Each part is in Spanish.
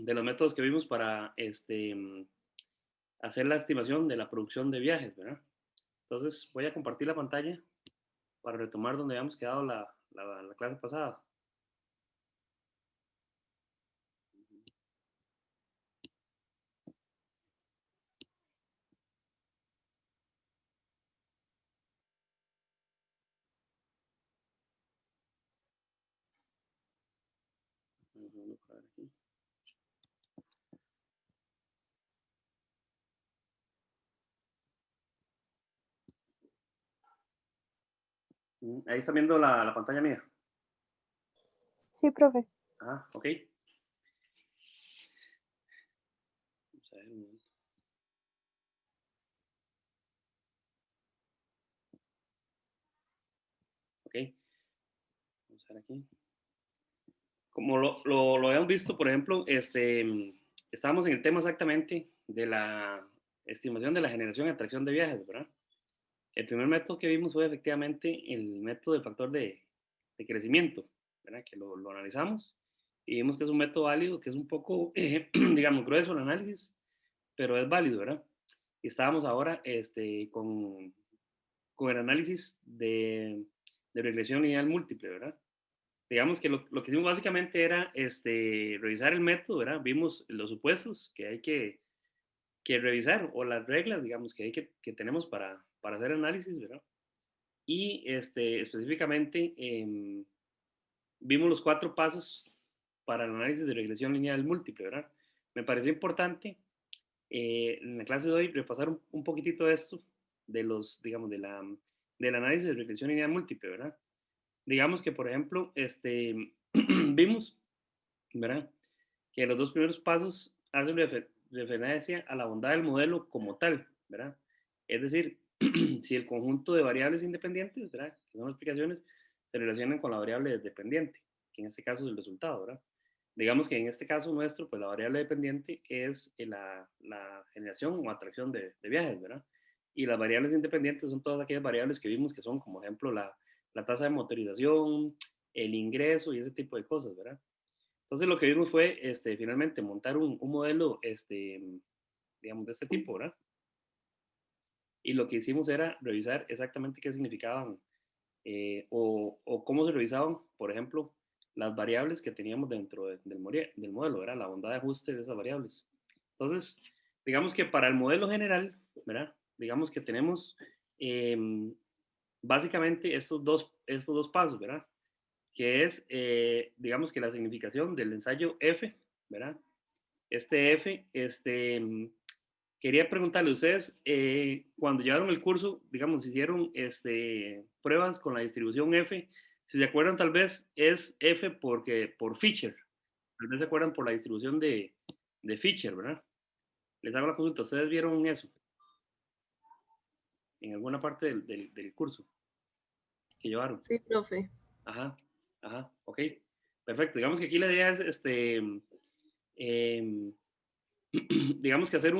de los métodos que vimos para hacer la estimación de la producción de viajes, ¿verdad? Entonces voy a compartir la pantalla para retomar donde habíamos quedado la clase pasada. Ahí está viendo la pantalla mía. Sí, profe. Ah, ok. Vamos a ver un momento. Ok, vamos a ver aquí. Como lo habíamos visto, por ejemplo, estábamos en el tema exactamente de la estimación de la generación y atracción de viajes, ¿verdad? El primer método que vimos fue efectivamente el método del factor de crecimiento, ¿verdad? Que lo analizamos y vimos que es un método válido, que es un poco, digamos, grueso el análisis, pero es válido, ¿verdad? Y estábamos ahora con el análisis de regresión lineal múltiple, ¿verdad? Digamos que lo que hicimos básicamente era revisar el método, ¿verdad? Vimos los supuestos que hay que revisar o las reglas, digamos, que tenemos para hacer análisis, ¿verdad? Y específicamente vimos los 4 pasos para el análisis de regresión lineal múltiple, ¿verdad? Me pareció importante en la clase de hoy repasar un poquitito de esto, de los, digamos, del análisis de regresión lineal múltiple, ¿verdad? Digamos que, por ejemplo, vimos, ¿verdad? Que los 2 primeros pasos hacen referencia a la bondad del modelo como tal, ¿verdad? Es decir, si el conjunto de variables independientes, ¿verdad? Que son las explicaciones, se relacionan con la variable dependiente, que en este caso es el resultado, ¿verdad? Digamos que en este caso nuestro, pues la variable dependiente es la generación o atracción de viajes, ¿verdad? Y las variables independientes son todas aquellas variables que vimos que son, como ejemplo, la tasa de motorización, el ingreso y ese tipo de cosas, ¿verdad? Entonces lo que vimos fue finalmente montar un modelo digamos, de este tipo, ¿verdad? Y lo que hicimos era revisar exactamente qué significaban o cómo se revisaban, por ejemplo, las variables que teníamos dentro del modelo, ¿verdad? La bondad de ajuste de esas variables. Entonces, digamos que para el modelo general, ¿verdad? Digamos que tenemos básicamente estos dos pasos, ¿verdad? Que es, digamos que la significación del ensayo F, ¿verdad? Este F, quería preguntarle a ustedes, cuando llevaron el curso, digamos, hicieron pruebas con la distribución F, si se acuerdan tal vez es F por Fisher, tal vez se acuerdan por la distribución de Fisher, ¿verdad? Les hago la consulta, ¿ustedes vieron eso en alguna parte del curso que llevaron? Sí, profe. Ajá, ajá, ok, perfecto. Digamos que aquí la idea es, em, digamos que hacer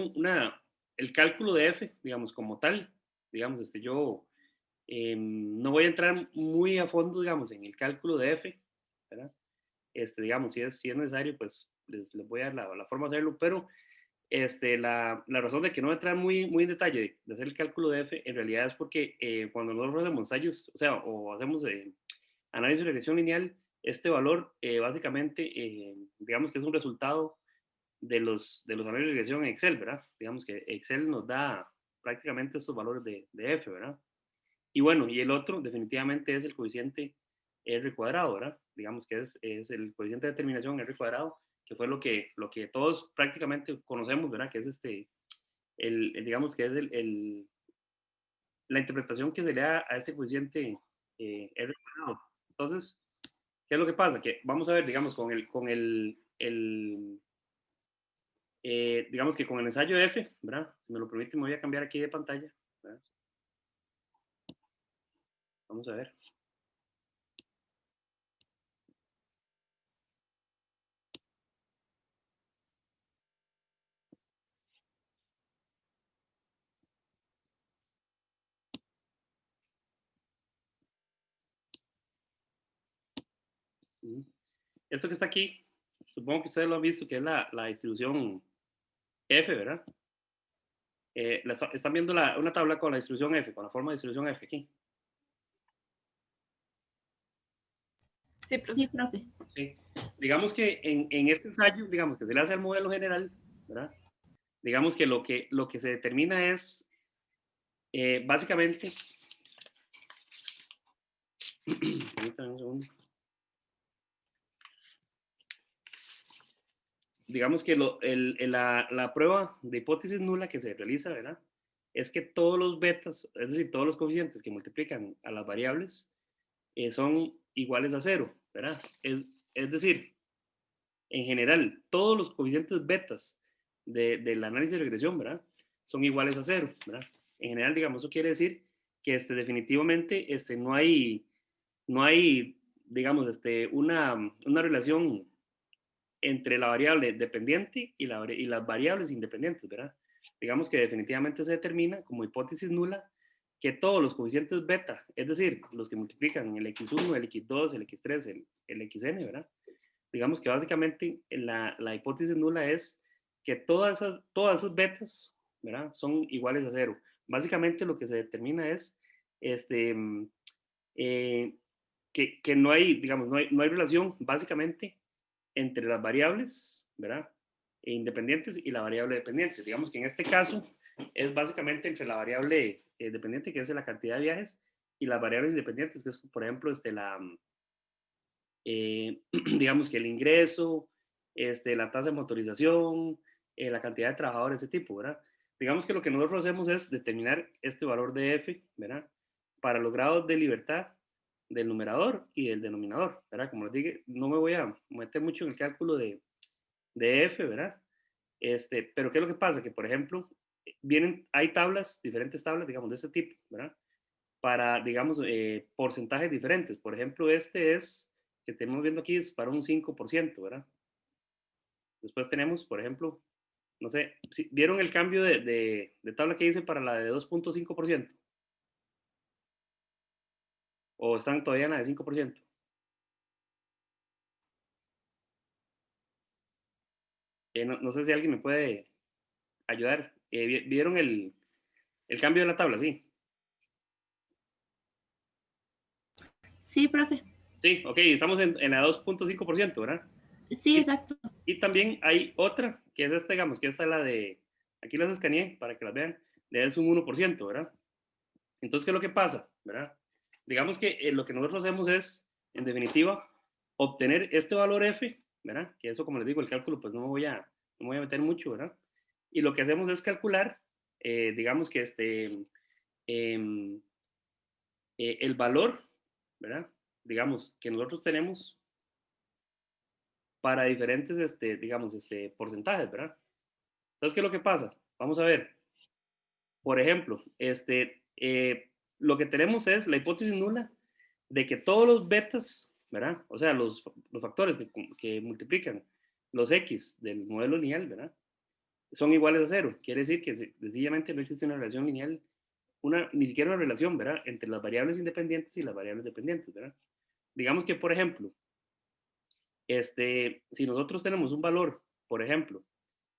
el cálculo de F, digamos, como tal, digamos, yo no voy a entrar muy a fondo, digamos, en el cálculo de F, ¿verdad? Digamos, si es necesario, pues les voy a dar la forma de hacerlo, pero la razón de que no voy a entrar muy en detalle de hacer el cálculo de F, en realidad es porque cuando nosotros hacemos ensayos, o sea, o hacemos análisis de regresión lineal, este valor básicamente, digamos que es un resultado de los análisis de regresión en Excel, ¿verdad? Digamos que Excel nos da prácticamente estos valores de F, ¿verdad? Y bueno, y el otro definitivamente es el coeficiente R cuadrado, ¿verdad? Digamos que es el coeficiente de determinación R cuadrado, que fue lo que todos prácticamente conocemos, ¿verdad? Que es digamos que es la interpretación que se le da a ese coeficiente R cuadrado. Entonces, ¿qué es lo que pasa? Que vamos a ver, digamos, digamos que con el ensayo F, ¿verdad? Si me lo permite, me voy a cambiar aquí de pantalla, ¿verdad? Vamos a ver. Esto que está aquí, supongo que ustedes lo han visto, que es la distribución F, ¿verdad? Están viendo una tabla con la distribución F, con la forma de distribución F aquí. Sí, profe. Sí, profe. Sí. Digamos que en este ensayo, digamos que se le hace al modelo general, ¿verdad? Digamos que lo que se determina es básicamente, permítanme un segundo. Digamos que la prueba de hipótesis nula que se realiza, ¿verdad? Es que todos los betas, es decir, todos los coeficientes que multiplican a las variables son iguales a cero, ¿verdad? Es decir, en general, todos los coeficientes betas del análisis de regresión, ¿verdad? Son iguales a cero, ¿verdad? En general, digamos, eso quiere decir que definitivamente no hay, digamos, una relación entre la variable dependiente y las variables independientes, ¿verdad? Digamos que definitivamente se determina como hipótesis nula que todos los coeficientes beta, es decir, los que multiplican el x1, el x2, el x3, el xn, ¿verdad? Digamos que básicamente la hipótesis nula es que todas esas betas, ¿verdad? Son iguales a cero. Básicamente lo que se determina es este, eh, que no hay, digamos, no hay relación básicamente entre las variables, ¿verdad? Independientes y la variable dependiente. Digamos que en este caso es básicamente entre la variable dependiente, que es la cantidad de viajes, y las variables independientes, que es, por ejemplo, digamos que el ingreso, la tasa de motorización, la cantidad de trabajadores, ese tipo, ¿verdad? Digamos que lo que nosotros hacemos es determinar este valor de f, ¿verdad? Para los grados de libertad del numerador y del denominador, ¿verdad? Como les dije, no me voy a meter mucho en el cálculo de f, ¿verdad? Pero ¿qué es lo que pasa? Que, por ejemplo, hay tablas, diferentes tablas, digamos, de este tipo, ¿verdad? Para, digamos, porcentajes diferentes. Por ejemplo, que estamos viendo aquí, es para un 5%, ¿verdad? Después tenemos, por ejemplo, no sé, ¿vieron el cambio de tabla que hice para la de 2.5%? ¿O están todavía en la de 5%? No sé si alguien me puede ayudar. ¿Vieron el cambio de la tabla? Sí. Sí, profe. Sí, ok, estamos en la 2.5%, ¿verdad? Sí, exacto. Y también hay otra, que es esta, digamos, que esta es la de, aquí las escaneé para que las vean, es un 1%, ¿verdad? Entonces, ¿qué es lo que pasa? ¿Verdad? Digamos que lo que nosotros hacemos es, en definitiva, obtener este valor f, ¿verdad? Que eso, como les digo, el cálculo, pues no me voy a meter mucho, ¿verdad? Y lo que hacemos es calcular, digamos que em, el valor, ¿verdad? Digamos, que nosotros tenemos para diferentes, digamos, porcentajes, ¿verdad? Entonces, ¿qué es lo que pasa? Vamos a ver. Por ejemplo, lo que tenemos es la hipótesis nula de que todos los betas, ¿verdad? O sea, los factores que multiplican los x del modelo lineal, ¿verdad? Son iguales a cero. Quiere decir que sencillamente no existe una relación lineal, ni siquiera una relación, ¿verdad? Entre las variables independientes y las variables dependientes, ¿verdad? Digamos que, por ejemplo, si nosotros tenemos un valor, por ejemplo,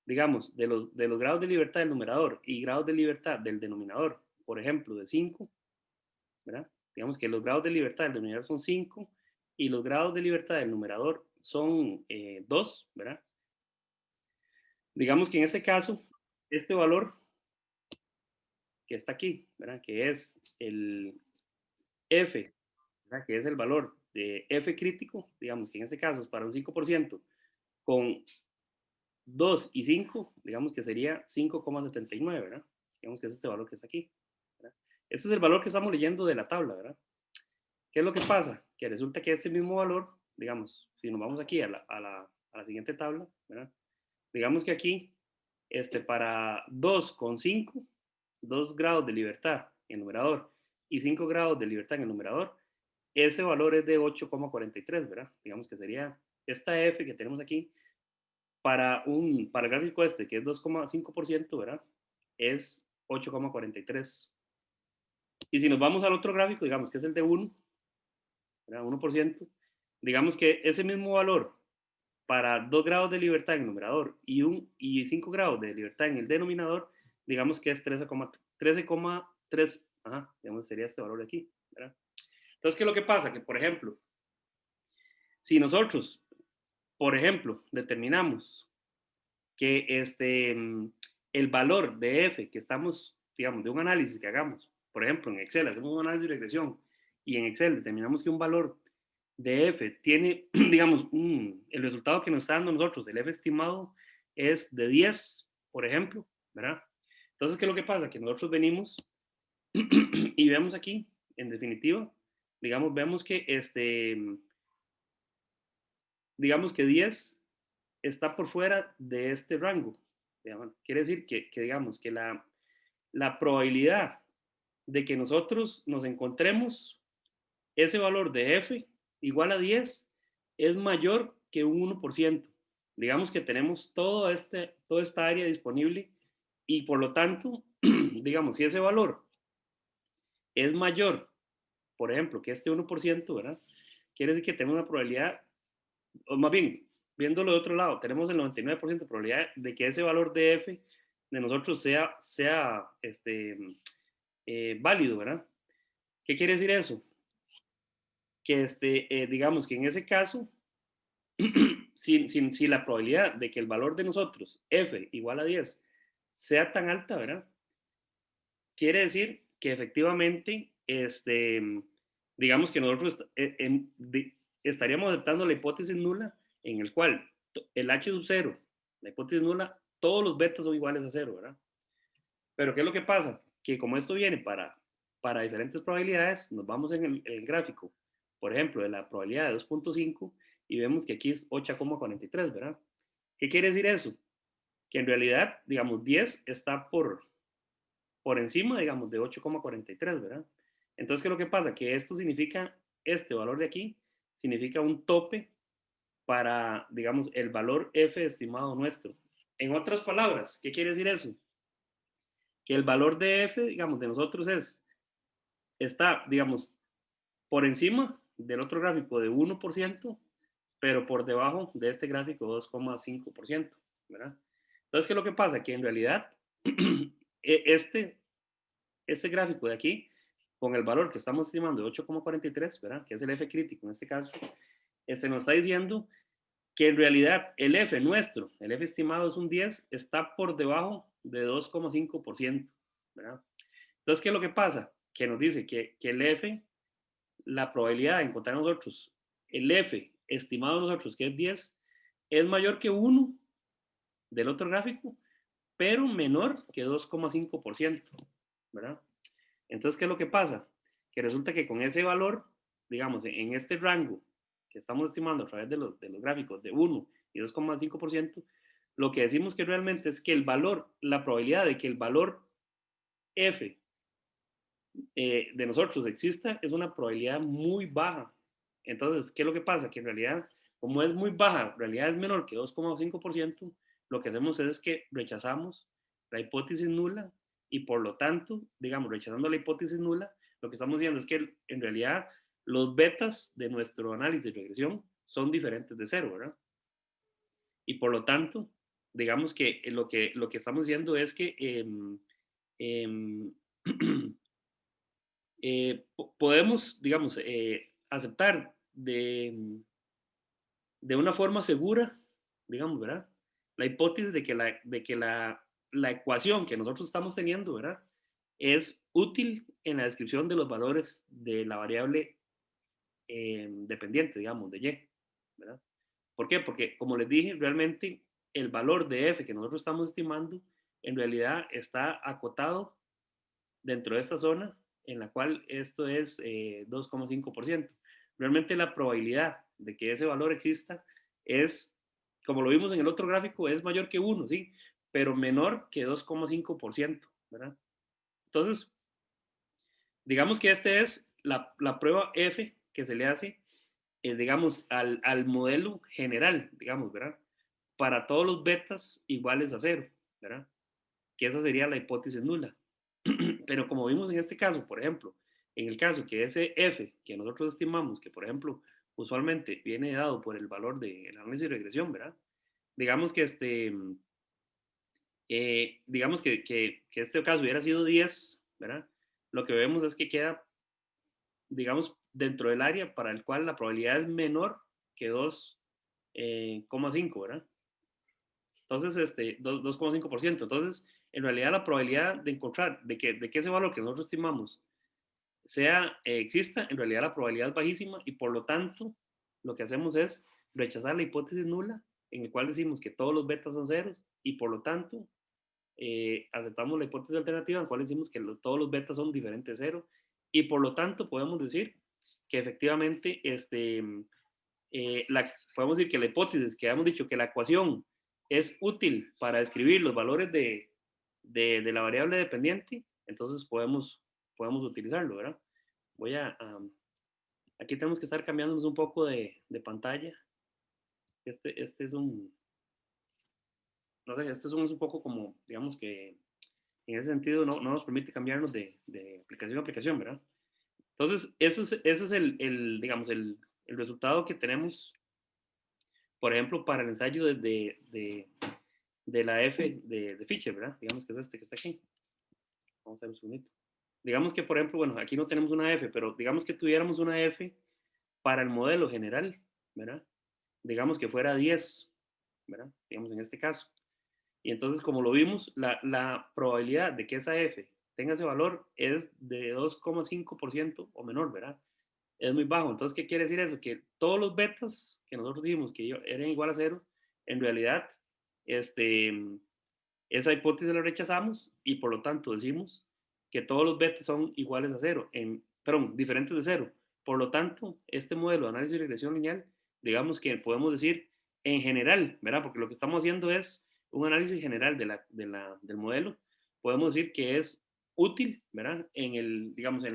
digamos, de los grados de libertad del numerador y grados de libertad del denominador, por ejemplo, de 5, ¿verdad? Digamos que los grados de libertad del denominador son 5 y los grados de libertad del numerador son 2, ¿verdad? Digamos que en este caso, este valor que está aquí, ¿verdad? Que es el F, ¿verdad? Que es el valor de F crítico, digamos que en este caso es para un 5%, con 2 y 5, digamos que sería 5,79, ¿verdad? Digamos que es este valor que está aquí, ¿verdad? Este es el valor que estamos leyendo de la tabla, ¿verdad? ¿Qué es lo que pasa? Que resulta que este mismo valor, digamos, si nos vamos aquí a la siguiente tabla, ¿verdad? Digamos que aquí, para 2,5, 2 grados de libertad en el numerador y 5 grados de libertad en el numerador, ese valor es de 8,43, ¿verdad? Digamos que sería esta F que tenemos aquí, para el gráfico que es 2,5%, ¿verdad? Es 8,43. Y si nos vamos al otro gráfico, digamos que es el de 1, ¿verdad? 1%, digamos que ese mismo valor para 2 grados de libertad en el numerador y 5 grados de libertad en el denominador, digamos que es 13,3, ajá, digamos, sería este valor de aquí, ¿verdad? Entonces, ¿qué es lo que pasa? Que, por ejemplo, si nosotros, por ejemplo, determinamos que el valor de f que estamos, digamos, de un análisis que hagamos, por ejemplo, en Excel hacemos un análisis de regresión y en Excel determinamos que un valor de f tiene, digamos, el resultado que nos está dando nosotros, el f estimado es de 10, por ejemplo, ¿verdad? Entonces, ¿qué es lo que pasa? Que nosotros venimos y vemos aquí, en definitiva, digamos, vemos que digamos que 10 está por fuera de este rango. Digamos, quiere decir que digamos que la probabilidad de que nosotros nos encontremos ese valor de f igual a 10 es mayor que un 1%. Digamos que tenemos toda esta área disponible y por lo tanto, digamos, si ese valor es mayor, por ejemplo, que este 1%, ¿verdad? Quiere decir que tenemos una probabilidad, o más bien, viéndolo de otro lado, tenemos el 99% de probabilidad de que ese valor de f de nosotros sea válido, ¿verdad? ¿Qué quiere decir eso? Que digamos que en ese caso, si la probabilidad de que el valor de nosotros, f igual a 10, sea tan alta, ¿verdad? Quiere decir que efectivamente, digamos que nosotros estaríamos aceptando la hipótesis nula en el cual el h sub 0, la hipótesis nula, todos los betas son iguales a 0, ¿verdad? Pero ¿qué es lo que pasa? Que como esto viene para diferentes probabilidades, nos vamos en el gráfico, por ejemplo, de la probabilidad de 2.5 y vemos que aquí es 8,43, ¿verdad? ¿Qué quiere decir eso? Que en realidad, digamos, 10 está por encima, digamos, de 8,43, ¿verdad? Entonces, ¿qué es lo que pasa? Que esto significa, este valor de aquí, significa un tope para, digamos, el valor f estimado nuestro. En otras palabras, ¿qué quiere decir eso? Que el valor de f, digamos, de nosotros está, digamos, por encima del otro gráfico de 1%, pero por debajo de este gráfico 2,5%, ¿verdad? Entonces, ¿qué es lo que pasa? Que en realidad este gráfico de aquí, con el valor que estamos estimando de 8,43, ¿verdad? Que es el F crítico en este caso, nos está diciendo que en realidad el F nuestro, el F estimado es un 10, está por debajo de 2,5%, ¿verdad? Entonces, ¿qué es lo que pasa? Que nos dice que el F, la probabilidad de encontrar nosotros, el F estimado nosotros, que es 10, es mayor que 1 del otro gráfico, pero menor que 2,5%, ¿verdad? Entonces, ¿qué es lo que pasa? Que resulta que con ese valor, digamos, en este rango que estamos estimando a través de los gráficos de 1 y 2,5%, lo que decimos que realmente es que el valor, la probabilidad de que el valor f de nosotros exista es una probabilidad muy baja. Entonces, ¿qué es lo que pasa? Que en realidad, como es muy baja, en realidad es menor que 2,5%, lo que hacemos es que rechazamos la hipótesis nula y por lo tanto, digamos, rechazando la hipótesis nula, lo que estamos diciendo es que en realidad los betas de nuestro análisis de regresión son diferentes de cero, ¿verdad? Y por lo tanto, digamos que lo que estamos diciendo es que podemos, digamos, aceptar de una forma segura, digamos, ¿verdad? La hipótesis de que la ecuación que nosotros estamos teniendo, ¿verdad? Es útil en la descripción de los valores de la variable dependiente, digamos, de y, ¿verdad? ¿Por qué? Porque, como les dije, realmente el valor de f que nosotros estamos estimando en realidad está acotado dentro de esta zona en la cual esto es 2,5%. Realmente la probabilidad de que ese valor exista es, como lo vimos en el otro gráfico, es mayor que 1, ¿sí? Pero menor que 2,5%, ¿verdad? Entonces, digamos que esta es la prueba F que se le hace, digamos, al modelo general, digamos, ¿verdad? Para todos los betas iguales a 0, ¿verdad? Que esa sería la hipótesis nula. Pero como vimos en este caso, por ejemplo, en el caso que ese F que nosotros estimamos que, por ejemplo, usualmente viene dado por el valor del análisis de regresión, ¿verdad? Digamos que digamos que este caso hubiera sido 10, ¿verdad? Lo que vemos es que queda, digamos, dentro del área para el cual la probabilidad es menor que 2,5, ¿verdad? Entonces, 2,5%. Entonces, en realidad la probabilidad de encontrar, de que ese valor que nosotros estimamos exista, en realidad la probabilidad es bajísima y por lo tanto lo que hacemos es rechazar la hipótesis nula en el cual decimos que todos los betas son ceros y por lo tanto aceptamos la hipótesis alternativa en la cual decimos que todos los betas son diferentes de cero y por lo tanto podemos decir que efectivamente podemos decir que la hipótesis que hemos dicho que la ecuación es útil para describir los valores de la variable dependiente, entonces podemos utilizarlo, ¿verdad? Aquí tenemos que estar cambiándonos un poco de pantalla. Este es no sé, este es un poco como, digamos que en ese sentido no nos permite cambiarnos de aplicación a aplicación, ¿verdad? Entonces, ese es digamos, el resultado que tenemos, por ejemplo, para el ensayo de la F de Fisher, ¿verdad? Digamos que es este que está aquí. Vamos a ver un segundito. Digamos que, por ejemplo, bueno, aquí no tenemos una F, pero digamos que tuviéramos una F para el modelo general, ¿verdad? Digamos que fuera 10, ¿verdad? Digamos en este caso. Y entonces, como lo vimos, la probabilidad de que esa F tenga ese valor es de 2,5% o menor, ¿verdad? Es muy bajo. Entonces, ¿qué quiere decir eso? Que todos los betas que nosotros dijimos que eran igual a 0, en realidad, esa hipótesis la rechazamos y por lo tanto decimos que todos los betas son iguales a 0, perdón, diferentes de 0. Por lo tanto, este modelo de análisis de regresión lineal, digamos que podemos decir en general, ¿verdad? Porque lo que estamos haciendo es un análisis general del modelo. Podemos decir que es útil, ¿verdad? Digamos que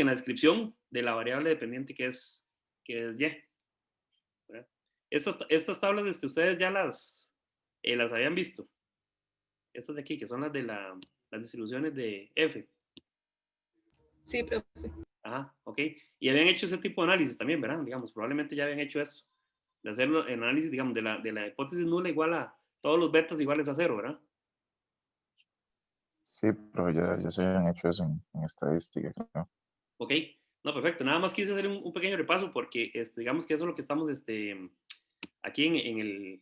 en la descripción de la variable dependiente que es y, ¿verdad? Estas tablas ustedes ya las habían visto. Estas de aquí, que son las de las distribuciones de F. Sí, profe. Ajá, ok. Y habían hecho ese tipo de análisis también, ¿verdad? Digamos, probablemente ya habían hecho eso. De hacer el análisis, digamos, de la hipótesis nula igual a todos los betas iguales a 0, ¿verdad? Sí, pero ya se habían hecho eso en estadística, creo. Ok, no, perfecto. Nada más quise hacer un pequeño repaso porque digamos que eso es lo que estamos aquí en el...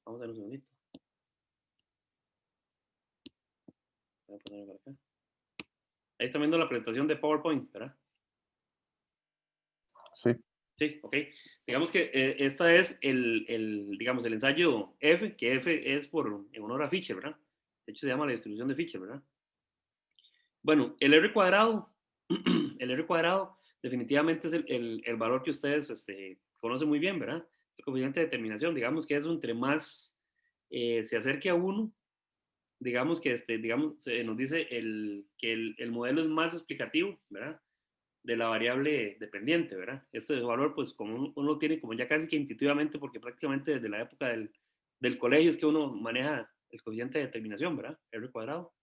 vamos a ver un segundito. Voy a ponerlo por acá. Ahí está viendo la presentación de PowerPoint, ¿verdad? Sí. Sí, ok. Digamos que esta es digamos, el ensayo F, que F es en honor a Fisher, ¿verdad? De hecho se llama la distribución de Fisher, ¿verdad? Bueno, el R cuadrado, el R cuadrado definitivamente es el valor que ustedes conocen muy bien, ¿verdad? El coeficiente de determinación, digamos que eso entre más se acerque a 1, digamos que nos dice que el modelo es más explicativo, ¿verdad? De la variable dependiente, ¿verdad? Este valor, pues, como uno lo tiene como ya casi que intuitivamente, porque prácticamente desde la época del colegio es que uno maneja el coeficiente de determinación, ¿verdad? R cuadrado.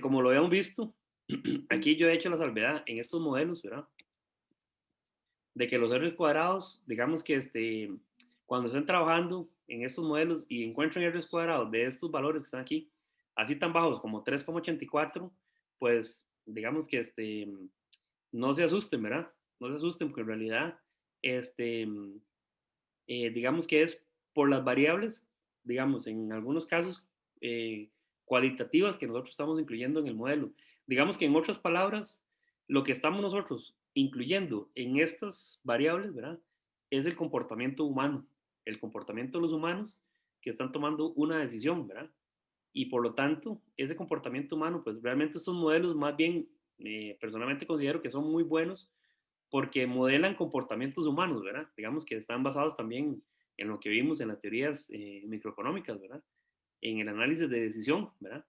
Como lo habíamos visto, aquí yo he hecho la salvedad en estos modelos, ¿verdad? De que los R cuadrados, digamos que cuando estén trabajando en estos modelos y encuentren R cuadrados de estos valores que están aquí, así tan bajos como 3,84, pues digamos que no se asusten, ¿verdad? No se asusten porque en realidad, digamos que es por las variables, digamos, en algunos casos cualitativas que nosotros estamos incluyendo en el modelo. Digamos que en otras palabras, lo que estamos nosotros incluyendo en estas variables, ¿verdad? Es el comportamiento humano, el comportamiento de los humanos que están tomando una decisión, ¿verdad? Y por lo tanto, ese comportamiento humano, pues realmente estos modelos más bien, personalmente considero que son muy buenos porque modelan comportamientos humanos, ¿verdad? Digamos que están basados también en lo que vimos en las teorías microeconómicas, ¿verdad? En el análisis de decisión, ¿verdad?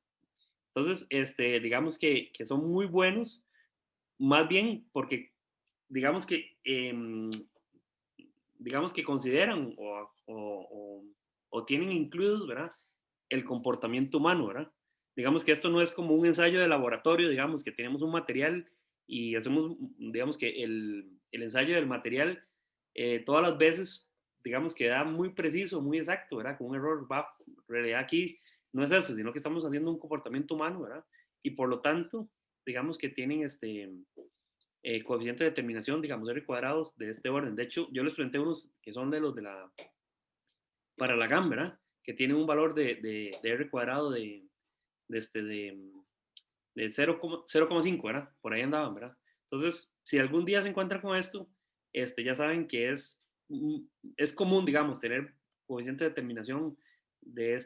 Entonces, digamos que son muy buenos, más bien porque, digamos que consideran o tienen incluidos, ¿verdad? El comportamiento humano, ¿verdad? Digamos que esto no es como un ensayo de laboratorio, digamos que tenemos un material y hacemos, digamos que el ensayo del material todas las veces, digamos que da muy preciso, muy exacto, ¿verdad? Con un error bajo. En realidad aquí no es eso, sino que estamos haciendo un comportamiento humano, ¿verdad? Y por lo tanto, digamos que tienen coeficiente de determinación, digamos, R cuadrados de este orden. De hecho, yo les presenté unos que son de los de para la GAM, ¿verdad? Que tienen un valor de R cuadrado de 0,5, ¿verdad? Por ahí andaban, ¿verdad? Entonces, si algún día se encuentran con esto, ya saben que es común, digamos, tener coeficiente de determinación de,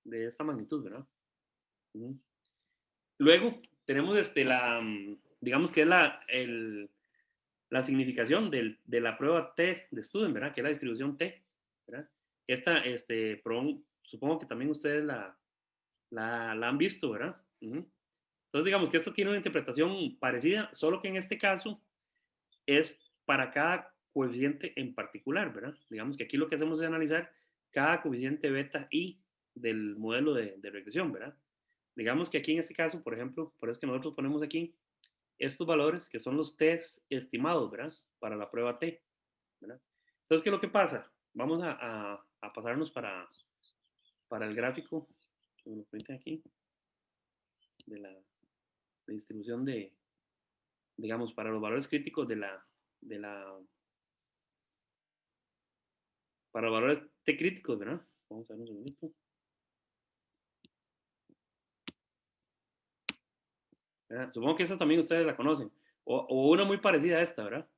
de esta magnitud, ¿verdad? Luego, tenemos digamos que es la significación de la prueba T de Student, ¿verdad? Que es la distribución T, ¿verdad? Esta, supongo que también ustedes la han visto, ¿verdad? Entonces, digamos que esto tiene una interpretación parecida, solo que en este caso es para cada coeficiente en particular, ¿verdad? Digamos que aquí lo que hacemos es analizar cada coeficiente beta i del modelo de regresión, ¿verdad? Digamos que aquí en este caso, por ejemplo, por eso es que nosotros ponemos aquí estos valores que son los test estimados, ¿verdad? Para la prueba T, ¿verdad? Entonces, ¿qué es lo que pasa? Vamos a pasarnos para el gráfico que me lo permiten aquí de la distribución digamos, para los valores críticos para los valores T críticos, ¿verdad? Vamos a ver un segundito. ¿Verdad? Supongo que esa también ustedes la conocen. O una muy parecida a esta, ¿verdad?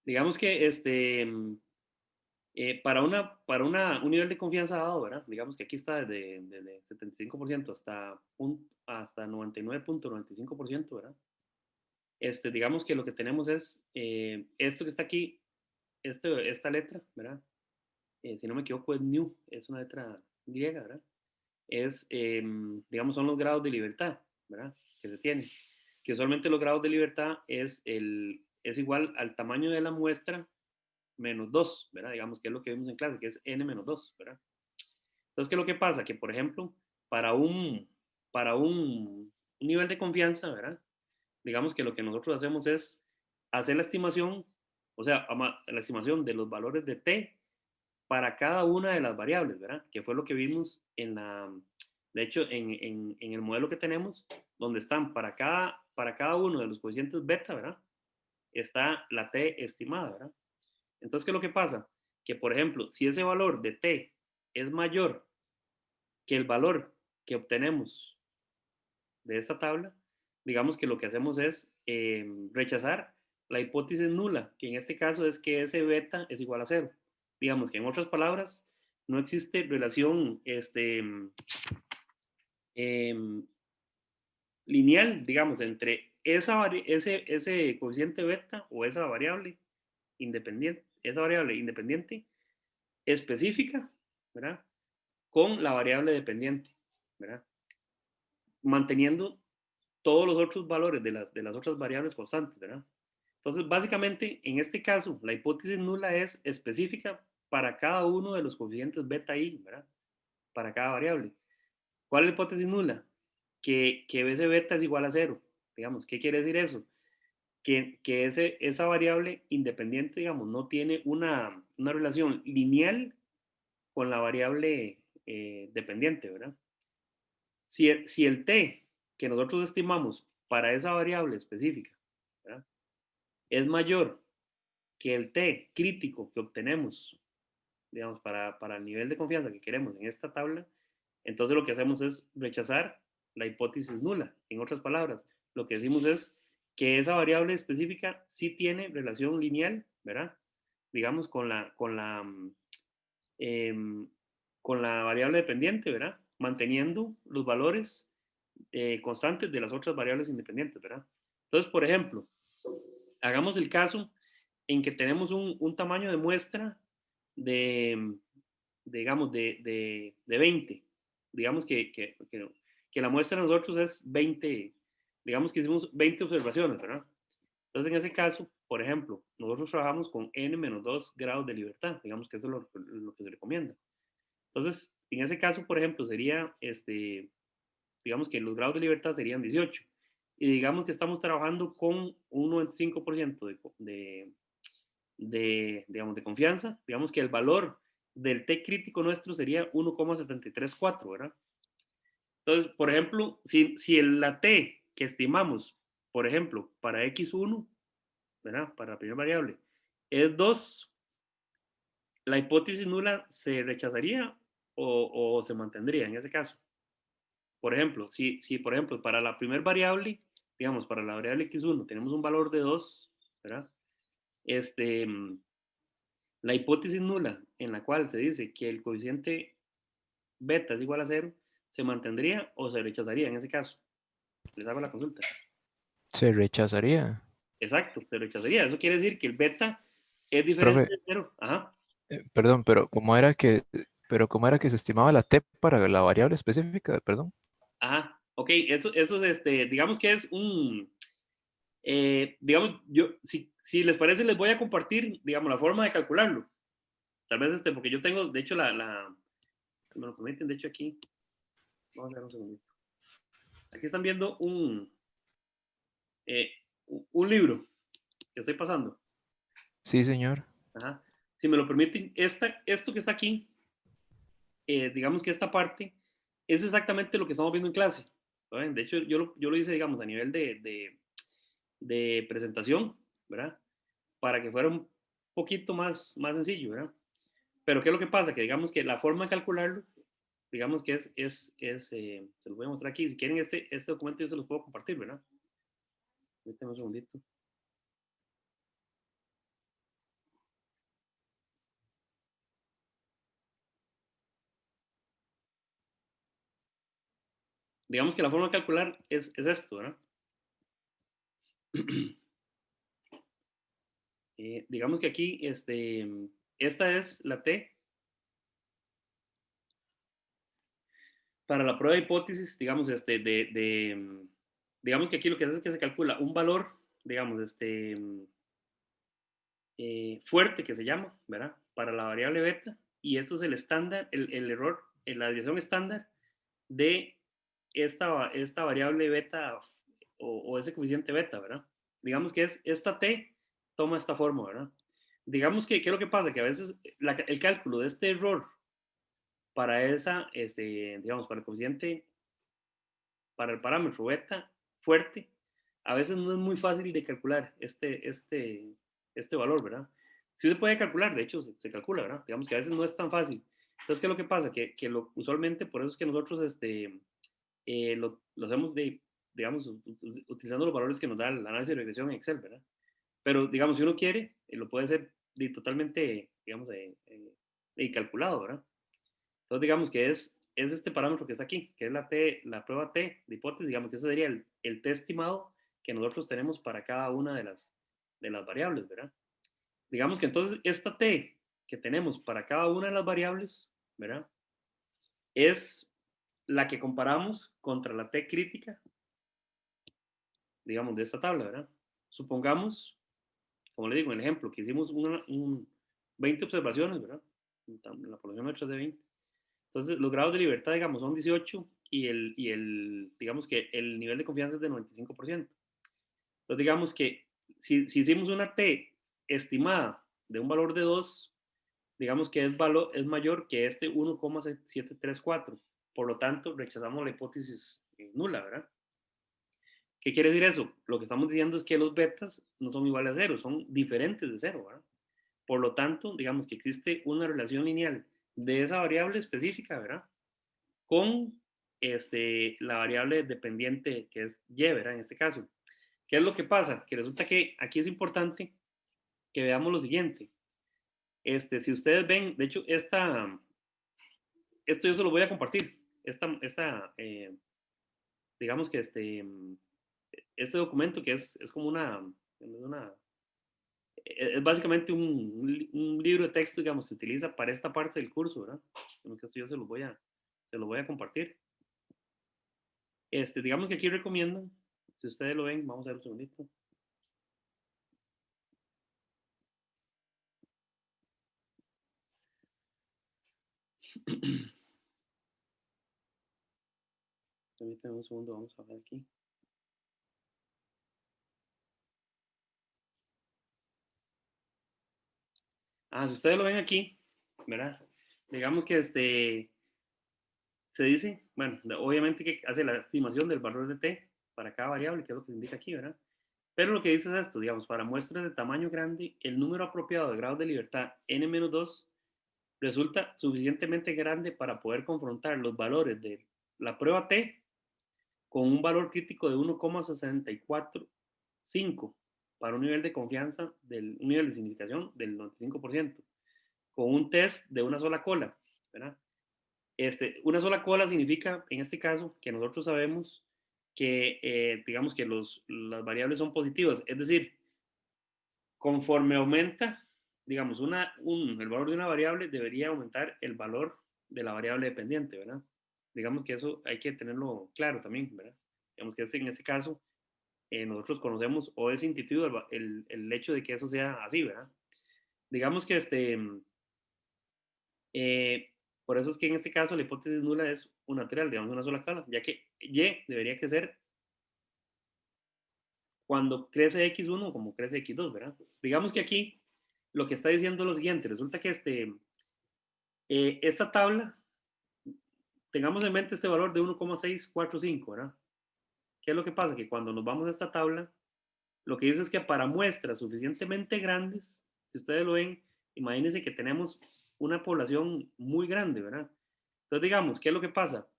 Digamos que un nivel de confianza dado, ¿verdad? Digamos que aquí está desde 75% hasta 99.95%, ¿verdad? Digamos que lo que tenemos es esto que está aquí, esta letra, ¿verdad? Si no me equivoco es new, es una letra griega, ¿verdad? Digamos, son los grados de libertad, ¿verdad? Que se tienen. Que usualmente los grados de libertad es igual al tamaño de la muestra menos 2, ¿verdad? Digamos que es lo que vimos en clase, que es n menos 2, ¿verdad? Entonces, ¿qué es lo que pasa? Que, por ejemplo, para un nivel de confianza, ¿verdad? Digamos que lo que nosotros hacemos es hacer la estimación, o sea, la estimación de los valores de t para cada una de las variables, ¿verdad? Que fue lo que vimos de hecho, en el modelo que tenemos, donde están para cada uno de los coeficientes beta, ¿verdad? Está la t estimada, ¿verdad? Entonces, ¿qué es lo que pasa? Que, por ejemplo, si ese valor de t es mayor que el valor que obtenemos de esta tabla, digamos que lo que hacemos es rechazar la hipótesis nula, que en este caso es que ese beta es igual a 0. Digamos que en otras palabras, no existe relación lineal, digamos, entre ese coeficiente beta o esa variable independiente específica, ¿verdad? Con la variable dependiente, ¿verdad? Manteniendo todos los otros valores de las otras variables constantes, ¿verdad? Entonces, básicamente, en este caso, la hipótesis nula es específica para cada uno de los coeficientes beta i, ¿verdad? Para cada variable. ¿Cuál es la hipótesis nula? Que ese beta es igual a 0. Digamos, ¿qué quiere decir eso? Que esa variable independiente, digamos, no tiene una relación lineal con la variable dependiente, ¿verdad? Si el t que nosotros estimamos para esa variable específica, ¿verdad? Es mayor que el t crítico que obtenemos, digamos, para el nivel de confianza que queremos en esta tabla, entonces lo que hacemos es rechazar la hipótesis nula. En otras palabras, lo que decimos es que esa variable específica sí tiene relación lineal, ¿verdad? Digamos, con la variable dependiente, ¿verdad? Manteniendo los valores constantes de las otras variables independientes, ¿verdad? Entonces, por ejemplo, hagamos el caso en que tenemos un tamaño de muestra digamos, de 20. Digamos que la muestra de nosotros es 20, digamos que hicimos 20 observaciones, ¿verdad? Entonces, en ese caso, por ejemplo, nosotros trabajamos con n-2 grados de libertad, digamos que eso es lo que se recomienda. Entonces, en ese caso, por ejemplo, sería digamos que los grados de libertad serían 18. Y digamos que estamos trabajando con un 95% digamos, de confianza. Digamos que el valor del T crítico nuestro sería 1,734, ¿verdad? Entonces, por ejemplo, si la T que estimamos, por ejemplo, para X1, ¿verdad? Para la primera variable, es 2, la hipótesis nula se rechazaría o se mantendría en ese caso. Por ejemplo, si por ejemplo para la primera variable, digamos para la variable x1 tenemos un valor de 2, ¿verdad? La hipótesis nula en la cual se dice que el coeficiente beta es igual a 0, ¿se mantendría o se rechazaría en ese caso? Les hago la consulta. Se rechazaría. Exacto, se rechazaría. Eso quiere decir que el beta es diferente Profe, de 0. Ajá. perdón, pero ¿cómo era que se estimaba la T para la variable específica? Perdón. Ajá. Ok, eso es, digamos que es digamos, si les parece, les voy a compartir, digamos, la forma de calcularlo. Tal vez, porque yo tengo, de hecho, si me lo permiten, de hecho, aquí, vamos a ver un segundito. Aquí están viendo eh, un libro que estoy pasando. Sí, señor. Ajá. Si me lo permiten, esto que está aquí, digamos que esta parte, es exactamente lo que estamos viendo en clase. ¿Saben? De hecho, yo lo hice, digamos, a nivel de presentación, ¿verdad? Para que fuera un poquito más sencillo, ¿verdad? Pero ¿qué es lo que pasa? Que digamos que la forma de calcularlo, digamos que se los voy a mostrar aquí. Si quieren este documento yo se los puedo compartir, ¿verdad? Permítanme un segundito. Digamos que la forma de calcular es esto, ¿verdad? Digamos que aquí, esta es la T para la prueba de hipótesis, digamos, digamos que aquí lo que hace es que se calcula un valor, digamos, fuerte que se llama, ¿verdad? Para la variable beta, y esto es el estándar, el error, la desviación estándar de esta variable beta o ese coeficiente beta, ¿verdad? Digamos que es esta T toma esta forma, ¿verdad? Digamos que, ¿qué es lo que pasa? Que a veces el cálculo de este error para digamos, para el coeficiente, para el parámetro beta fuerte, a veces no es muy fácil de calcular este valor, ¿verdad? Sí se puede calcular, de hecho se calcula, ¿verdad? Digamos que a veces no es tan fácil. Entonces, ¿qué es lo que pasa? Que usualmente, por eso es que nosotros lo hacemos digamos, utilizando los valores que nos da el análisis de regresión en Excel, ¿verdad? Pero, digamos, si uno quiere, lo puede hacer totalmente, digamos, calculado, ¿verdad? Entonces, digamos que es este parámetro que está aquí, que es la prueba T de hipótesis, digamos que ese sería el T estimado que nosotros tenemos para cada una de las variables, ¿verdad? Digamos que entonces esta T que tenemos para cada una de las variables, ¿verdad? Es la que comparamos contra la T crítica, digamos, de esta tabla, ¿verdad? Supongamos, como le digo, en el ejemplo, que hicimos 20 observaciones, ¿verdad? La población nuestra es de 20. Entonces, los grados de libertad, digamos, son 18 digamos que el nivel de confianza es de 95%. Entonces, digamos que si hicimos una T estimada de un valor de 2, digamos que es mayor que este 1,734. Por lo tanto, rechazamos la hipótesis nula, ¿verdad? ¿Qué quiere decir eso? Lo que estamos diciendo es que los betas no son iguales a 0, son diferentes de 0, ¿verdad? Por lo tanto, digamos que existe una relación lineal de esa variable específica, ¿verdad? Con la variable dependiente que es y, ¿verdad? En este caso. ¿Qué es lo que pasa? Que resulta que aquí es importante que veamos lo siguiente. Si ustedes ven, de hecho, esto yo se lo voy a compartir. Digamos que este documento que es como es básicamente un libro de texto, digamos, que utiliza para esta parte del curso, ¿verdad? Esto yo se lo voy a compartir. Digamos que aquí recomiendo, si ustedes lo ven, vamos a ver un segundito. Permítanme un segundo, vamos a ver aquí. Si ustedes lo ven aquí, ¿verdad? Digamos que se dice, bueno, obviamente que hace la estimación del valor de t para cada variable, que es lo que se indica aquí, ¿verdad? Pero lo que dice es esto, digamos, para muestras de tamaño grande, el número apropiado de grados de libertad n-2 resulta suficientemente grande para poder confrontar los valores de la prueba t con un valor crítico de 1,645 para un nivel de confianza, un nivel de significación del 95%, con un test de una sola cola, ¿verdad? Una sola cola significa, en este caso, que nosotros sabemos que, digamos que las variables son positivas, es decir, conforme aumenta, digamos, el valor de una variable, debería aumentar el valor de la variable dependiente, ¿verdad? Digamos que eso hay que tenerlo claro también, ¿verdad? Digamos que en este caso, nosotros conocemos o es intuitivo el hecho de que eso sea así, ¿verdad? Digamos que por eso es que en este caso la hipótesis nula es un natural, digamos, una sola escala, ya que y debería que ser cuando crece x1 como crece x2, ¿verdad? Digamos que aquí lo que está diciendo es lo siguiente, resulta que esta tabla, tengamos en mente este valor de 1,645, ¿verdad? ¿Qué es lo que pasa? Que cuando nos vamos a esta tabla, lo que dice es que para muestras suficientemente grandes, si ustedes lo ven, imagínense que tenemos una población muy grande, ¿verdad? Entonces, digamos, ¿qué es lo que pasa?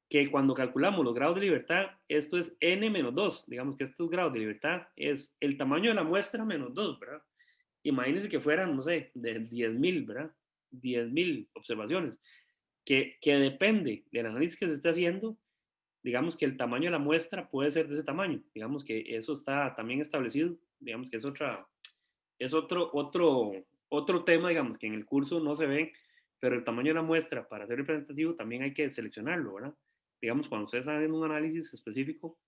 Que cuando calculamos los grados de libertad, esto es n-2, digamos que estos grados de libertad es el tamaño de la muestra menos 2, ¿verdad? Imagínense que fueran, no sé, de 10.000, ¿verdad? 10.000 observaciones, que depende del análisis que se esté haciendo, digamos que el tamaño de la muestra puede ser de ese tamaño, digamos que eso está también establecido, digamos que es otro tema, digamos, que en el curso no se ve, pero el tamaño de la muestra para ser representativo también hay que seleccionarlo, ¿verdad? Digamos, cuando ustedes hagan un análisis específico,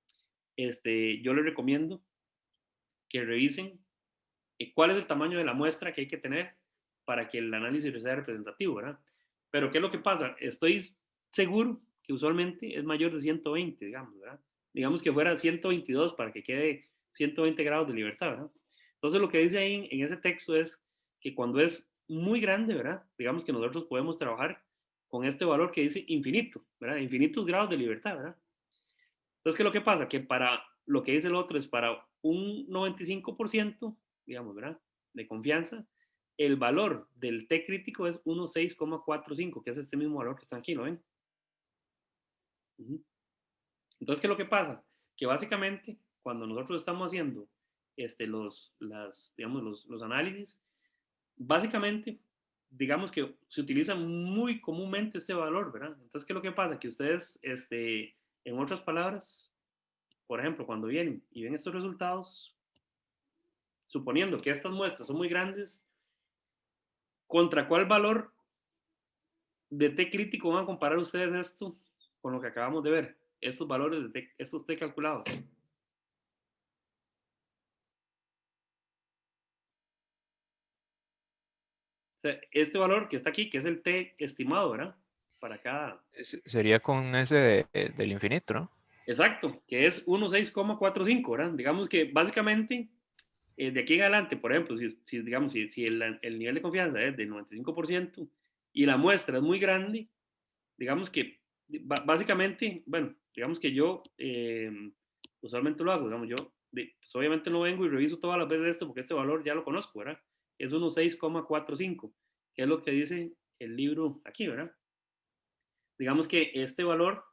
yo les recomiendo que revisen cuál es el tamaño de la muestra que hay que tener para que el análisis sea representativo, ¿verdad? Pero ¿qué es lo que pasa? Estoy seguro que usualmente es mayor de 120, digamos, ¿verdad? Digamos que fuera 122 para que quede 120 grados de libertad, ¿verdad? Entonces lo que dice ahí en ese texto es que cuando es muy grande, ¿verdad? Digamos que nosotros podemos trabajar con este valor que dice infinito, ¿verdad? Infinitos grados de libertad, ¿verdad? Entonces, ¿qué es lo que pasa? Que para lo que dice el otro es para un 95%, digamos, ¿verdad? De confianza, el valor del T crítico es 1,645, que es este mismo valor que está aquí, ¿lo ven? Entonces, ¿qué es lo que pasa? Que básicamente, cuando nosotros estamos haciendo digamos, los análisis, básicamente, digamos que se utiliza muy comúnmente este valor, ¿verdad? Entonces, ¿qué es lo que pasa? Que ustedes, en otras palabras, por ejemplo, cuando vienen y ven estos resultados, suponiendo que estas muestras son muy grandes, ¿contra cuál valor de T crítico van a comparar ustedes esto con lo que acabamos de ver? Estos valores de T, estos T calculados. O sea, este valor que está aquí, que es el T estimado, ¿verdad? Para cada... Sería con ese del infinito, ¿no? Exacto, que es 1,645, ¿verdad? Digamos que básicamente, de aquí en adelante, por ejemplo, digamos, si el nivel de confianza es del 95% y la muestra es muy grande, digamos que básicamente, bueno, digamos que yo usualmente lo hago, digamos, yo pues obviamente no vengo y reviso todas las veces esto porque este valor ya lo conozco, ¿verdad? Es 1,645, que es lo que dice el libro aquí, ¿verdad? Digamos que este valor,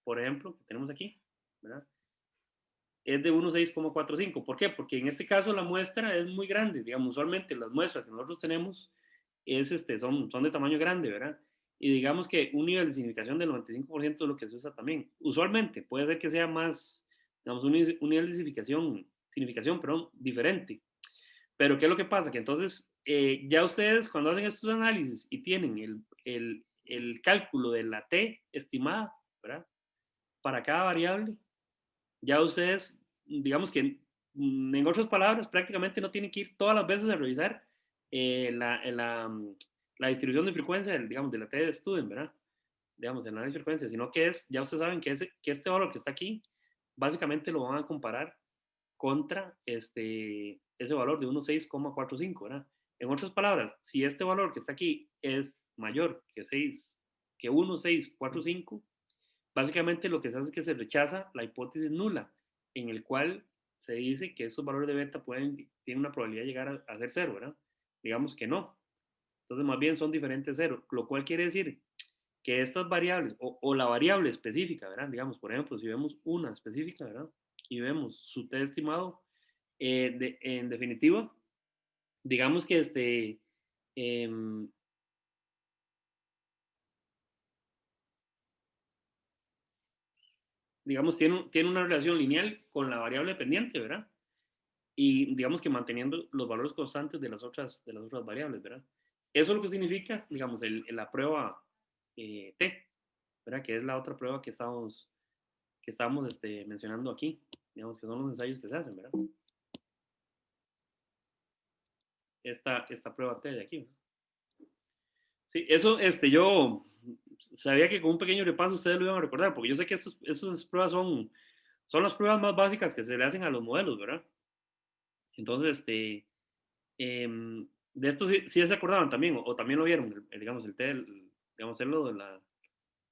por ejemplo, que tenemos aquí, ¿verdad? Es de 1,645. ¿Por qué? Porque en este caso la muestra es muy grande, digamos, usualmente las muestras que nosotros tenemos son de tamaño grande, ¿verdad? Y digamos que un nivel de significación del 95% es lo que se usa también. Usualmente puede ser que sea más, digamos, un nivel de significación, perdón, diferente. Pero ¿qué es lo que pasa? Que entonces ya ustedes cuando hacen estos análisis y tienen el cálculo de la T estimada, ¿verdad? Para cada variable, ya ustedes, digamos que en otras palabras, prácticamente no tienen que ir todas las veces a revisar la distribución de frecuencia, digamos, de la T de student, ¿verdad? digamos, el análisis de frecuencia, sino que es, ya ustedes saben que este valor que está aquí, básicamente lo van a comparar contra ese valor de 16,45, ¿verdad? En otras palabras, si este valor que está aquí es mayor que 1645, básicamente lo que se hace es que se rechaza la hipótesis nula, en el cual se dice que estos valores de beta tienen una probabilidad de llegar a ser cero, ¿verdad? Digamos que no. Entonces, más bien son diferentes cero, lo cual quiere decir que estas variables, o la variable específica, ¿verdad? Digamos, por ejemplo, si vemos una específica, ¿verdad? Y vemos su t estimado, en definitiva, digamos que digamos, tiene una relación lineal con la variable dependiente, ¿verdad? Y digamos que manteniendo los valores constantes de las otras variables, ¿verdad? Eso es lo que significa, digamos, la prueba T, ¿verdad? Que es la otra prueba que estamos mencionando aquí, digamos que son los ensayos que se hacen, ¿verdad? Esta prueba T de aquí, ¿verdad? Sí, eso, yo sabía que con un pequeño repaso ustedes lo iban a recordar, porque yo sé que estas pruebas son las pruebas más básicas que se le hacen a los modelos, ¿verdad? Entonces, de esto sí se acordaban también, o también lo vieron, digamos, digamos, hacerlo de los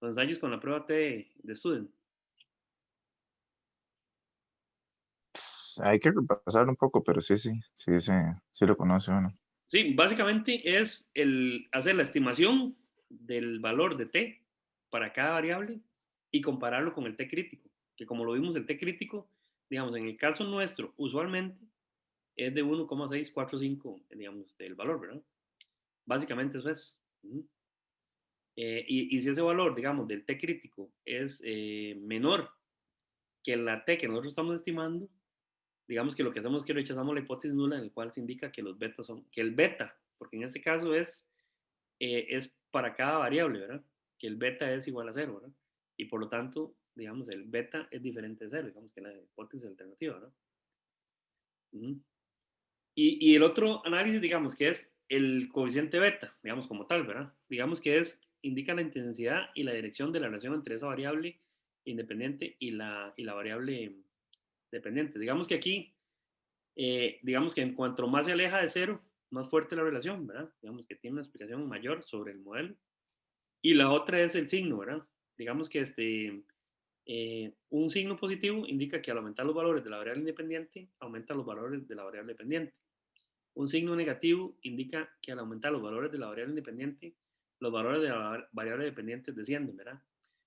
ensayos con la prueba T de Student. Hay que repasar un poco, pero sí lo conoce uno. Sí, básicamente es hacer la estimación del valor de T para cada variable y compararlo con el T crítico, que como lo vimos, el T crítico, digamos, en el caso nuestro, usualmente es de 1,645, digamos, del valor, ¿verdad? Básicamente eso es. Y si ese valor, digamos, del T crítico es menor que la T que nosotros estamos estimando, digamos que lo que hacemos es que rechazamos la hipótesis nula en la cual se indica que que el beta, porque en este caso es para cada variable, ¿verdad? Que el beta es igual a cero, ¿verdad? Y por lo tanto, digamos, el beta es diferente de cero, digamos que la hipótesis alternativa, ¿verdad? Y el otro análisis, digamos, que es el coeficiente beta, digamos, como tal, ¿verdad? Digamos que indica la intensidad y la dirección de la relación entre esa variable independiente y la variable dependiente. Digamos que aquí, digamos que en cuanto más se aleja de cero, más fuerte la relación, ¿verdad? Digamos que tiene una explicación mayor sobre el modelo. Y la otra es el signo, ¿verdad? Digamos que un signo positivo indica que al aumentar los valores de la variable independiente, aumenta los valores de la variable dependiente. Un signo negativo indica que al aumentar los valores de la variable independiente, los valores de la variable dependiente descienden, ¿verdad?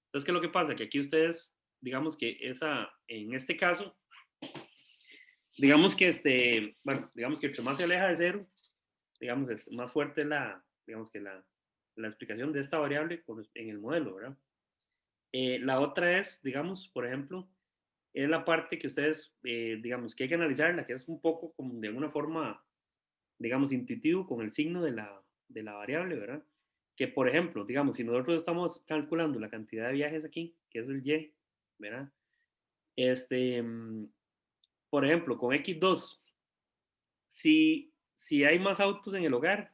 Entonces, ¿qué es lo que pasa? Que aquí ustedes, digamos que en este caso, digamos que digamos que entre más se aleja de cero, digamos, es más fuerte digamos que la explicación de esta variable en el modelo, ¿verdad? La otra es, digamos, por ejemplo, es la parte que ustedes, digamos, que hay que analizarla, que es un poco como de alguna forma, digamos, intuitivo con el signo de la variable, ¿verdad? Que, por ejemplo, digamos, si nosotros estamos calculando la cantidad de viajes aquí, que es el Y, ¿verdad? Por ejemplo, con X2, si hay más autos en el hogar,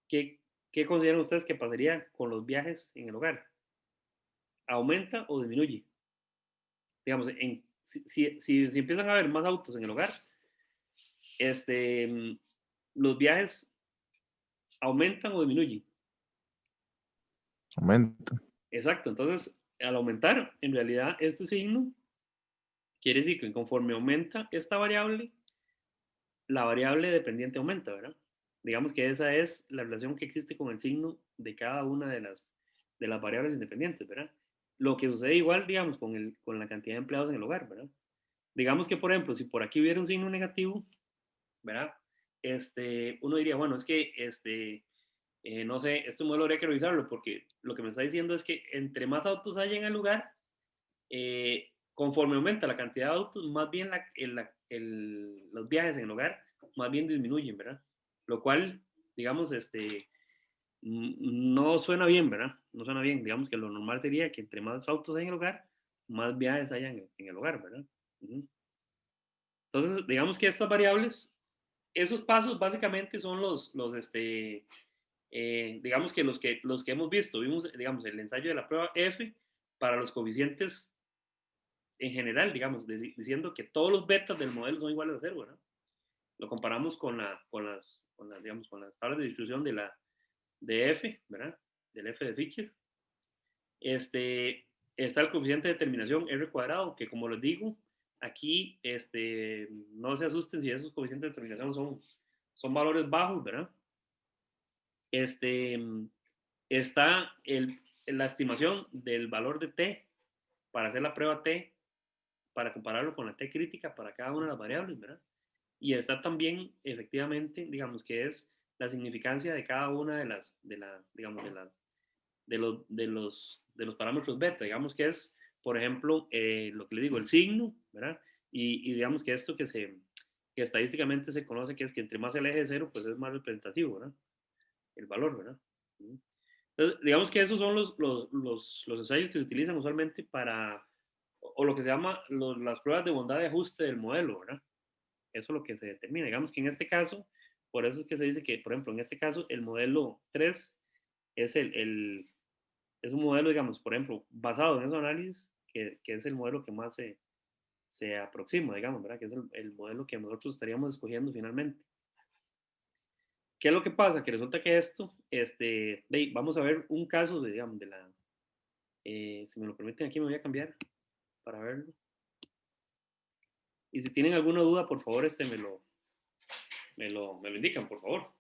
¿qué consideran ustedes que pasaría con los viajes en el hogar? ¿Aumenta o disminuye? Digamos, si empiezan a haber más autos en el hogar, los viajes aumentan o disminuyen. Aumenta. Exacto, entonces al aumentar, en realidad este signo quiere decir que conforme aumenta esta variable, la variable dependiente aumenta, ¿verdad? Digamos que esa es la relación que existe con el signo de cada una de las variables independientes, ¿verdad? Lo que sucede igual, digamos, con la cantidad de empleados en el hogar, ¿verdad? Digamos que, por ejemplo, si por aquí hubiera un signo negativo, ¿verdad? Uno diría, bueno, es que, no sé, este modelo habría que revisarlo porque lo que me está diciendo es que entre más autos hay en el lugar, conforme aumenta la cantidad de autos, más bien los viajes en el hogar más bien disminuyen, ¿verdad? Lo cual, digamos, no suena bien, ¿verdad? No suena bien. Digamos que lo normal sería que entre más autos hay en el hogar, más viajes haya en el hogar, ¿verdad? Entonces, digamos que estas variables, esos pasos básicamente son digamos que los que hemos visto, vimos, digamos, el ensayo de la prueba F para los coeficientes en general, digamos, diciendo que todos los betas del modelo son iguales a 0, ¿verdad? Lo comparamos con las tablas de distribución de F, ¿verdad? Del F de Fisher. Está el coeficiente de determinación R cuadrado, que como les digo, aquí no se asusten si esos coeficientes de determinación son valores bajos, ¿verdad? Está la estimación del valor de T para hacer la prueba T, para compararlo con la T crítica para cada una de las variables, ¿verdad? Y está también, efectivamente, digamos que es la significancia de cada una de los parámetros beta, digamos que es, por ejemplo, lo que le digo, el signo, ¿verdad? Y digamos que esto que estadísticamente se conoce que es que entre más el eje 0, pues es más representativo, ¿verdad? El valor, ¿verdad? Entonces, digamos que esos son los ensayos que se utilizan usualmente para, o lo que se llama las pruebas de bondad de ajuste del modelo, ¿verdad? Eso es lo que se determina. Digamos que en este caso, por eso es que se dice que, por ejemplo, en este caso, el modelo 3 es es un modelo, digamos, por ejemplo, basado en esos análisis, que es el modelo que más se aproxima, digamos, ¿verdad? Que es el modelo que nosotros estaríamos escogiendo finalmente. ¿Qué es lo que pasa? Que resulta que esto, vamos a ver un caso de, digamos, si me lo permiten aquí me voy a cambiar para verlo. Y si tienen alguna duda, por favor, me lo indican, por favor.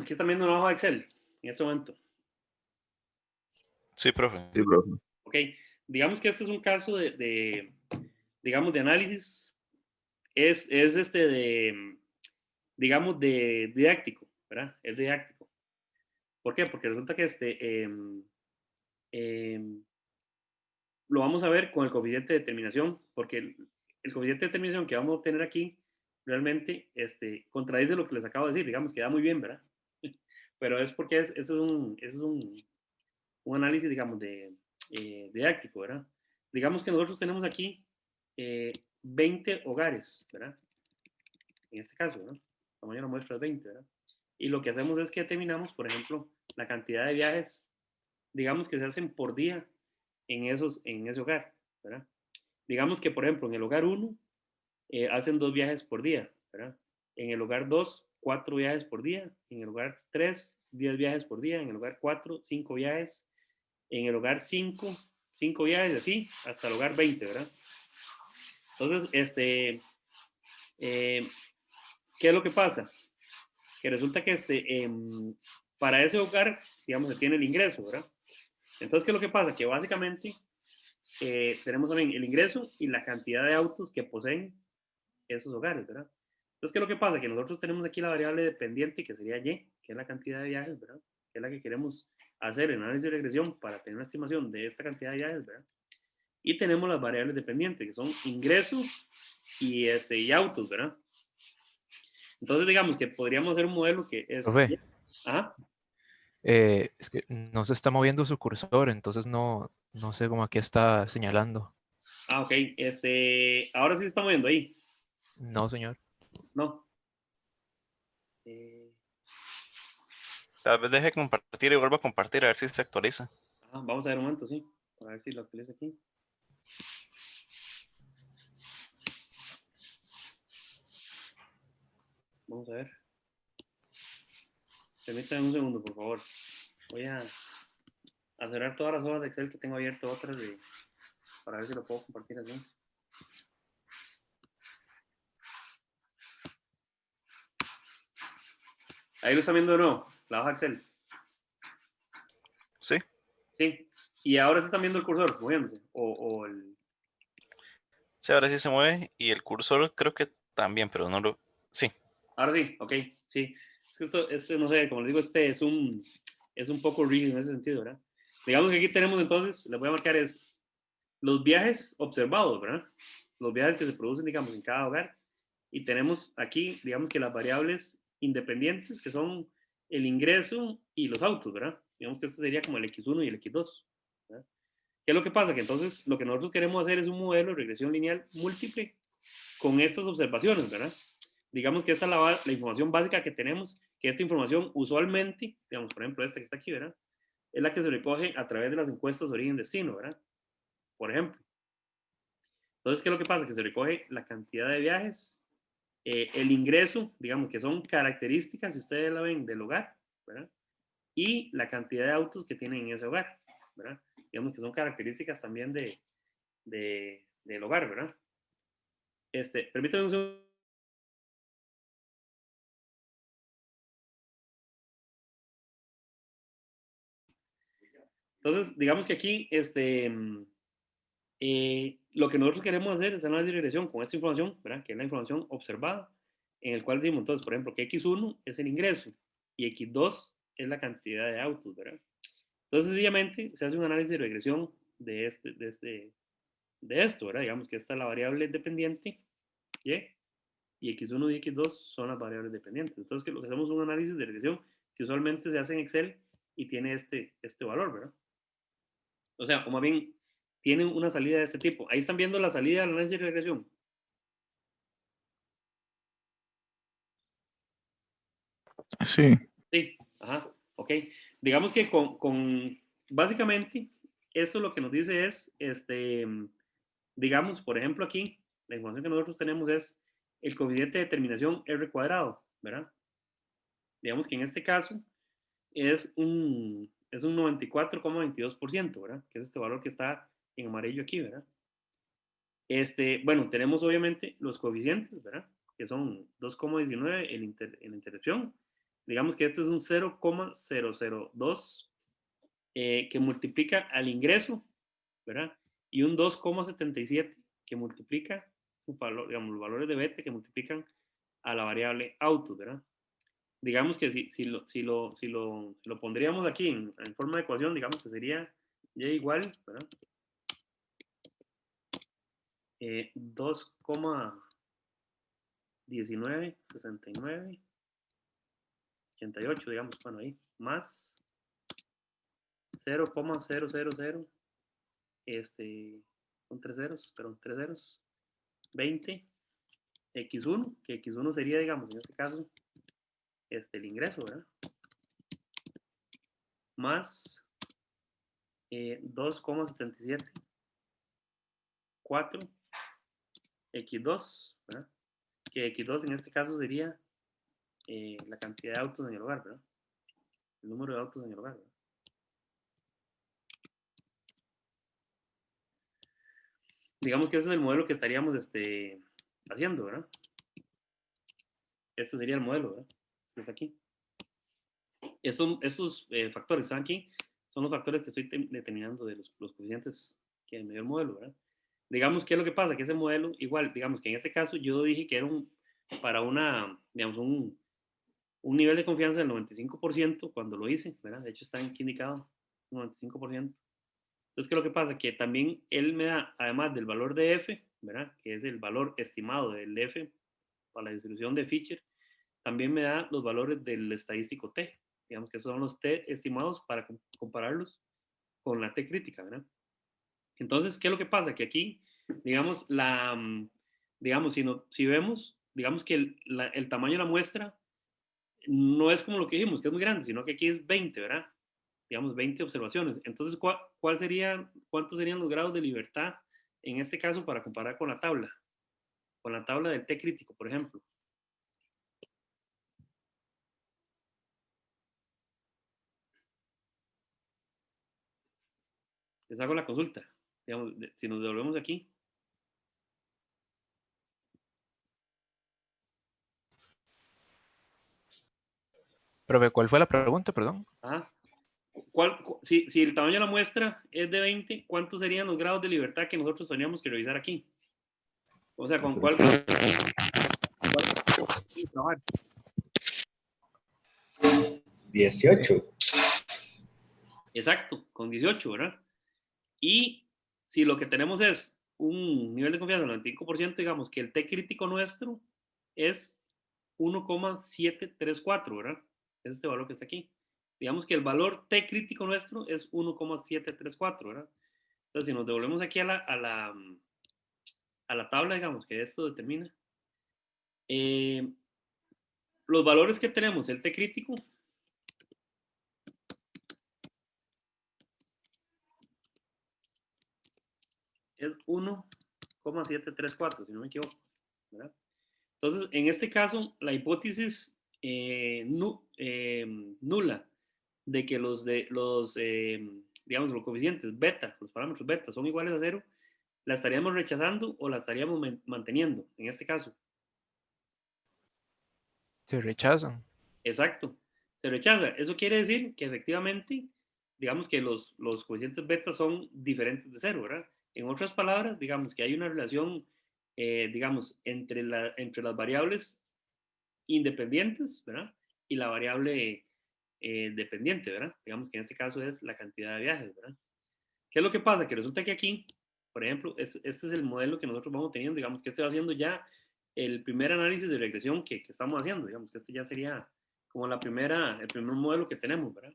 Aquí están viendo una hoja de Excel en este momento. Sí, profe. Sí, profe. Ok, digamos que este es un caso digamos, de análisis, es digamos, de didáctico, ¿verdad? Es didáctico. ¿Por qué? Porque resulta que lo vamos a ver con el coeficiente de determinación, porque el coeficiente de determinación que vamos a obtener aquí realmente contradice lo que les acabo de decir, digamos que da muy bien, ¿verdad? Pero es porque ese es un análisis, digamos, didáctico, ¿verdad? Digamos que nosotros tenemos aquí 20 hogares, ¿verdad? En este caso, ¿verdad? La tamaño de la muestra es 20, ¿verdad? Y lo que hacemos es que determinamos, por ejemplo, la cantidad de viajes, digamos, que se hacen por día en ese hogar, ¿verdad? Digamos que, por ejemplo, en el hogar 1 hacen 2 viajes por día, ¿verdad? En el hogar 2, 4 viajes por día. En el hogar 3, 10 viajes por día. En el hogar 4, 5 viajes. En el hogar 5, 5 viajes, así, hasta el hogar 20, ¿verdad? Entonces, ¿qué es lo que pasa? Que resulta que para ese hogar, digamos, se tiene el ingreso, ¿verdad? Entonces, ¿qué es lo que pasa? Que básicamente tenemos también el ingreso y la cantidad de autos que poseen esos hogares, ¿verdad? Entonces, ¿qué es lo que pasa? Que nosotros tenemos aquí la variable dependiente, que sería Y, que es la cantidad de viajes, ¿verdad? Que es la que queremos hacer el análisis de regresión para tener una estimación de esta cantidad de viajes, ¿verdad? Y tenemos las variables dependientes, que son ingresos y autos, ¿verdad? Entonces, digamos que podríamos hacer un modelo que es... Profe, Ajá. es que no se está moviendo su cursor, entonces no sé cómo aquí está señalando. Ah, ok. Ahora sí se está moviendo ahí. No, señor. No. Tal vez deje de compartir y vuelva a compartir a ver si se actualiza. Vamos a ver un momento, sí. A ver si lo actualizo aquí. Vamos a ver. Permítanme un segundo, por favor. Voy a cerrar todas las hojas de Excel que tengo abierto, otras para ver si lo puedo compartir así. Ahí lo están viendo de nuevo, la hoja Excel. Sí. Sí. Y ahora se están viendo el cursor moviéndose. O el... Sí, ahora sí se mueve y el cursor creo que también, pero no lo... Sí. Ahora sí, ok, sí. Es que esto, no sé, como les digo, es un poco rígido en ese sentido, ¿verdad? Digamos que aquí tenemos entonces, les voy a marcar los viajes observados, ¿verdad? Los viajes que se producen, digamos, en cada hogar. Y tenemos aquí, digamos que las variables independientes, que son el ingreso y los autos, ¿verdad? Digamos que este sería como el X1 y el X2. ¿Verdad? ¿Qué es lo que pasa? Que entonces lo que nosotros queremos hacer es un modelo de regresión lineal múltiple con estas observaciones, ¿verdad? Digamos que esta es la información básica que tenemos, que esta información usualmente, digamos, por ejemplo, esta que está aquí, ¿verdad? Es la que se recoge a través de las encuestas de origen-destino, ¿verdad? Por ejemplo. Entonces, ¿qué es lo que pasa? Que se recoge la cantidad de viajes, el ingreso, digamos, que son características, si ustedes la ven, del hogar, ¿verdad? Y la cantidad de autos que tienen en ese hogar, ¿verdad? Digamos que son características también del hogar, ¿verdad? Permítanme un segundo. Entonces, digamos que aquí, lo que nosotros queremos hacer es análisis de regresión con esta información, ¿verdad? Que es la información observada, en el cual decimos, entonces, por ejemplo, que X1 es el ingreso y X2 es la cantidad de autos, ¿verdad? Entonces, sencillamente, se hace un análisis de regresión de esto, ¿verdad? Digamos que esta es la variable dependiente, y X1 y X2 son las variables dependientes. Entonces, lo que hacemos es un análisis de regresión que usualmente se hace en Excel y tiene este valor, ¿verdad? O sea, o más bien, tiene una salida de este tipo. Ahí están viendo la salida del análisis de regresión. Sí, Sí, ajá, ok. Digamos que básicamente, esto lo que nos dice es, digamos, por ejemplo, aquí, la información que nosotros tenemos es el coeficiente de determinación R cuadrado, ¿verdad? Digamos que en este caso es un 94,22%, ¿verdad? Que es este valor que está en amarillo aquí, ¿verdad? Bueno, tenemos obviamente los coeficientes, ¿verdad? Que son 2,19 en la interrupción. Digamos que este es un 0,002 que multiplica al ingreso, ¿verdad? Y un 2,77 que multiplica, digamos, los valores de beta que multiplican a la variable autos, ¿verdad? Digamos que si lo pondríamos aquí en forma de ecuación, digamos que sería y igual, ¿verdad? 2,19, 69, 88, digamos, bueno, ahí, más 0,000, son tres ceros, perdón, tres ceros, 20, X1, que X1 sería, digamos, en este caso, el ingreso, ¿verdad? Más 2,77, 4, X2, ¿verdad? Que X2 en este caso sería la cantidad de autos en el hogar, ¿verdad? El número de autos en el hogar, ¿verdad? Digamos que ese es el modelo que estaríamos haciendo, ¿verdad? Este sería el modelo, ¿verdad? Este está aquí. Estos factores que están aquí son los factores que estoy determinando de los coeficientes que me dio el modelo, ¿verdad? Digamos, ¿qué es lo que pasa? Que ese modelo, igual, digamos que en este caso yo dije que era para digamos, un nivel de confianza del 95% cuando lo hice, ¿verdad? De hecho está aquí indicado, 95%. Entonces, ¿qué es lo que pasa? Que también él me da, además del valor de F, ¿verdad? Que es el valor estimado del F para la distribución de Fisher, también me da los valores del estadístico T. Digamos que esos son los T estimados para compararlos con la T crítica, ¿verdad? Entonces, ¿qué es lo que pasa? Que aquí, digamos, si vemos, digamos que el tamaño de la muestra no es como lo que dijimos, que es muy grande, sino que aquí es 20, ¿verdad? Digamos, 20 observaciones. Entonces, ¿cuántos serían los grados de libertad en este caso para comparar con la tabla? Con la tabla del T crítico, por ejemplo. Les hago la consulta. Digamos, si nos devolvemos aquí. Profe, ¿cuál fue la pregunta, perdón? Ajá. Si el tamaño de la muestra es de 20, ¿cuántos serían los grados de libertad que nosotros tendríamos que revisar aquí? O sea, ¿con cuál trabajar? 18. Exacto, con 18, ¿verdad? Y si lo que tenemos es un nivel de confianza del 95%, digamos que el T crítico nuestro es 1,734, ¿verdad? Es este valor que está aquí. digamos que el valor T crítico nuestro es 1,734, ¿verdad? Entonces, si nos devolvemos aquí a la tabla, digamos, que esto determina, los valores que tenemos, el T crítico, es 1,734, si no me equivoco, ¿verdad? Entonces, en este caso, la hipótesis nula de que digamos, los coeficientes beta, los parámetros beta son iguales a 0, la estaríamos rechazando o la estaríamos manteniendo, en este caso. Se rechazan. Exacto, se rechaza. Eso quiere decir que efectivamente, digamos que los coeficientes beta son diferentes de 0, ¿verdad? En otras palabras, digamos que hay una relación, digamos, entre las variables independientes, ¿verdad? Y la variable dependiente, ¿verdad? Digamos que en este caso es la cantidad de viajes, ¿verdad? ¿Qué es lo que pasa? Que resulta que aquí, por ejemplo, este es el modelo que nosotros vamos teniendo, digamos que este va haciendo ya el primer análisis de regresión que estamos haciendo, digamos que este ya sería como el primer modelo que tenemos, ¿verdad?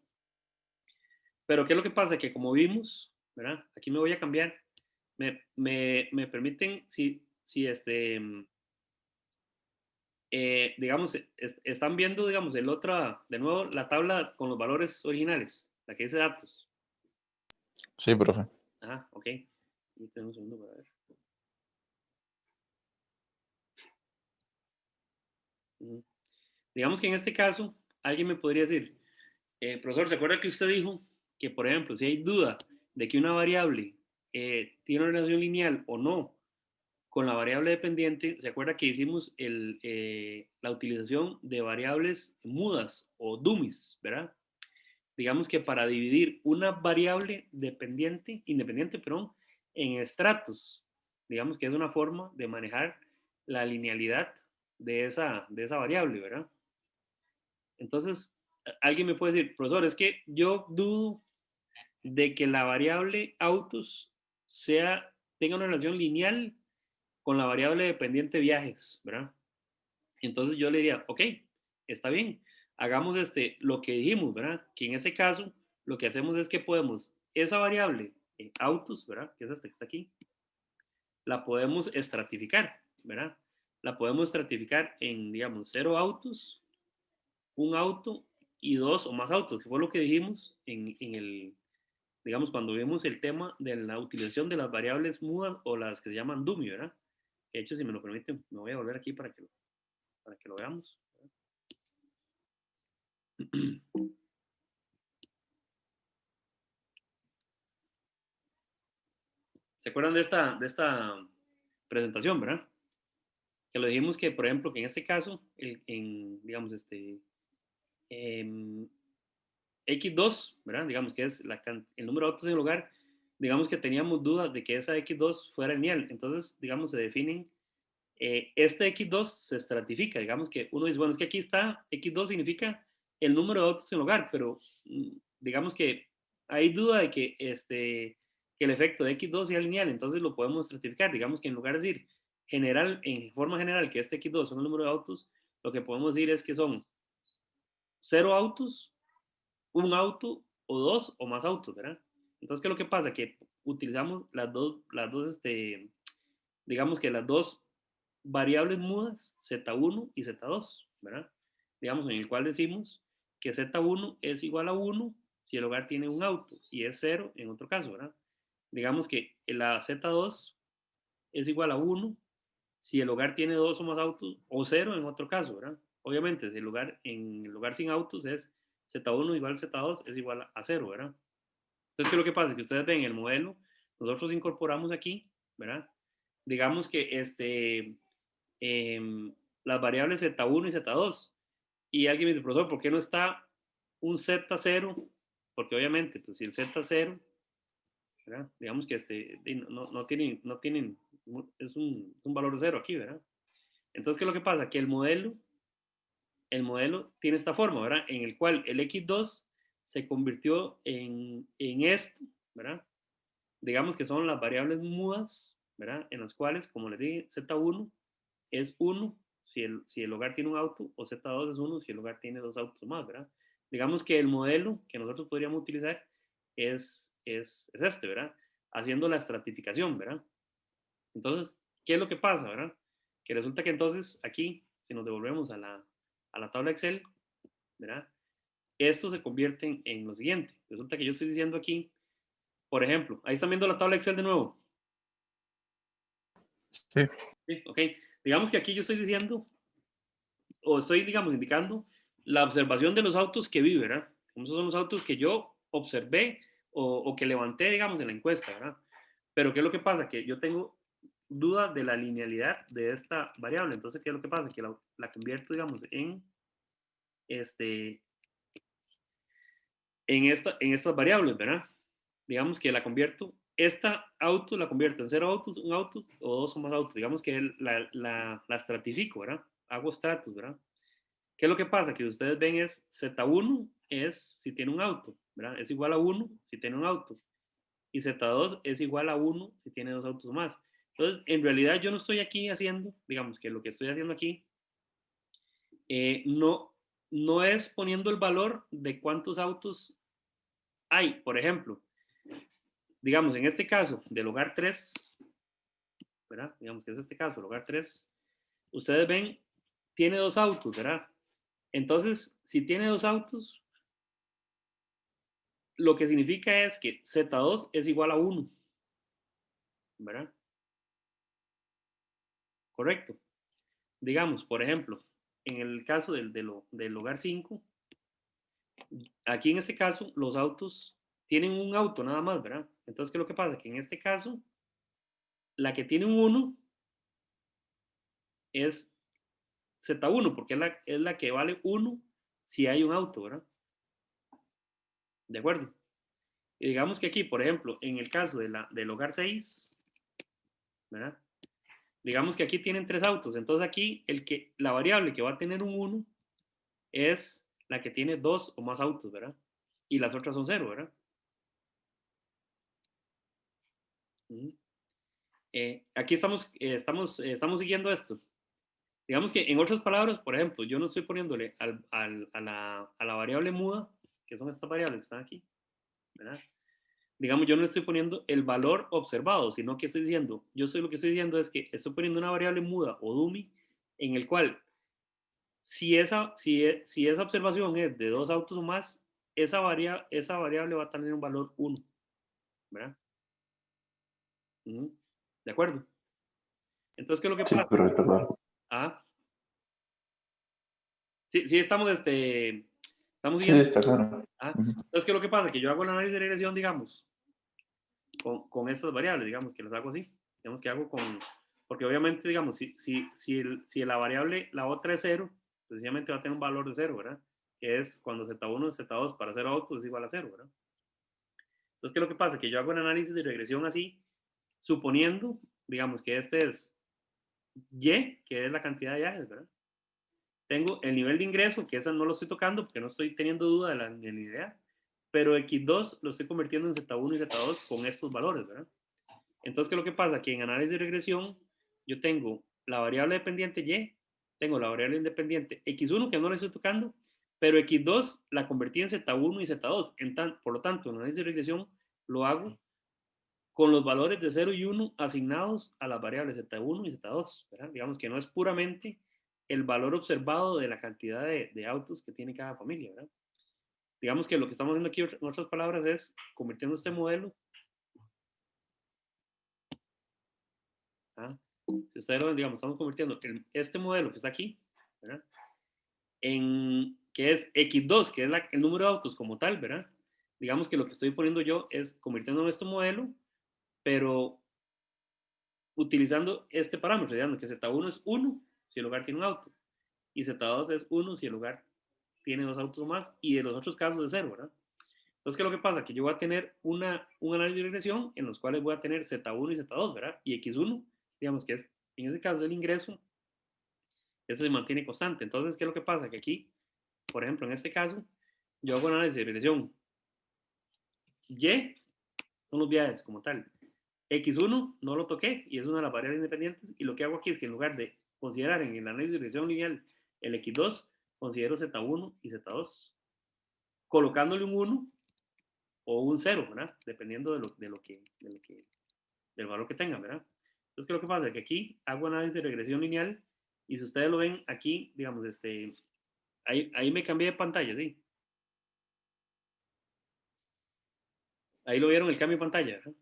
Pero ¿qué es lo que pasa? Que como vimos, ¿verdad? Aquí me voy a cambiar, me permiten, si digamos, están viendo, digamos, de nuevo, la tabla con los valores originales, la que dice datos. Sí, profe. Ajá, ok. Y tenemos un segundo para ver. Digamos que en este caso, alguien me podría decir, profesor, ¿se acuerda que usted dijo que, por ejemplo, si hay duda de que una variable tiene una relación lineal o no con la variable dependiente, ¿se acuerda que hicimos la utilización de variables mudas o dummies, ¿verdad? Digamos que para dividir una variable independiente, perdón, en estratos, digamos que es una forma de manejar la linealidad de esa variable, ¿verdad? Entonces, alguien me puede decir, profesor, es que yo dudo de que la variable autos tenga una relación lineal con la variable dependiente viajes, ¿verdad? Entonces yo le diría, ok, está bien, hagamos lo que dijimos, ¿verdad? Que en ese caso, lo que hacemos es que podemos, esa variable autos, ¿verdad? Que es esta que está aquí, la podemos estratificar, ¿verdad? La podemos estratificar en, digamos, 0 autos, un auto y 2 o más autos, que fue lo que dijimos digamos, cuando vimos el tema de la utilización de las variables mudas o las que se llaman dummy, ¿verdad? De hecho, si me lo permiten, me voy a volver aquí para que lo veamos. ¿Se acuerdan de esta presentación, verdad? Que lo dijimos que, por ejemplo, que en este caso, digamos, X2, ¿verdad? Digamos que es el número de autos en el lugar, digamos que teníamos dudas de que esa X2 fuera lineal. Entonces, digamos, se definen, este X2 se estratifica, digamos que uno dice, bueno, es que aquí está, X2 significa el número de autos en el hogar, pero digamos que hay duda de que que el efecto de X2 sea lineal, entonces lo podemos estratificar. Digamos que en lugar de decir en forma general que este X2 son el número de autos, lo que podemos decir es que son 0 autos, un auto o 2 o más autos, ¿verdad? Entonces, ¿qué es lo que pasa? Que utilizamos digamos que las dos variables mudas, Z1 y Z2, ¿verdad? Digamos, en el cual decimos que Z1 es igual a 1 si el hogar tiene un auto y es 0 en otro caso, ¿verdad? Digamos que la Z2 es igual a 1 si el hogar tiene 2 o más autos o 0 en otro caso, ¿verdad? Obviamente, en el lugar sin autos es Z1 igual Z2 es igual a 0, ¿verdad? Entonces, ¿qué es lo que pasa? Que ustedes ven el modelo, nosotros incorporamos aquí, ¿verdad? Digamos que las variables Z1 y Z2. Y alguien me dice, profesor, ¿por qué no está un Z0? Porque obviamente, pues si el Z0, ¿verdad? Digamos que no tienen, es un valor de 0 aquí, ¿verdad? Entonces, ¿qué es lo que pasa? Que el modelo tiene esta forma, ¿verdad? En el cual el X2 se convirtió en esto, ¿verdad? Digamos que son las variables mudas, ¿verdad? En las cuales, como les dije, Z1 es 1 si el hogar tiene un auto, o Z2 es 1 si el hogar tiene 2 autos más, ¿verdad? digamos que el modelo que nosotros podríamos utilizar es este, ¿verdad? Haciendo la estratificación, ¿verdad? Entonces, ¿qué es lo que pasa, verdad? Que resulta que entonces aquí, si nos devolvemos a la tabla Excel, ¿verdad? Esto se convierte en lo siguiente. Resulta que yo estoy diciendo aquí, por ejemplo, ahí están viendo la tabla Excel de nuevo. Sí. Sí, ok. Digamos que aquí yo estoy diciendo, o estoy, digamos, indicando la observación de los autos que vi, ¿verdad? Esos son los autos que yo observé o que levanté, digamos, en la encuesta, ¿verdad? Pero ¿qué es lo que pasa? Que yo tengo duda de la linealidad de esta variable. Entonces, ¿qué es lo que pasa? Que la convierto, digamos, en estas variables, ¿verdad? Digamos que la convierto, esta auto la convierto en 0 autos, un auto o 2 o más autos. Digamos que la estratifico, ¿verdad? Hago estratos, ¿verdad? ¿Qué es lo que pasa? Que ustedes ven es Z1 es si tiene un auto, ¿verdad? Es igual a 1 si tiene un auto. Y Z2 es igual a 1 si tiene 2 autos o más. Entonces, en realidad yo no estoy aquí haciendo, digamos que lo que estoy haciendo aquí, no es poniendo el valor de cuántos autos hay. Por ejemplo, digamos, en este caso del hogar 3, ¿verdad? Digamos que es este caso, el hogar 3, ustedes ven, tiene 2 autos, ¿verdad? Entonces, si tiene 2 autos, lo que significa es que Z2 es igual a 1, ¿verdad? Correcto. Digamos, por ejemplo, en el caso del hogar 5, aquí en este caso, los autos tienen un auto nada más, ¿verdad? Entonces, ¿qué es lo que pasa? Que en este caso, la que tiene un 1 es Z1, porque es la que vale 1 si hay un auto, ¿verdad? ¿De acuerdo? Y digamos que aquí, por ejemplo, en el caso del hogar 6, ¿verdad? Digamos que aquí tienen 3 autos, entonces aquí la variable que va a tener un 1 es la que tiene 2 o más autos, ¿verdad? Y las otras son 0, ¿verdad? Aquí estamos siguiendo esto. Digamos que en otras palabras, por ejemplo, yo no estoy poniéndole a la variable muda, que son estas variables que están aquí, ¿verdad? Digamos, yo no estoy poniendo el valor observado, sino que estoy diciendo, lo que estoy diciendo es que estoy poniendo una variable muda o dummy en el cual si esa observación es de 2 autos o más, esa variable va a tener un valor 1, ¿verdad? ¿De acuerdo? Entonces, ¿qué es lo que Sí, pasa? correcto, claro. Ah, sí, estamos Sí, siguiendo. está claro. Entonces, ¿qué es lo que pasa? Que yo hago el análisis de regresión, digamos, con estas variables, digamos, que las hago así. Digamos que hago porque obviamente, digamos, si la variable, la otra es 0, sencillamente va a tener un valor de 0, ¿verdad? Que es cuando Z1 y Z2 para 0 autos es igual a 0, ¿verdad? Entonces, ¿qué es lo que pasa? Que yo hago el análisis de regresión así, suponiendo, digamos, que este es Y, que es la cantidad de viajes, ¿verdad? Tengo el nivel de ingreso, que esa no lo estoy tocando porque no estoy teniendo duda de la idea, pero X2 lo estoy convirtiendo en Z1 y Z2 con estos valores, ¿verdad? Entonces, ¿qué es lo que pasa? Que en análisis de regresión yo tengo la variable dependiente Y, tengo la variable independiente X1 que no la estoy tocando, pero X2 la convertí en Z1 y Z2. Por lo tanto, en análisis de regresión lo hago con los valores de 0 y 1 asignados a las variables Z1 y Z2, ¿verdad? Digamos que no es puramente el valor observado de la cantidad de autos que tiene cada familia, ¿verdad? Digamos que lo que estamos haciendo aquí, en otras palabras, es convirtiendo este modelo. Si ustedes lo ven, digamos, estamos convirtiendo este modelo que está aquí, ¿verdad? Que es X2, que es el número de autos como tal, ¿verdad? Digamos que lo que estoy poniendo yo es convirtiendo en este modelo, pero utilizando este parámetro, digamos que Z1 es 1 si el hogar tiene un auto, y Z2 es 1 si el hogar tiene 2 autos o más, y en los otros casos es 0, ¿verdad? Entonces, ¿qué es lo que pasa? Que yo voy a tener un análisis de regresión en los cuales voy a tener Z1 y Z2, ¿verdad? Y X1, digamos que es, en este caso, el ingreso, ese se mantiene constante. Entonces, ¿qué es lo que pasa? Que aquí, por ejemplo, en este caso, yo hago un análisis de regresión. Y son los viajes como tal. X1 no lo toqué y es una de las variables independientes. Y lo que hago aquí es que en lugar de considerar en el análisis de regresión lineal el X2, considero Z1 y Z2. colocándole un 1 o un 0, ¿verdad? Dependiendo del valor que tengan, ¿verdad? Entonces, ¿qué es lo que pasa? Que aquí hago análisis de regresión lineal y si ustedes lo ven aquí, digamos, ahí me cambié de pantalla, ¿sí? Ahí lo vieron el cambio de pantalla, ¿verdad?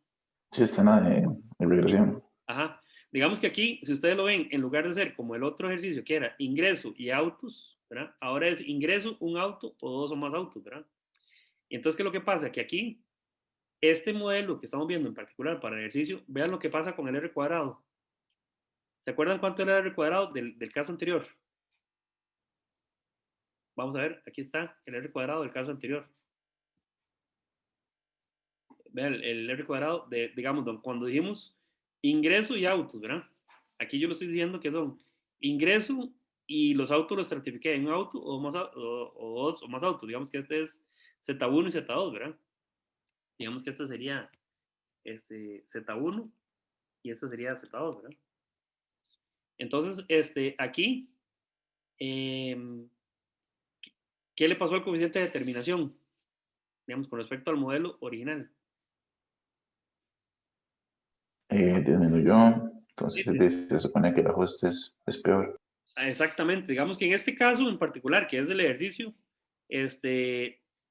Sí, está en regresión. Ajá. Digamos que aquí, si ustedes lo ven, en lugar de ser como el otro ejercicio que era ingreso y autos, ¿verdad? Ahora es ingreso, un auto o dos o más autos, ¿verdad? Y entonces, ¿qué es lo que pasa? Que aquí, este modelo que estamos viendo en particular para el ejercicio, vean lo que pasa con el R cuadrado. ¿Se acuerdan cuánto era el R cuadrado del caso anterior? Vamos a ver, aquí está el R cuadrado del caso anterior. Vean el R cuadrado digamos, cuando dijimos ingreso y autos, ¿verdad? Aquí yo lo estoy diciendo que son ingreso y los autos los estratifiqué en un auto o dos o más autos. Digamos que este es Z1 y Z2, ¿verdad? Digamos que este sería Z1 y este sería Z2, ¿verdad? Entonces, aquí, ¿qué le pasó al coeficiente de determinación? Digamos, con respecto al modelo original. Disminuyó, entonces Sí. se supone que el ajuste es peor. Exactamente, digamos que en este caso en particular, que es el ejercicio,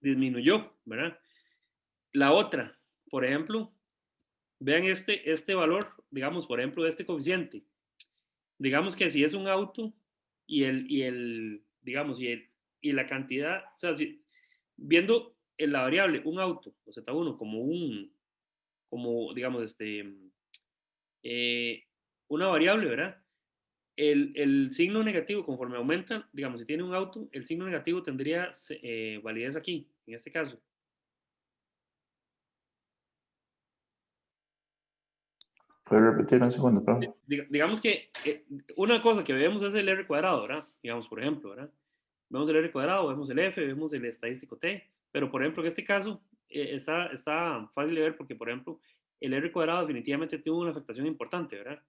disminuyó, ¿verdad? La otra, por ejemplo, vean este valor, digamos, por ejemplo, de este coeficiente. Digamos que si es un auto digamos, y la cantidad, o sea, viendo en la variable un auto, o Z1, como digamos, una variable, ¿verdad? El signo negativo, conforme aumenta, digamos, si tiene un auto, el signo negativo tendría validez aquí, en este caso. ¿Puede repetir un segundo, profe? Digamos que una cosa que vemos es el R cuadrado, ¿verdad? Digamos, por ejemplo, ¿verdad? Vemos el R cuadrado, vemos el F, vemos el estadístico T, pero por ejemplo, en este caso está fácil de ver porque, por ejemplo, el R cuadrado definitivamente tuvo una afectación importante, ¿verdad?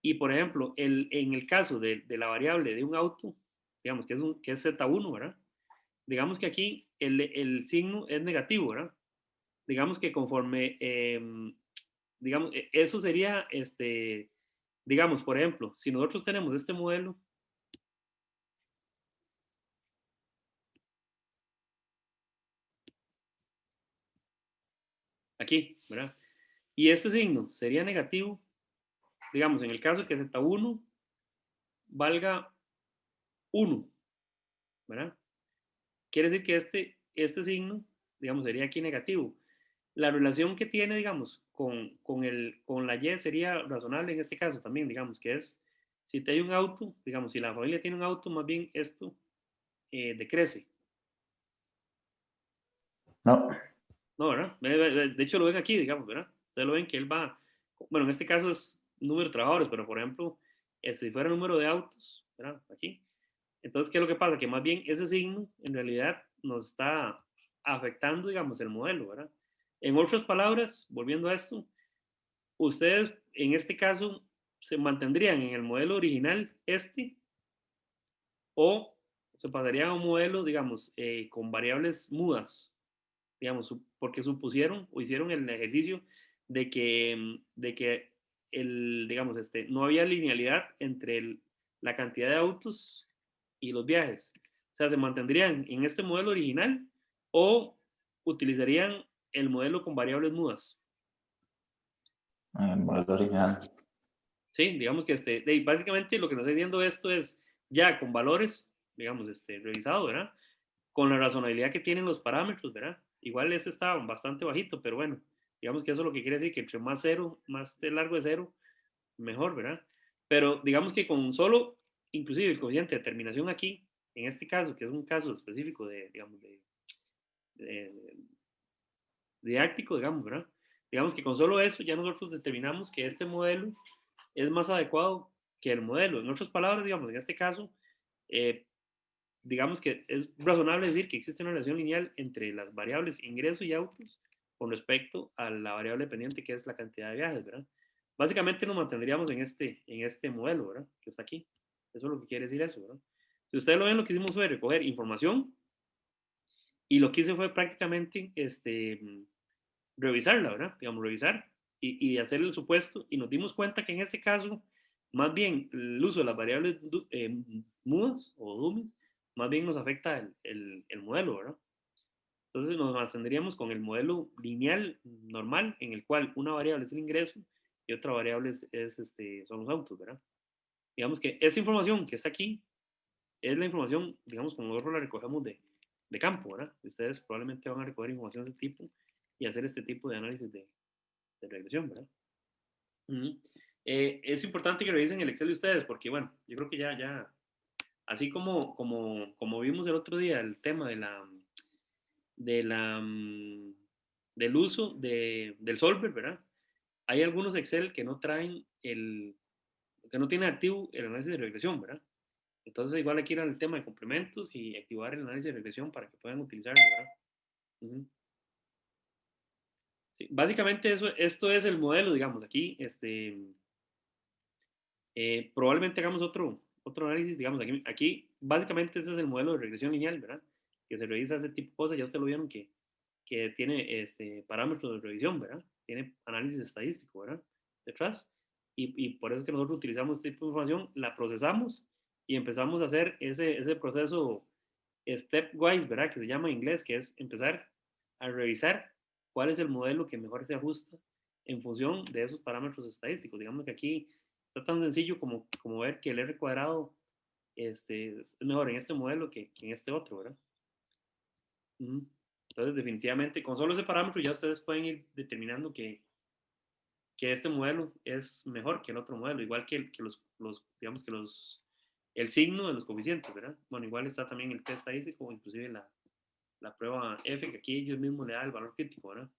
Y por ejemplo, en el caso de la variable de un auto, digamos que es Z1, ¿verdad? Digamos que aquí el signo es negativo, ¿verdad? Digamos que conforme, digamos, eso sería, digamos, por ejemplo, si nosotros tenemos este modelo, aquí, ¿verdad? Y este signo sería negativo, digamos, en el caso que Z1 valga 1, ¿verdad? Quiere decir que este signo, digamos, sería aquí negativo. La relación que tiene, digamos, con la Y sería razonable en este caso también, digamos, que es, si te hay un auto, digamos, si la familia tiene un auto, más bien esto decrece. No, No, ¿verdad? De hecho, lo ven aquí, digamos, ¿verdad? Ustedes lo ven que él va, bueno, en este caso es número de trabajadores, pero por ejemplo, si fuera número de autos, ¿verdad? Aquí. Entonces, ¿qué es lo que pasa? Que más bien ese signo en realidad nos está afectando, digamos, el modelo, ¿verdad? En otras palabras, volviendo a esto, ustedes en este caso se mantendrían en el modelo original o se pasarían a un modelo, digamos, con variables mudas, digamos, porque supusieron o hicieron el ejercicio de que digamos, no había linealidad entre la cantidad de autos y los viajes. O sea, se mantendrían en este modelo original o utilizarían el modelo con variables mudas. en el modelo original. Sí, digamos que básicamente lo que nos está diciendo esto es ya con valores, digamos, revisado, ¿verdad? Con la razonabilidad que tienen los parámetros, ¿verdad? Igual ese está bastante bajito, pero bueno, digamos que eso lo que quiere decir que entre más cero, más de largo de cero, mejor, ¿verdad? Pero digamos que con solo, inclusive el coeficiente de terminación aquí, en este caso, que es un caso específico digamos, de didáctico, digamos, ¿verdad? Digamos que con solo eso ya nosotros determinamos que este modelo es más adecuado que el modelo. En otras palabras, digamos, en este caso, digamos que es razonable decir que existe una relación lineal entre las variables ingreso y autos con respecto a la variable dependiente que es la cantidad de viajes, ¿verdad? Básicamente nos mantendríamos en este modelo, ¿verdad? Que está aquí. Eso es lo que quiere decir eso, ¿verdad? Si ustedes lo ven, lo que hicimos fue recoger información Y lo que hice fue prácticamente revisarla, ¿verdad? Digamos, revisar y hacer el supuesto. Y nos dimos cuenta que en este caso, más bien el uso de las variables mudas o dummies, más bien nos afecta el modelo, ¿verdad? Entonces nos mantendríamos con el modelo lineal normal, en el cual una variable es el ingreso y otra variable son los autos, ¿verdad? Digamos que esa información que está aquí es la información, digamos, como nosotros la recogemos de campo, ¿verdad? Ustedes probablemente van a recoger información de este tipo y hacer este tipo de análisis de regresión, ¿verdad? Es importante que revisen el Excel de ustedes porque, bueno, yo creo que ya así como vimos el otro día el tema del uso del solver, ¿verdad? Hay algunos Excel que no traen que no tienen activo el análisis de regresión, ¿verdad? Entonces igual hay que ir al tema de complementos y activar el análisis de regresión para que puedan utilizarlo, ¿verdad? Sí, básicamente esto es el modelo, digamos, aquí, probablemente hagamos otro análisis, digamos, aquí básicamente ese es el modelo de regresión lineal, ¿verdad? Que se revisa ese tipo de cosas, ya ustedes lo vieron que tiene parámetros de revisión, ¿verdad? Tiene análisis estadístico, ¿verdad? Detrás. Y por eso es que nosotros utilizamos este tipo de información, la procesamos y empezamos a hacer ese proceso stepwise, ¿verdad? Que se llama en inglés, que es empezar a revisar cuál es el modelo que mejor se ajusta en función de esos parámetros estadísticos. Digamos que aquí está tan sencillo como ver que el R cuadrado es mejor en este modelo que en este otro, ¿verdad? Entonces, definitivamente, con solo ese parámetro ya ustedes pueden ir determinando que este modelo es mejor que el otro modelo, igual que digamos que el signo de los coeficientes, ¿verdad? Bueno, igual está también el test estadístico, inclusive la prueba F, que aquí ellos mismos le dan el valor crítico, ¿verdad?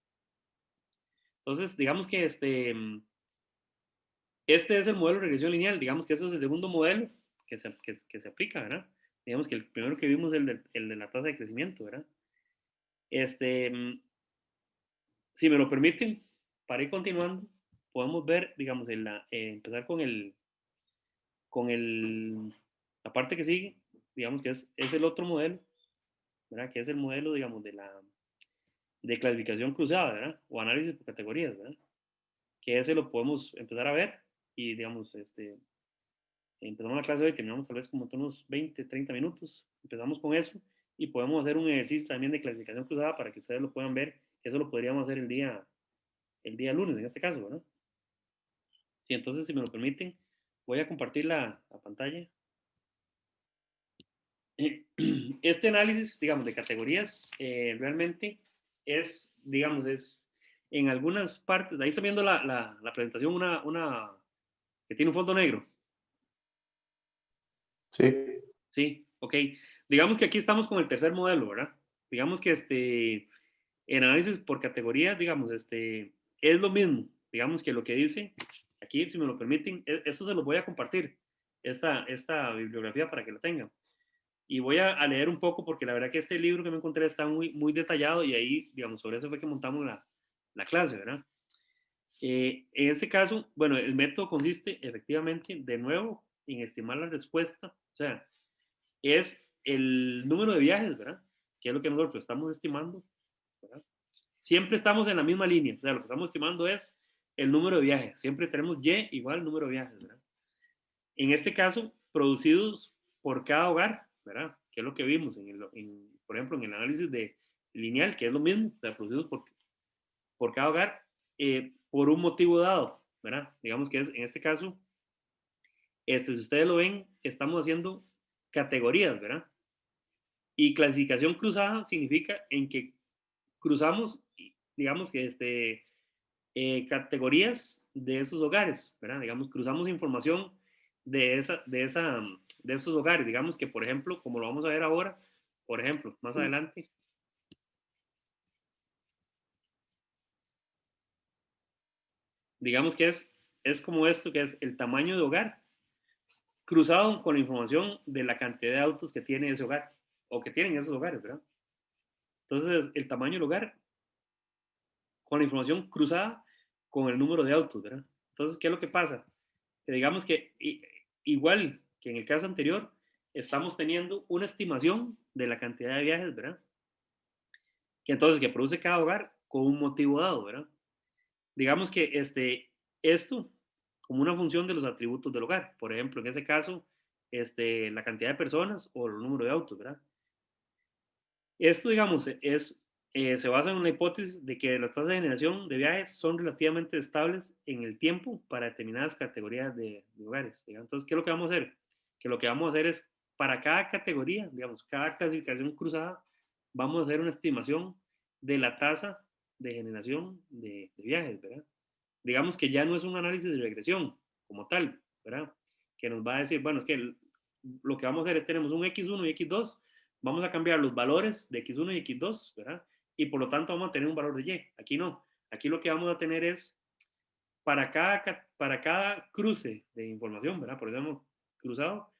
Entonces, digamos que este es el modelo de regresión lineal, digamos que ese es el segundo modelo que se aplica, ¿verdad? Digamos que el primero que vimos es el de la tasa de crecimiento, ¿verdad? Si me lo permiten, para ir continuando, podemos ver, digamos, empezar la parte que sigue, digamos que es el otro modelo, ¿verdad? Que es el modelo, digamos, de clasificación cruzada, ¿verdad? O análisis por categorías, ¿verdad? Que ese lo podemos empezar a ver y, digamos, empezamos la clase hoy, terminamos tal vez como unos 20, 30 minutos, empezamos con eso y podemos hacer un ejercicio también de clasificación cruzada para que ustedes lo puedan ver. Eso lo podríamos hacer el día lunes en este caso, ¿verdad? Sí, entonces, si me lo permiten, voy a compartir la pantalla. Este análisis, digamos, de categorías, realmente es, digamos, en algunas partes, ahí está viendo la presentación, una que tiene un fondo negro. Sí. Sí, ok. Digamos que aquí estamos con el tercer modelo, ¿verdad? Digamos que en análisis por categorías, digamos, es lo mismo. Digamos que lo que dice, aquí, si me lo permiten, esto se lo voy a compartir, esta bibliografía para que la tengan. Y voy a leer un poco porque la verdad que este libro que me encontré está muy, muy detallado y ahí, digamos, sobre eso fue que montamos la clase, ¿verdad? En este caso, bueno, el método consiste efectivamente, de nuevo, en estimar la respuesta, o sea, es el número de viajes, ¿verdad? Que es lo que nosotros estamos estimando, ¿verdad? Siempre estamos en la misma línea, o sea, lo que estamos estimando es el número de viajes, siempre tenemos Y igual número de viajes, ¿verdad? En este caso, producidos por cada hogar, ¿verdad? Que es lo que vimos, por ejemplo, en el análisis de lineal, que es lo mismo, o sea, producidos por cada hogar, por un motivo dado, ¿verdad? Digamos que en este caso, si ustedes lo ven, estamos haciendo categorías, ¿verdad? Y clasificación cruzada significa en que cruzamos, digamos que categorías de esos hogares, ¿verdad? Digamos, cruzamos información de estos hogares. Digamos que, por ejemplo, como lo vamos a ver ahora, por ejemplo, más adelante. Digamos que es como esto, que es el tamaño de hogar, cruzado con la información de la cantidad de autos que tiene ese hogar, o que tienen esos hogares, ¿verdad? Entonces, el tamaño del hogar, con la información cruzada con el número de autos, ¿verdad? Entonces, ¿qué es lo que pasa? Que digamos que igual que en el caso anterior, estamos teniendo una estimación de la cantidad de viajes, ¿verdad? que produce cada hogar con un motivo dado, ¿verdad? Digamos que esto como una función de los atributos del hogar. Por ejemplo, en ese caso, la cantidad de personas o el número de autos, ¿verdad? Esto, digamos, se basa en la hipótesis de que las tasas de generación de viajes son relativamente estables en el tiempo para determinadas categorías de hogares, ¿verdad? Entonces, ¿qué es lo que vamos a hacer? Que lo que vamos a hacer es, para cada categoría, digamos, cada clasificación cruzada, vamos a hacer una estimación de la tasa de generación de viajes, ¿verdad? Digamos que ya no es un análisis de regresión como tal, ¿verdad? Que nos va a decir, bueno, es que lo que vamos a hacer es, tenemos un X1 y X2, vamos a cambiar los valores de X1 y X2, ¿verdad? Y por lo tanto vamos a tener un valor de Y. Aquí no. Aquí lo que vamos a tener es, para cada cruce de información, ¿verdad? Por eso hemos cruzado,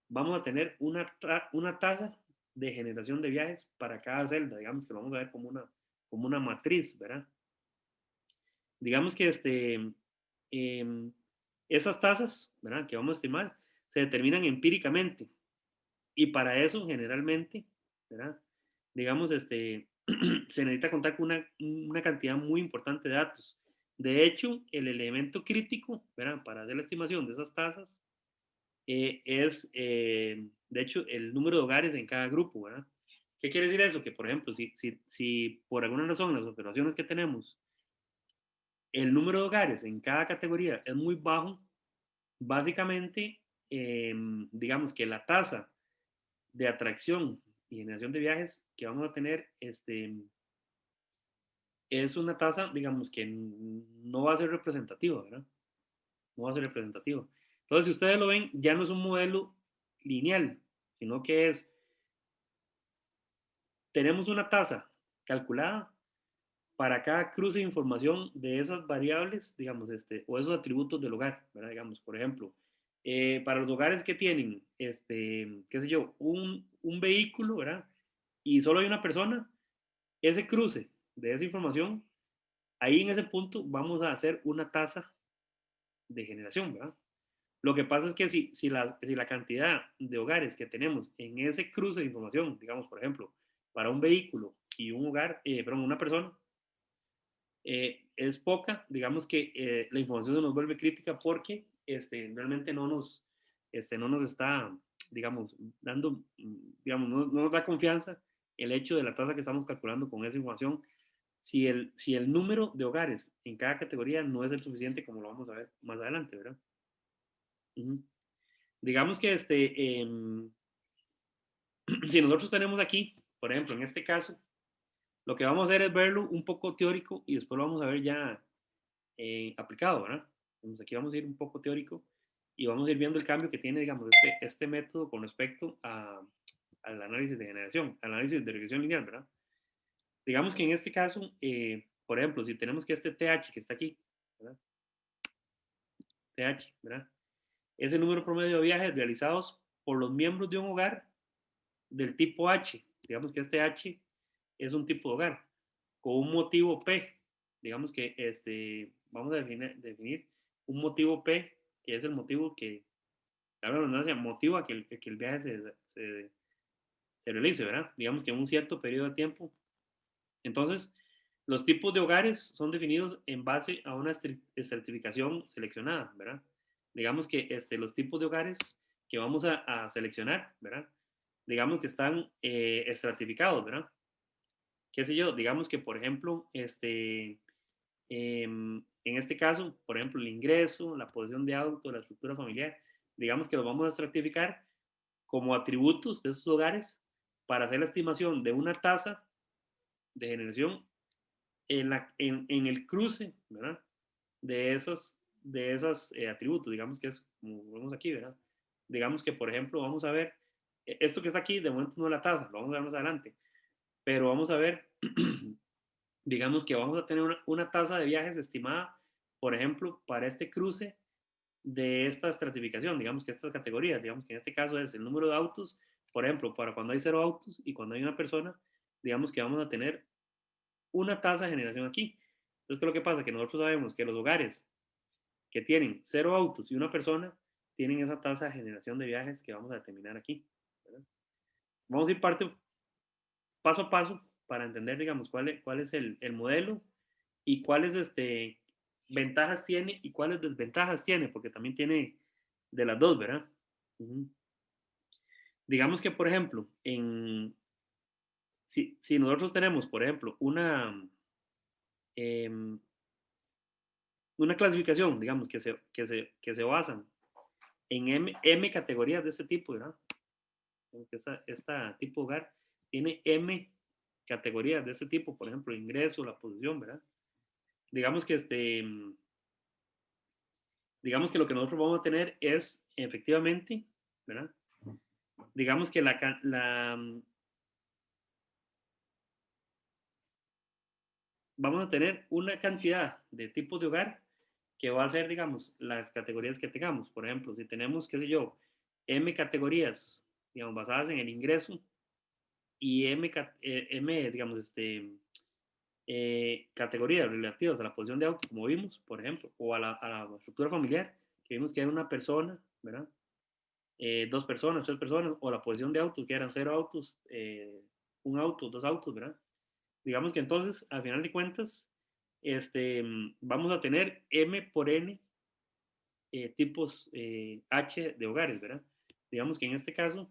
vamos a tener una tasa de generación de viajes para cada celda, digamos que lo vamos a ver como una matriz, ¿verdad? Digamos que esas tasas, ¿verdad?, que vamos a estimar, se determinan empíricamente. Y para eso, generalmente, ¿verdad?, digamos, se necesita contar con una cantidad muy importante de datos. De hecho, el elemento crítico, ¿verdad?, para hacer la estimación de esas tasas es, de hecho, el número de hogares en cada grupo, ¿verdad? ¿Qué quiere decir eso? Que, por ejemplo, si por alguna razón las observaciones que tenemos, el número de hogares en cada categoría es muy bajo, básicamente, digamos que la tasa de atracción y generación de viajes que vamos a tener es una tasa, digamos, que no va a ser representativa, ¿verdad? No va a ser representativa. Entonces, si ustedes lo ven, ya no es un modelo lineal, sino que tenemos una tasa calculada para cada cruce de información de esas variables, digamos, o esos atributos del hogar, ¿verdad? Digamos, por ejemplo, para los hogares que tienen, qué sé yo, un vehículo, ¿verdad? Y solo hay una persona, ese cruce de esa información, ahí en ese punto vamos a hacer una tasa de generación, ¿verdad? Lo que pasa es que si la cantidad de hogares que tenemos en ese cruce de información, digamos, por ejemplo, para un vehículo y un hogar, perdón, una persona, es poca, digamos que la información se nos vuelve crítica porque realmente no nos está, digamos, dando, digamos, no nos da confianza el hecho de la tasa que estamos calculando con esa información si el número de hogares en cada categoría no es el suficiente, como lo vamos a ver más adelante, ¿verdad? Digamos que si nosotros tenemos aquí, por ejemplo, en este caso, lo que vamos a hacer es verlo un poco teórico y después lo vamos a ver ya aplicado, ¿verdad? Entonces aquí vamos a ir un poco teórico y vamos a ir viendo el cambio que tiene, digamos, este método con respecto al análisis de generación, análisis de regresión lineal, ¿verdad? Digamos que en este caso, por ejemplo, si tenemos que TH que está aquí, ¿verdad? TH, ¿verdad? Es el número promedio de viajes realizados por los miembros de un hogar del tipo H. Digamos que este H es un tipo de hogar con un motivo P. Digamos que vamos a definir un motivo P, que es el motivo que, la redundancia, motiva que el viaje se realice, ¿verdad? Digamos que en un cierto periodo de tiempo. Entonces, los tipos de hogares son definidos en base a una estratificación seleccionada, ¿verdad? Digamos que los tipos de hogares que vamos a seleccionar, ¿verdad? Digamos que están estratificados, ¿verdad? Qué sé yo, digamos que, por ejemplo, en este caso, por ejemplo, el ingreso, la posición de auto, la estructura familiar, digamos que los vamos a estratificar como atributos de esos hogares para hacer la estimación de una tasa de generación en el cruce, ¿verdad? De esos atributos, digamos que es como vemos aquí, ¿verdad? Digamos que, por ejemplo, vamos a ver, esto que está aquí, de momento no es la tasa, lo vamos a ver más adelante, pero vamos a ver, digamos que vamos a tener una tasa de viajes estimada, por ejemplo, para este cruce de esta estratificación, digamos que estas categorías, digamos que en este caso es el número de autos, por ejemplo, para cuando hay 0 autos y cuando hay una persona, digamos que vamos a tener una tasa de generación aquí. Entonces, ¿qué es lo que pasa? Que nosotros sabemos que los hogares que tienen 0 autos y una persona tienen esa tasa de generación de viajes que vamos a determinar aquí, ¿verdad? Vamos a ir paso a paso para entender, digamos, cuál es el modelo y cuáles ventajas tiene y cuáles desventajas tiene, porque también tiene de las dos, ¿verdad? Ujú. Digamos que, por ejemplo, si nosotros tenemos, por ejemplo, em, una clasificación, digamos, que se basan en M categorías de este tipo, ¿verdad? Esta tipo de hogar tiene M categorías de este tipo, por ejemplo, ingreso, la posición, ¿verdad? Digamos que digamos que lo que nosotros vamos a tener es efectivamente, ¿verdad? Digamos que vamos a tener una cantidad de tipos de hogar que va a ser, digamos, las categorías que tengamos. Por ejemplo, si tenemos, qué sé yo, M categorías, digamos, basadas en el ingreso y digamos, categorías relativas a la posición de auto, como vimos, por ejemplo, o a la estructura familiar, que vimos que era una persona, ¿verdad? 2 personas, 3 personas, o la posición de autos, que eran 0 autos, 1 auto, 2 autos, ¿verdad? Digamos que entonces, al final de cuentas, vamos a tener M por N tipos H de hogares, ¿verdad? Digamos que en este caso,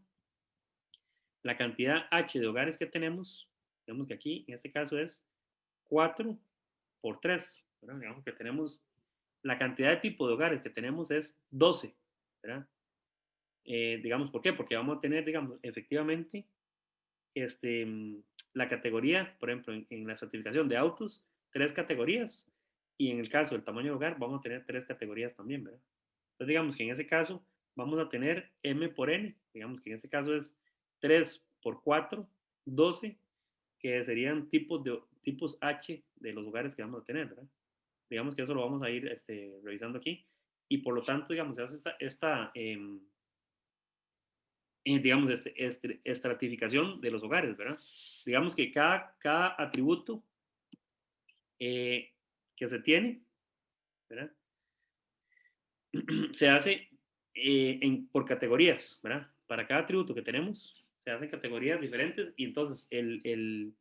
la cantidad H de hogares que tenemos, digamos que aquí, en este caso es 4 por 3, ¿verdad? Digamos que tenemos, la cantidad de tipo de hogares que tenemos es 12, ¿verdad? Digamos, ¿por qué? Porque vamos a tener, digamos, efectivamente, la categoría, por ejemplo, en la certificación de autos, 3 categorías, y en el caso del tamaño de hogar, vamos a tener 3 categorías también, ¿verdad? Entonces, digamos que en ese caso, vamos a tener M por N, digamos que en este caso es 3 por 4, 12, que serían tipos H de los hogares que vamos a tener, ¿verdad? Digamos que eso lo vamos a ir revisando aquí, y por lo tanto, digamos, se hace digamos, estratificación de los hogares, ¿verdad? Digamos que cada atributo que se tiene, ¿verdad? Se hace por categorías, ¿verdad? Para cada atributo que tenemos, se hacen categorías diferentes y entonces el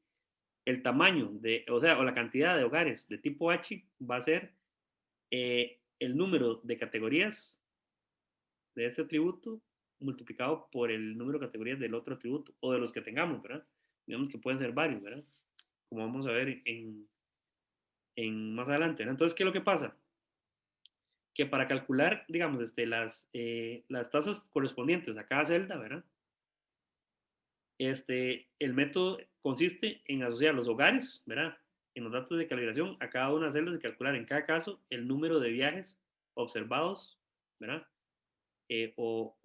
tamaño o la cantidad de hogares de tipo H va a ser el número de categorías de este atributo multiplicado por el número de categorías del otro atributo o de los que tengamos, ¿verdad? Digamos que pueden ser varios, ¿verdad? Como vamos a ver más adelante, ¿verdad? Entonces, ¿qué es lo que pasa? Que para calcular, digamos, las tasas correspondientes a cada celda, ¿verdad? El método consiste en asociar los hogares, ¿verdad? En los datos de calibración a cada una de las celdas y calcular en cada caso el número de viajes observados, ¿verdad? O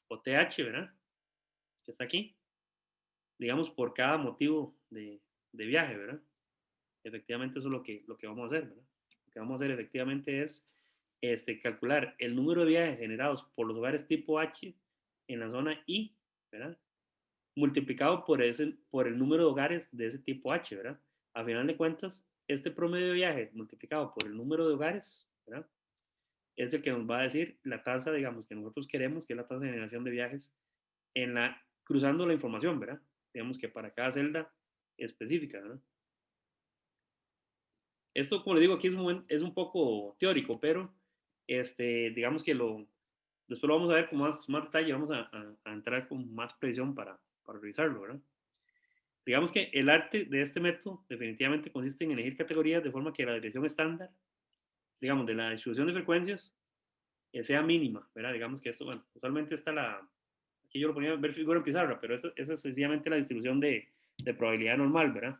TH, ¿verdad? Que está aquí, digamos, por cada motivo de viaje, ¿verdad? Efectivamente, eso es lo que vamos a hacer, ¿verdad? Lo que vamos a hacer efectivamente es calcular el número de viajes generados por los hogares tipo H en la zona I, ¿verdad? Multiplicado por el número de hogares de ese tipo H, ¿verdad? A final de cuentas, este promedio de viajes multiplicado por el número de hogares, ¿verdad? Es el que nos va a decir la tasa, digamos, que nosotros queremos, que es la tasa de generación de viajes cruzando la información, ¿verdad? Digamos que para cada celda específica, ¿verdad? Esto, como le digo, aquí es un poco teórico, pero digamos que después lo vamos a ver con más detalle, vamos a entrar con más precisión para revisarlo, ¿verdad? Digamos que el arte de este método definitivamente consiste en elegir categorías de forma que la desviación estándar, digamos, de la distribución de frecuencias sea mínima, ¿verdad? Digamos que esto, bueno, usualmente está aquí yo lo ponía a ver figura en pizarra, pero esa es sencillamente la distribución de probabilidad normal, ¿verdad?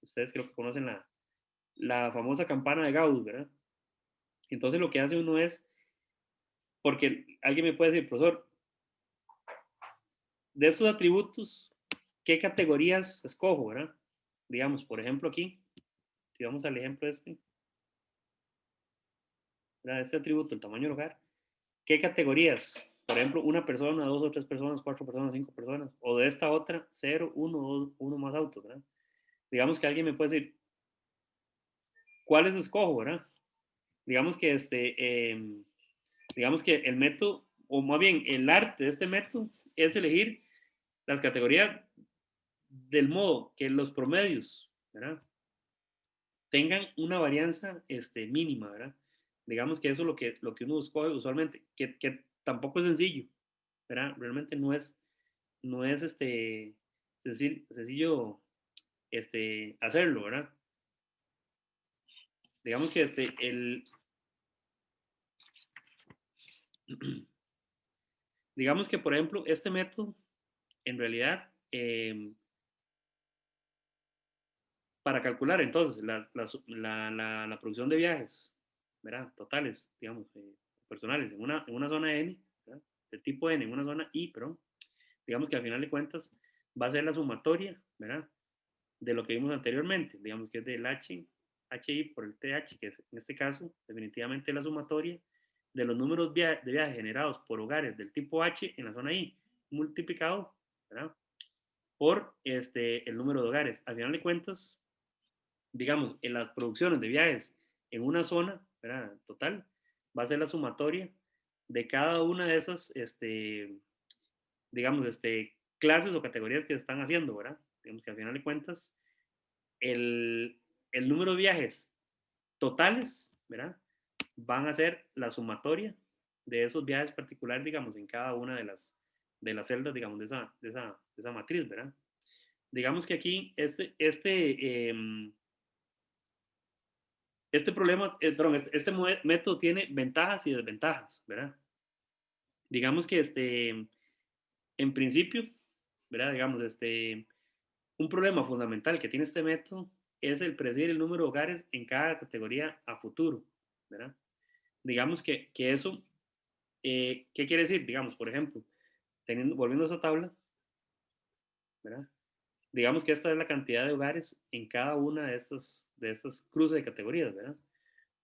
Ustedes creo que conocen la famosa campana de Gauss, ¿verdad? Entonces lo que hace uno es, porque alguien me puede decir, profesor, de estos atributos, ¿qué categorías escojo, verdad? Digamos, por ejemplo, aquí, si vamos al ejemplo ¿verdad? Este atributo, el tamaño del hogar, ¿qué categorías? Por ejemplo, una persona, 2 o 3 personas, 4 personas, 5 personas, o de esta otra, 0, 1, 2, 1 más autos, ¿verdad? Digamos que alguien me puede decir, ¿cuáles escojo, verdad? Digamos que digamos que el método, o más bien el arte de este método, es elegir las categorías del modo que los promedios, ¿verdad?, tengan una varianza mínima, ¿verdad? Digamos que eso es lo que uno escoge usualmente, que tampoco es sencillo, ¿verdad? Realmente no es sencillo hacerlo, ¿verdad? Digamos que digamos que, por ejemplo, este método, en realidad, para calcular entonces la producción de viajes, ¿verdad?, totales, digamos, personales, en una zona N, ¿verdad?, de tipo N, en una zona I, perdón, digamos que al final de cuentas va a ser la sumatoria, ¿verdad?, de lo que vimos anteriormente, digamos que es del HI por el TH, que es en este caso definitivamente la sumatoria de los números de viajes generados por hogares del tipo H en la zona I, multiplicado, ¿verdad?, por el número de hogares. Al final de cuentas, digamos, en las producciones de viajes en una zona, ¿verdad?, total, va a ser la sumatoria de cada una de esas, digamos, clases o categorías que se están haciendo, ¿verdad? Digamos que al final de cuentas, el, el número de viajes totales, ¿verdad?, van a ser la sumatoria de esos viajes particulares, digamos, en cada una de las celdas, digamos, de esa matriz, ¿verdad? Digamos que aquí este problema, perdón, este método tiene ventajas y desventajas, ¿verdad? Digamos que en principio, ¿verdad? Digamos, un problema fundamental que tiene este método es el predecir el número de hogares en cada categoría a futuro, ¿verdad? Digamos que eso, ¿qué quiere decir? Digamos, por ejemplo, volviendo a esa tabla, ¿verdad? Digamos que esta es la cantidad de hogares en cada una de estas cruces de categorías, ¿verdad?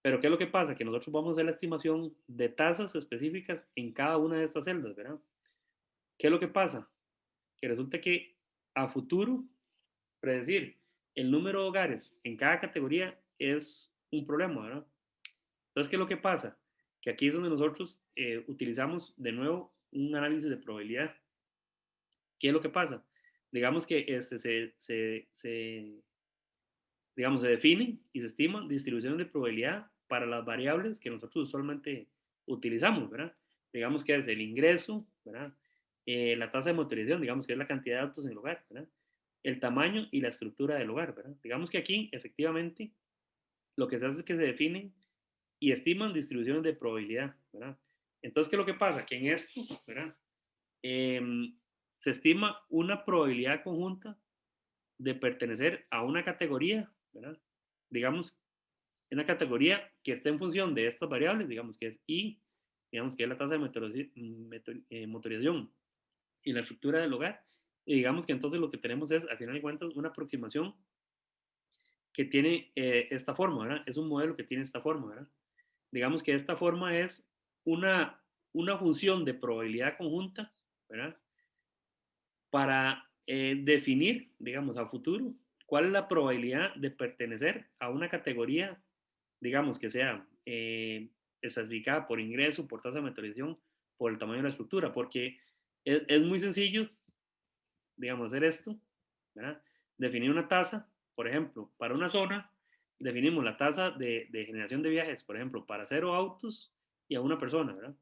Pero ¿qué es lo que pasa? Que nosotros vamos a hacer la estimación de tasas específicas en cada una de estas celdas, ¿verdad? ¿Qué es lo que pasa? Que resulta que a futuro, predecir el número de hogares en cada categoría es un problema, ¿verdad? Entonces, ¿qué es lo que pasa? Que aquí es donde nosotros utilizamos de nuevo un análisis de probabilidad. ¿Qué es lo que pasa? Digamos que digamos, se definen y se estiman distribuciones de probabilidad para las variables que nosotros usualmente utilizamos, ¿verdad? Digamos que es el ingreso, ¿verdad? La tasa de motorización, digamos que es la cantidad de autos en el hogar, ¿verdad? El tamaño y la estructura del hogar, ¿verdad? Digamos que aquí, efectivamente, lo que se hace es que se definen y estiman distribuciones de probabilidad, ¿verdad? Entonces, ¿qué es lo que pasa? Que en esto, ¿verdad? Se estima una probabilidad conjunta de pertenecer a una categoría, ¿verdad? Digamos, una categoría que esté en función de estas variables, digamos que es I, digamos que es la tasa de motorización y la estructura del hogar, y digamos que entonces lo que tenemos es, al final de cuentas, una aproximación que tiene esta forma, ¿verdad? Es un modelo que tiene esta forma, ¿verdad? Digamos que esta forma es una función de probabilidad conjunta, ¿verdad?, para definir, digamos, a futuro, cuál es la probabilidad de pertenecer a una categoría, digamos, que sea estratificada por ingreso, por tasa de metabolización, por el tamaño de la estructura, porque es muy sencillo, digamos, hacer esto, ¿verdad? Definir una tasa, por ejemplo, para una zona, definimos la tasa de generación de viajes, por ejemplo, para 0 autos y a una persona, ¿verdad?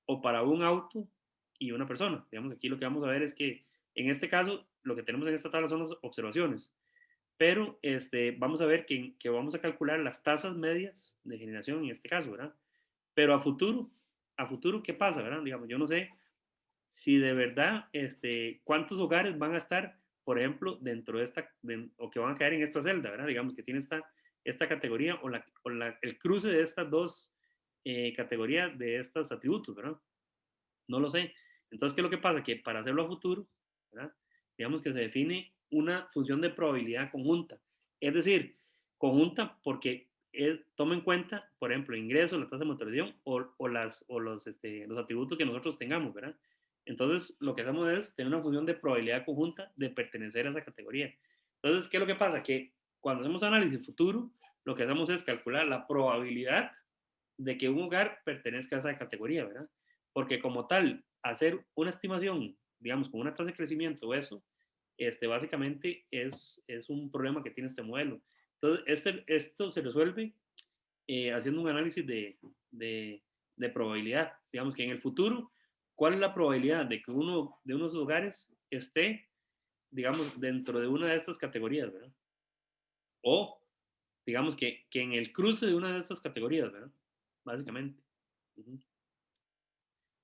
O para un auto y una persona. Digamos, aquí lo que vamos a ver es que en este caso, lo que tenemos en esta tabla son las observaciones, pero vamos a ver que vamos a calcular las tasas medias de generación en este caso, ¿verdad? Pero a futuro, ¿qué pasa, verdad? Digamos, yo no sé si de verdad, cuántos hogares van a estar, por ejemplo, dentro de o que van a caer en esta celda, ¿verdad? Digamos que tiene esta categoría o el cruce de estas dos categorías de estos atributos, ¿verdad? No lo sé. Entonces, ¿qué es lo que pasa? Que para hacerlo a futuro, ¿verdad?, digamos que se define una función de probabilidad conjunta. Es decir, conjunta porque toma en cuenta, por ejemplo, ingreso, la tasa de motorización o los atributos que nosotros tengamos, ¿verdad? Entonces, lo que hacemos es tener una función de probabilidad conjunta de pertenecer a esa categoría. Entonces, ¿qué es lo que pasa? Que cuando hacemos análisis futuro, lo que hacemos es calcular la probabilidad de que un hogar pertenezca a esa categoría, ¿verdad? Porque como tal, hacer una estimación, digamos, con una tasa de crecimiento o eso, básicamente es un problema que tiene este modelo. Entonces, esto se resuelve haciendo un análisis de probabilidad. Digamos que en el futuro, ¿cuál es la probabilidad de que uno de unos lugares esté, digamos, dentro de una de estas categorías, ¿verdad? O, digamos, que en el cruce de una de estas categorías, ¿verdad? Básicamente. Uh-huh.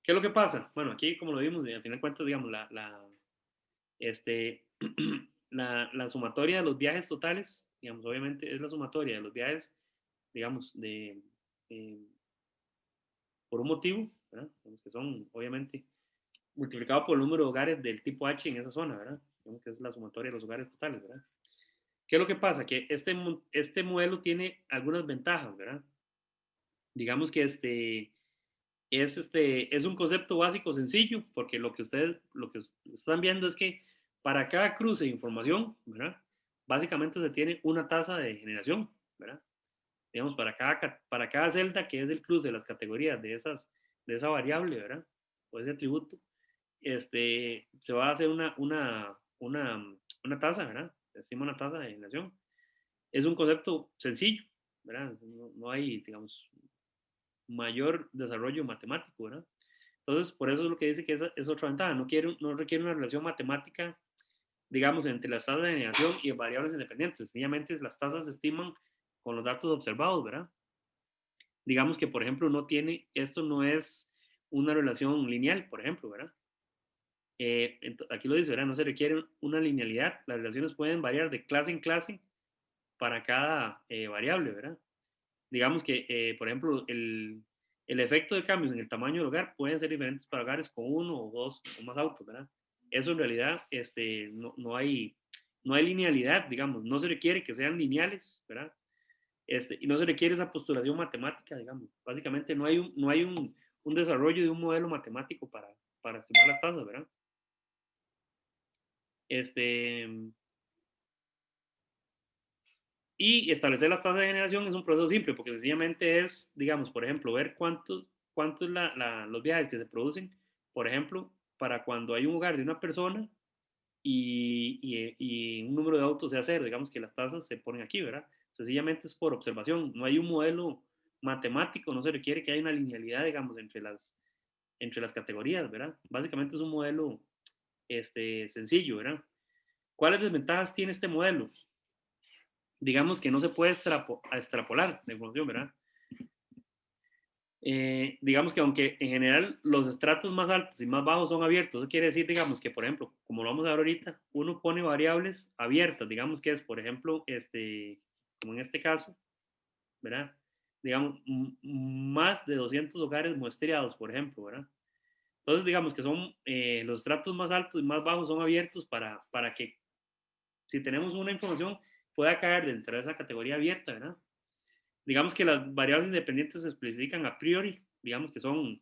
¿Qué es lo que pasa? Bueno, aquí, como lo vimos, al final de cuentas, digamos, la sumatoria de los viajes totales, digamos, obviamente es la sumatoria de los viajes, digamos, por un motivo, ¿verdad? Digamos que son, obviamente, multiplicado por el número de hogares del tipo H en esa zona, ¿verdad? Digamos que es la sumatoria de los hogares totales, ¿verdad? ¿Qué es lo que pasa? Que este modelo tiene algunas ventajas, ¿verdad? Digamos que es un concepto básico sencillo, porque lo que ustedes están viendo es que para cada cruce de información, ¿verdad? Básicamente se tiene una tasa de generación, ¿verdad? Digamos, para cada celda que es el cruce de las categorías de esa variable, ¿verdad? O ese atributo, se va a hacer una tasa, ¿verdad? Se estima una tasa de generación. Es un concepto sencillo, ¿verdad? No hay, digamos, mayor desarrollo matemático, ¿verdad? Entonces, por eso es lo que dice que es otra ventaja. No requiere una relación matemática, digamos, entre las tasas de generación y variables independientes. Sencillamente las tasas se estiman con los datos observados, ¿verdad? Digamos que, por ejemplo, esto no es una relación lineal, por ejemplo, ¿verdad? Aquí lo dice, ¿verdad? No se requiere una linealidad. Las relaciones pueden variar de clase en clase para cada variable, ¿verdad? Digamos que, por ejemplo, el efecto de cambios en el tamaño del hogar pueden ser diferentes para hogares con uno o dos o más autos, ¿verdad? Eso en realidad no hay linealidad, digamos, no se requiere que sean lineales, ¿verdad? Y no se requiere esa postulación matemática, digamos. Básicamente no hay un desarrollo de un modelo matemático para estimar las tasas, ¿verdad? Y establecer las tasas de generación es un proceso simple, porque sencillamente es, digamos, por ejemplo, ver cuántos los viajes que se producen, por ejemplo, para cuando hay un hogar de una persona y un número de autos sea cero, digamos que las tasas se ponen aquí, ¿verdad? Sencillamente es por observación, no hay un modelo matemático, no se requiere que haya una linealidad, digamos, entre las categorías, ¿verdad? Básicamente es un modelo sencillo, ¿verdad? ¿Cuáles desventajas tiene este modelo? Digamos que no se puede extrapolar la información, ¿verdad? Digamos que aunque en general los estratos más altos y más bajos son abiertos, eso quiere decir, digamos, que por ejemplo, como lo vamos a ver ahorita, uno pone variables abiertas, digamos que es, por ejemplo, como en este caso, ¿verdad? Digamos, más de 200 hogares muestreados, por ejemplo, ¿verdad? Entonces, digamos que son los estratos más altos y más bajos son abiertos para que si tenemos una información pueda caer dentro de esa categoría abierta, ¿verdad? Digamos que las variables independientes se especifican a priori, digamos que son,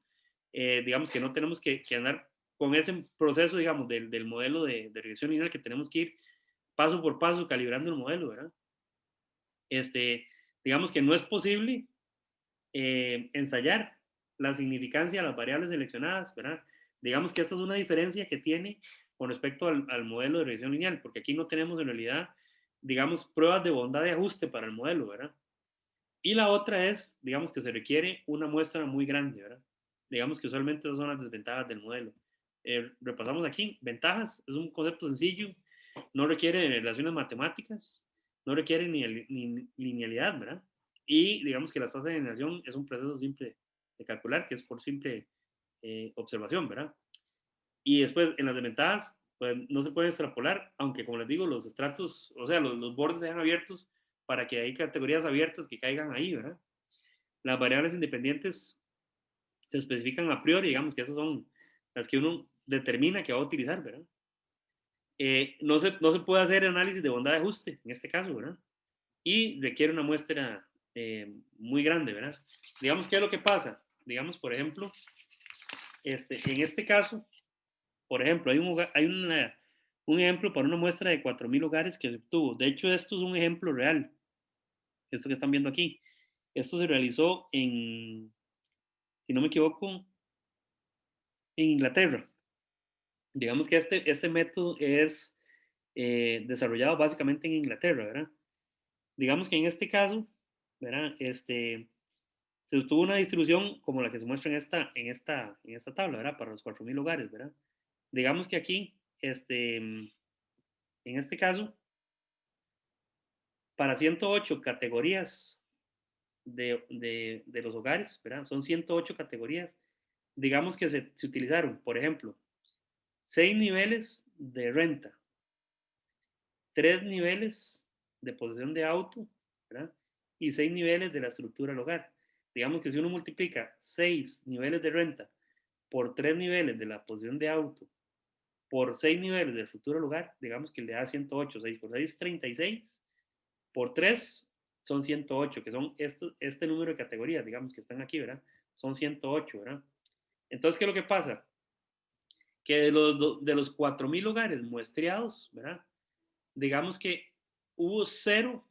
digamos que no tenemos que andar con ese proceso, digamos, del modelo de regresión lineal, que tenemos que ir paso por paso calibrando el modelo, ¿verdad? Digamos que no es posible ensayar la significancia de las variables seleccionadas, ¿verdad? Digamos que esta es una diferencia que tiene con respecto al modelo de regresión lineal, porque aquí no tenemos en realidad, digamos, pruebas de bondad de ajuste para el modelo, ¿verdad? Y la otra es, digamos, que se requiere una muestra muy grande, ¿verdad? Digamos que usualmente esas son las desventajas del modelo. Repasamos aquí, ventajas, es un concepto sencillo, no requiere relaciones matemáticas, no requiere ni linealidad, ¿verdad? Y digamos que la tasa de generación es un proceso simple de calcular, que es por simple observación, ¿verdad? Y después, en las desventajas, pues no se puede extrapolar, aunque como les digo, los estratos, o sea, los bordes sean abiertos para que hay categorías abiertas que caigan ahí, ¿verdad? Las variables independientes se especifican a priori, digamos que esas son las que uno determina que va a utilizar, ¿verdad? No se puede hacer análisis de bondad de ajuste en este caso, ¿verdad? Y requiere una muestra muy grande, ¿verdad? Digamos, ¿qué es lo que pasa? Digamos, por ejemplo, en este caso, por ejemplo, hay un ejemplo para una muestra de 4.000 hogares que se obtuvo. De hecho, esto es un ejemplo real, esto que están viendo aquí. Esto se realizó si no me equivoco, en Inglaterra. Digamos que este método es desarrollado básicamente en Inglaterra, ¿verdad? Digamos que en este caso, ¿verdad? Se obtuvo una distribución como la que se muestra en esta tabla, ¿verdad? Para los 4.000 hogares, ¿verdad? Digamos que aquí, en este caso, para 108 categorías de los hogares, ¿verdad? Son 108 categorías. Digamos que se utilizaron, por ejemplo, 6 niveles de renta, 3 niveles de posesión de auto, ¿verdad? Y 6 niveles de la estructura del hogar. Digamos que si uno multiplica 6 niveles de renta por 3 niveles de la posesión de auto, por 6 niveles de estructura del hogar, digamos que le da 108, 6 por 6 es 36, por 3 son 108, que son este número de categorías, digamos que están aquí, ¿verdad? Son 108, ¿verdad? Entonces, ¿qué es lo que pasa? Que de los 4.000 hogares muestreados, ¿verdad? Digamos que hubo 0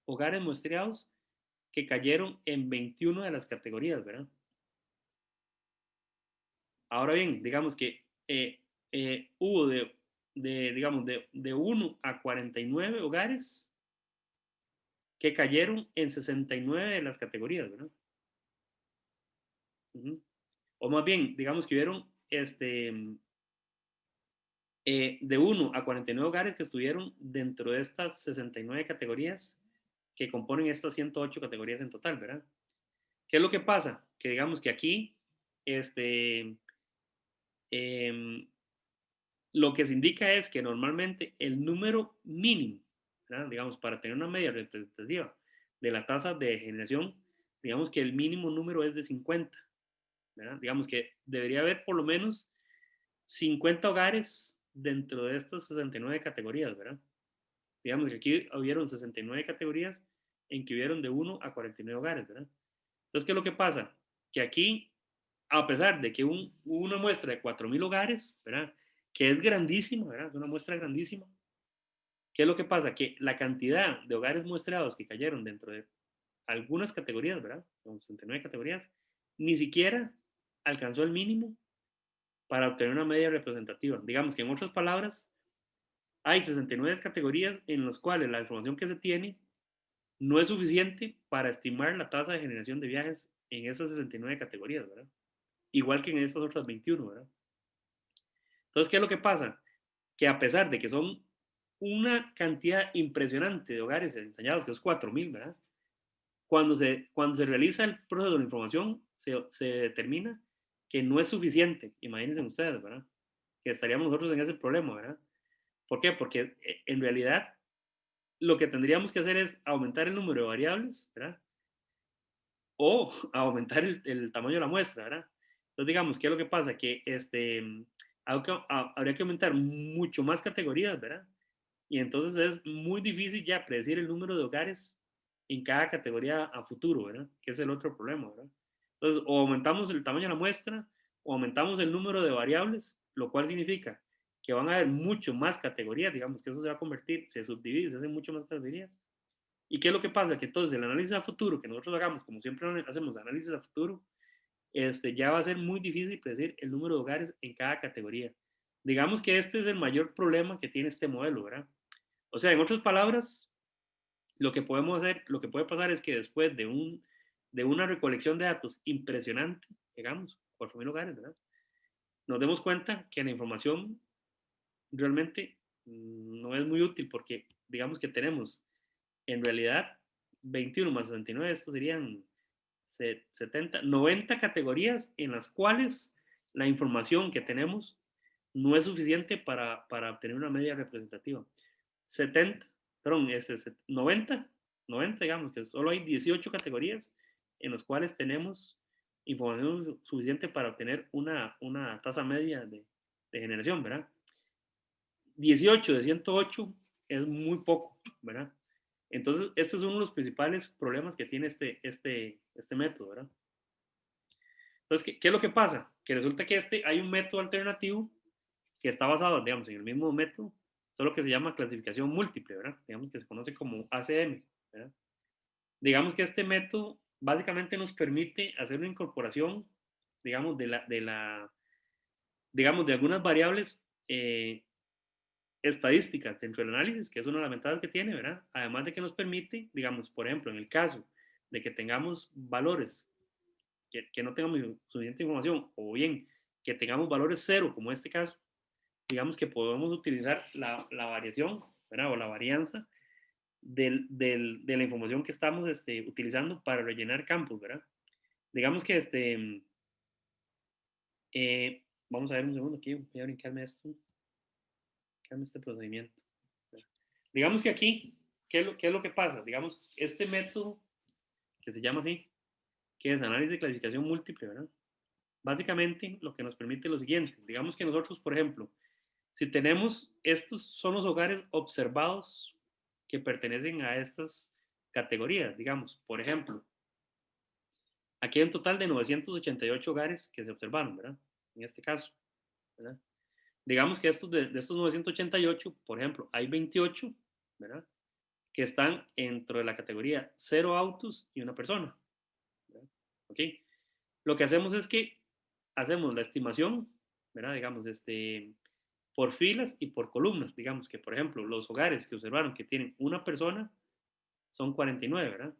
hogares muestreados que cayeron en 21 de las categorías, ¿verdad? Ahora bien, digamos que hubo digamos, de 1 a 49 hogares que cayeron en 69 de las categorías, ¿verdad? O más bien, digamos que hubieron de 1 a 49 hogares que estuvieron dentro de estas 69 categorías que componen estas 108 categorías en total, ¿verdad? ¿Qué es lo que pasa? Que digamos que aquí, lo que se indica es que normalmente el número mínimo, ¿verdad? Digamos, para tener una media representativa de la tasa de generación, digamos que el mínimo número es de 50, ¿verdad? Digamos que debería haber por lo menos 50 hogares dentro de estas 69 categorías, ¿verdad? Digamos que aquí hubieron 69 categorías en que hubieron de 1 a 49 hogares, ¿verdad? Entonces, ¿qué es lo que pasa? Que aquí, a pesar de que hubo una muestra de 4.000 hogares, ¿verdad? Que es grandísima, ¿verdad? Es una muestra grandísima. ¿Qué es lo que pasa? Que la cantidad de hogares muestreados que cayeron dentro de algunas categorías, ¿verdad? Con 69 categorías, ni siquiera alcanzó el mínimo para obtener una media representativa. Digamos que en otras palabras, hay 69 categorías en las cuales la información que se tiene no es suficiente para estimar la tasa de generación de viajes en esas 69 categorías, ¿verdad? Igual que en estas otras 21, ¿verdad? Entonces, ¿qué es lo que pasa? Que a pesar de que son una cantidad impresionante de hogares ensayados, que es 4.000, ¿verdad? Cuando se realiza el proceso de la información, se determina que no es suficiente. Imagínense ustedes, ¿verdad? Que estaríamos nosotros en ese problema, ¿verdad? ¿Por qué? Porque en realidad lo que tendríamos que hacer es aumentar el número de variables, ¿verdad? O aumentar el tamaño de la muestra, ¿verdad? Entonces, digamos, ¿qué es lo que pasa? Que habría que aumentar mucho más categorías, ¿verdad? Y entonces es muy difícil ya predecir el número de hogares en cada categoría a futuro, ¿verdad? Que es el otro problema, ¿verdad? Entonces, o aumentamos el tamaño de la muestra, o aumentamos el número de variables, lo cual significa que van a haber mucho más categorías, digamos que eso se va a convertir, se subdivide, se hacen mucho más categorías. ¿Y qué es lo que pasa? Que entonces el análisis a futuro que nosotros hagamos, como siempre hacemos análisis a futuro, ya va a ser muy difícil predecir el número de hogares en cada categoría. Digamos que este es el mayor problema que tiene este modelo, ¿verdad? O sea, en otras palabras, lo que podemos hacer, lo que puede pasar es que después de una recolección de datos impresionante, digamos, 4.000 hogares, ¿verdad? Nos demos cuenta que la información realmente no es muy útil porque digamos que tenemos en realidad 21 más 69, estos serían 70, 90 categorías en las cuales la información que tenemos no es suficiente para obtener una media representativa. 90, digamos que solo hay 18 categorías en las cuales tenemos información suficiente para obtener una tasa media de generación, ¿verdad? 18 de 108 es muy poco, ¿verdad? Entonces, este es uno de los principales problemas que tiene este método, ¿verdad? Entonces, ¿qué es lo que pasa? Que resulta que hay un método alternativo que está basado, digamos, en el mismo método, solo que se llama clasificación múltiple, ¿verdad? Digamos que se conoce como ACM, ¿verdad? Digamos que este método básicamente nos permite hacer una incorporación, digamos, digamos, de algunas variables estadísticas dentro del análisis, que es una de las ventajas que tiene, ¿verdad? Además de que nos permite, digamos, por ejemplo, en el caso de que tengamos valores que no tengamos suficiente información, o bien que tengamos valores cero, como este caso, digamos que podemos utilizar la variación, ¿verdad? O la varianza de la información que estamos utilizando para rellenar campos, ¿verdad? Digamos que vamos a ver un segundo aquí, voy a brincarme esto, este procedimiento. Digamos que aquí, ¿qué es lo que pasa? Digamos, este método que se llama así, que es análisis de clasificación múltiple, ¿verdad? Básicamente lo que nos permite es lo siguiente. Digamos que nosotros, por ejemplo, si tenemos, estos son los hogares observados que pertenecen a estas categorías, digamos, por ejemplo, aquí hay un total de 988 hogares que se observaron, ¿verdad? En este caso, ¿verdad? Digamos que de estos 988, por ejemplo, hay 28, ¿verdad? Que están dentro de la categoría 0 autos y una persona, ¿verdad? ¿Ok? Lo que hacemos es que hacemos la estimación, ¿verdad? Digamos, por filas y por columnas. Digamos que, por ejemplo, los hogares que observaron que tienen una persona son 49, ¿verdad?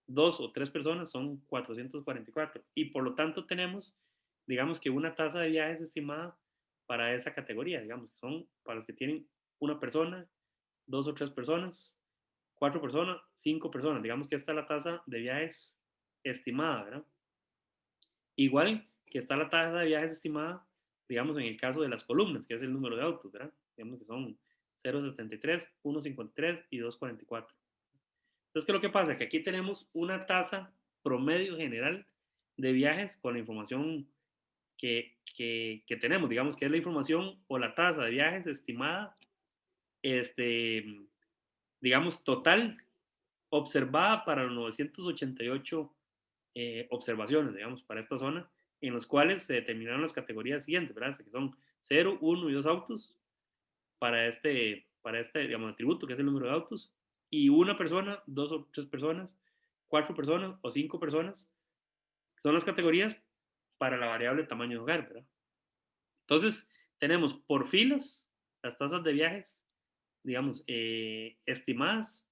2 o 3 personas son 444. Y por lo tanto tenemos, digamos que una tasa de viajes estimada para esa categoría, digamos, que son para los que tienen una persona, 2 o 3 personas, 4 personas, 5 personas. Digamos que esta es la tasa de viajes estimada, ¿verdad? Igual que está la tasa de viajes estimada, digamos, en el caso de las columnas, que es el número de autos, ¿verdad? Digamos que son 0,73, 1,53 y 2,44. Entonces, ¿qué es lo que pasa? Que aquí tenemos una tasa promedio general de viajes con la información que tenemos, digamos que es la información o la tasa de viajes estimada, digamos, total observada para los 988 observaciones, digamos, para esta zona, en los cuales se determinaron las categorías siguientes, ¿verdad? Que son 0, 1 y 2 autos para digamos, atributo, que es el número de autos, y una persona, 2 o 3 personas, 4 personas o 5 personas, son las categorías para la variable tamaño de hogar, ¿verdad? Entonces, tenemos por filas las tasas de viajes, digamos, estimadas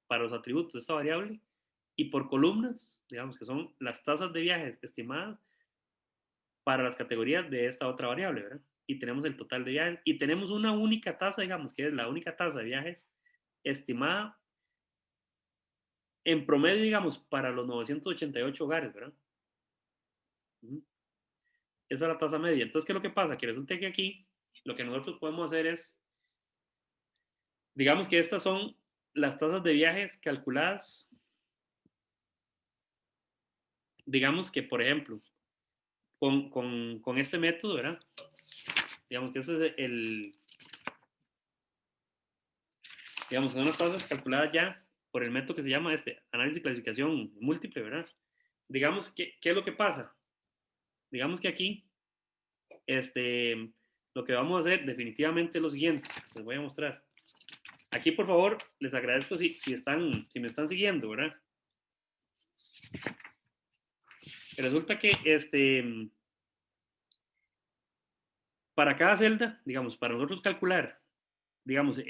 para los atributos de esta variable, y por columnas, digamos que son las tasas de viajes estimadas para las categorías de esta otra variable, ¿verdad? Y tenemos el total de viajes, y tenemos una única tasa, digamos, que es la única tasa de viajes estimada en promedio, digamos, para los 988 hogares, ¿verdad? Esa es la tasa media. Entonces, ¿qué es lo que pasa? Que resulta que aquí lo que nosotros podemos hacer es, digamos que estas son las tasas de viajes calculadas, digamos que, por ejemplo, con este método, ¿verdad? Digamos que ese es digamos, son las tasas calculadas ya por el método que se llama análisis y clasificación múltiple, ¿verdad? Digamos, ¿qué es lo que pasa? Digamos que aquí, lo que vamos a hacer definitivamente es lo siguiente, les voy a mostrar. Aquí, por favor, les agradezco si me están siguiendo, ¿verdad? Resulta que para cada celda, digamos, para nosotros calcular, digamos,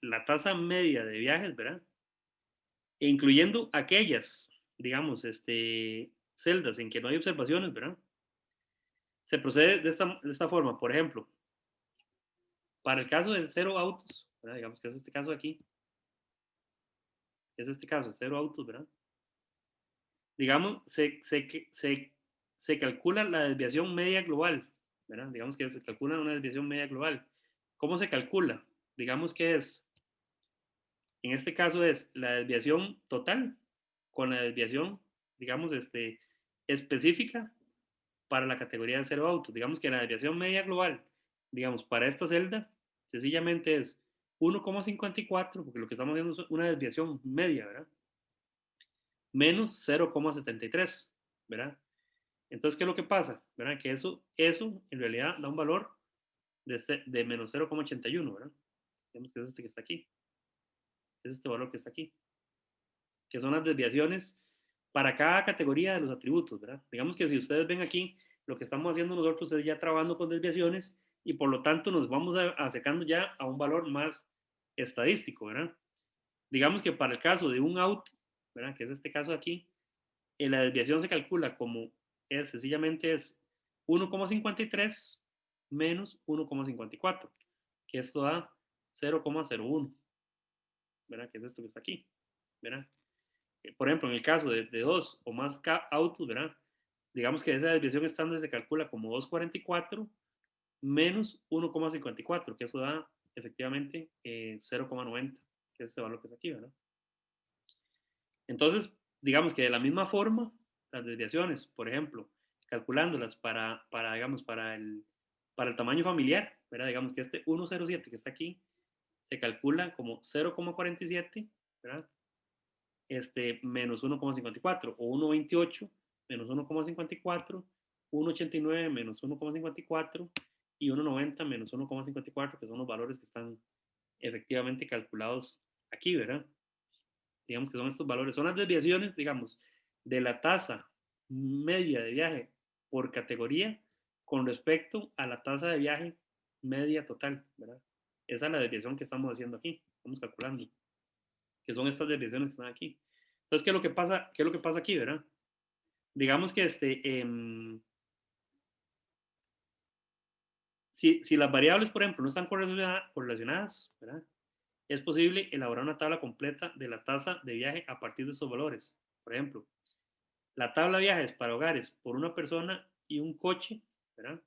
la tasa media de viajes, ¿verdad? E incluyendo aquellas, digamos, celdas en que no hay observaciones, ¿verdad? Se procede de esta forma. Por ejemplo, para el caso de 0 autos, ¿verdad? Digamos que es este caso de aquí. Es este caso, 0 autos, ¿verdad? Digamos, se calcula la desviación media global, ¿verdad? Digamos que se calcula una desviación media global. ¿Cómo se calcula? Digamos que en este caso es la desviación total con la desviación, digamos, específica para la categoría de 0 autos. Digamos que la desviación media global, digamos, para esta celda, sencillamente es 1,54, porque lo que estamos viendo es una desviación media, ¿verdad? Menos 0,73, ¿verdad? Entonces, ¿qué es lo que pasa? ¿Verdad? Que eso en realidad da un valor de menos 0,81, ¿verdad? Digamos que es este que está aquí. Es este valor que está aquí. Que son las desviaciones para cada categoría de los atributos, ¿verdad? Digamos que si ustedes ven aquí, lo que estamos haciendo nosotros es ya trabajando con desviaciones y por lo tanto nos vamos acercando ya a un valor más estadístico, ¿verdad? Digamos que para el caso de un auto, ¿verdad? Que es este caso aquí, la desviación se calcula como sencillamente es 1,53 menos 1,54, que esto da 0,01, ¿verdad? Que es esto que está aquí, ¿verdad? Por ejemplo, en el caso de dos o más autos, ¿verdad? Digamos que esa desviación estándar se calcula como 2,44 menos 1,54, que eso da efectivamente 0,90, que es este valor que está aquí, ¿verdad? Entonces, digamos que de la misma forma, las desviaciones, por ejemplo, calculándolas digamos, para el tamaño familiar, ¿verdad? Digamos que este 1,07 que está aquí, se calcula como 0,47, ¿verdad? Menos 1,54, o 1,28 menos 1,54, 1,89 menos 1,54 y 1,90 menos 1,54, que son los valores que están efectivamente calculados aquí, ¿verdad? Digamos que son estos valores, son las desviaciones, digamos, de la tasa media de viaje por categoría con respecto a la tasa de viaje media total, ¿verdad? Esa es la desviación que estamos haciendo aquí, estamos calculando, que son estas desviaciones que están aquí. Entonces, ¿qué es lo que pasa aquí, verdad? Digamos que si las variables, por ejemplo, no están correlacionadas, ¿verdad? Es posible elaborar una tabla completa de la tasa de viaje a partir de estos valores. Por ejemplo, la tabla de viajes para hogares por una persona y un coche, ¿verdad?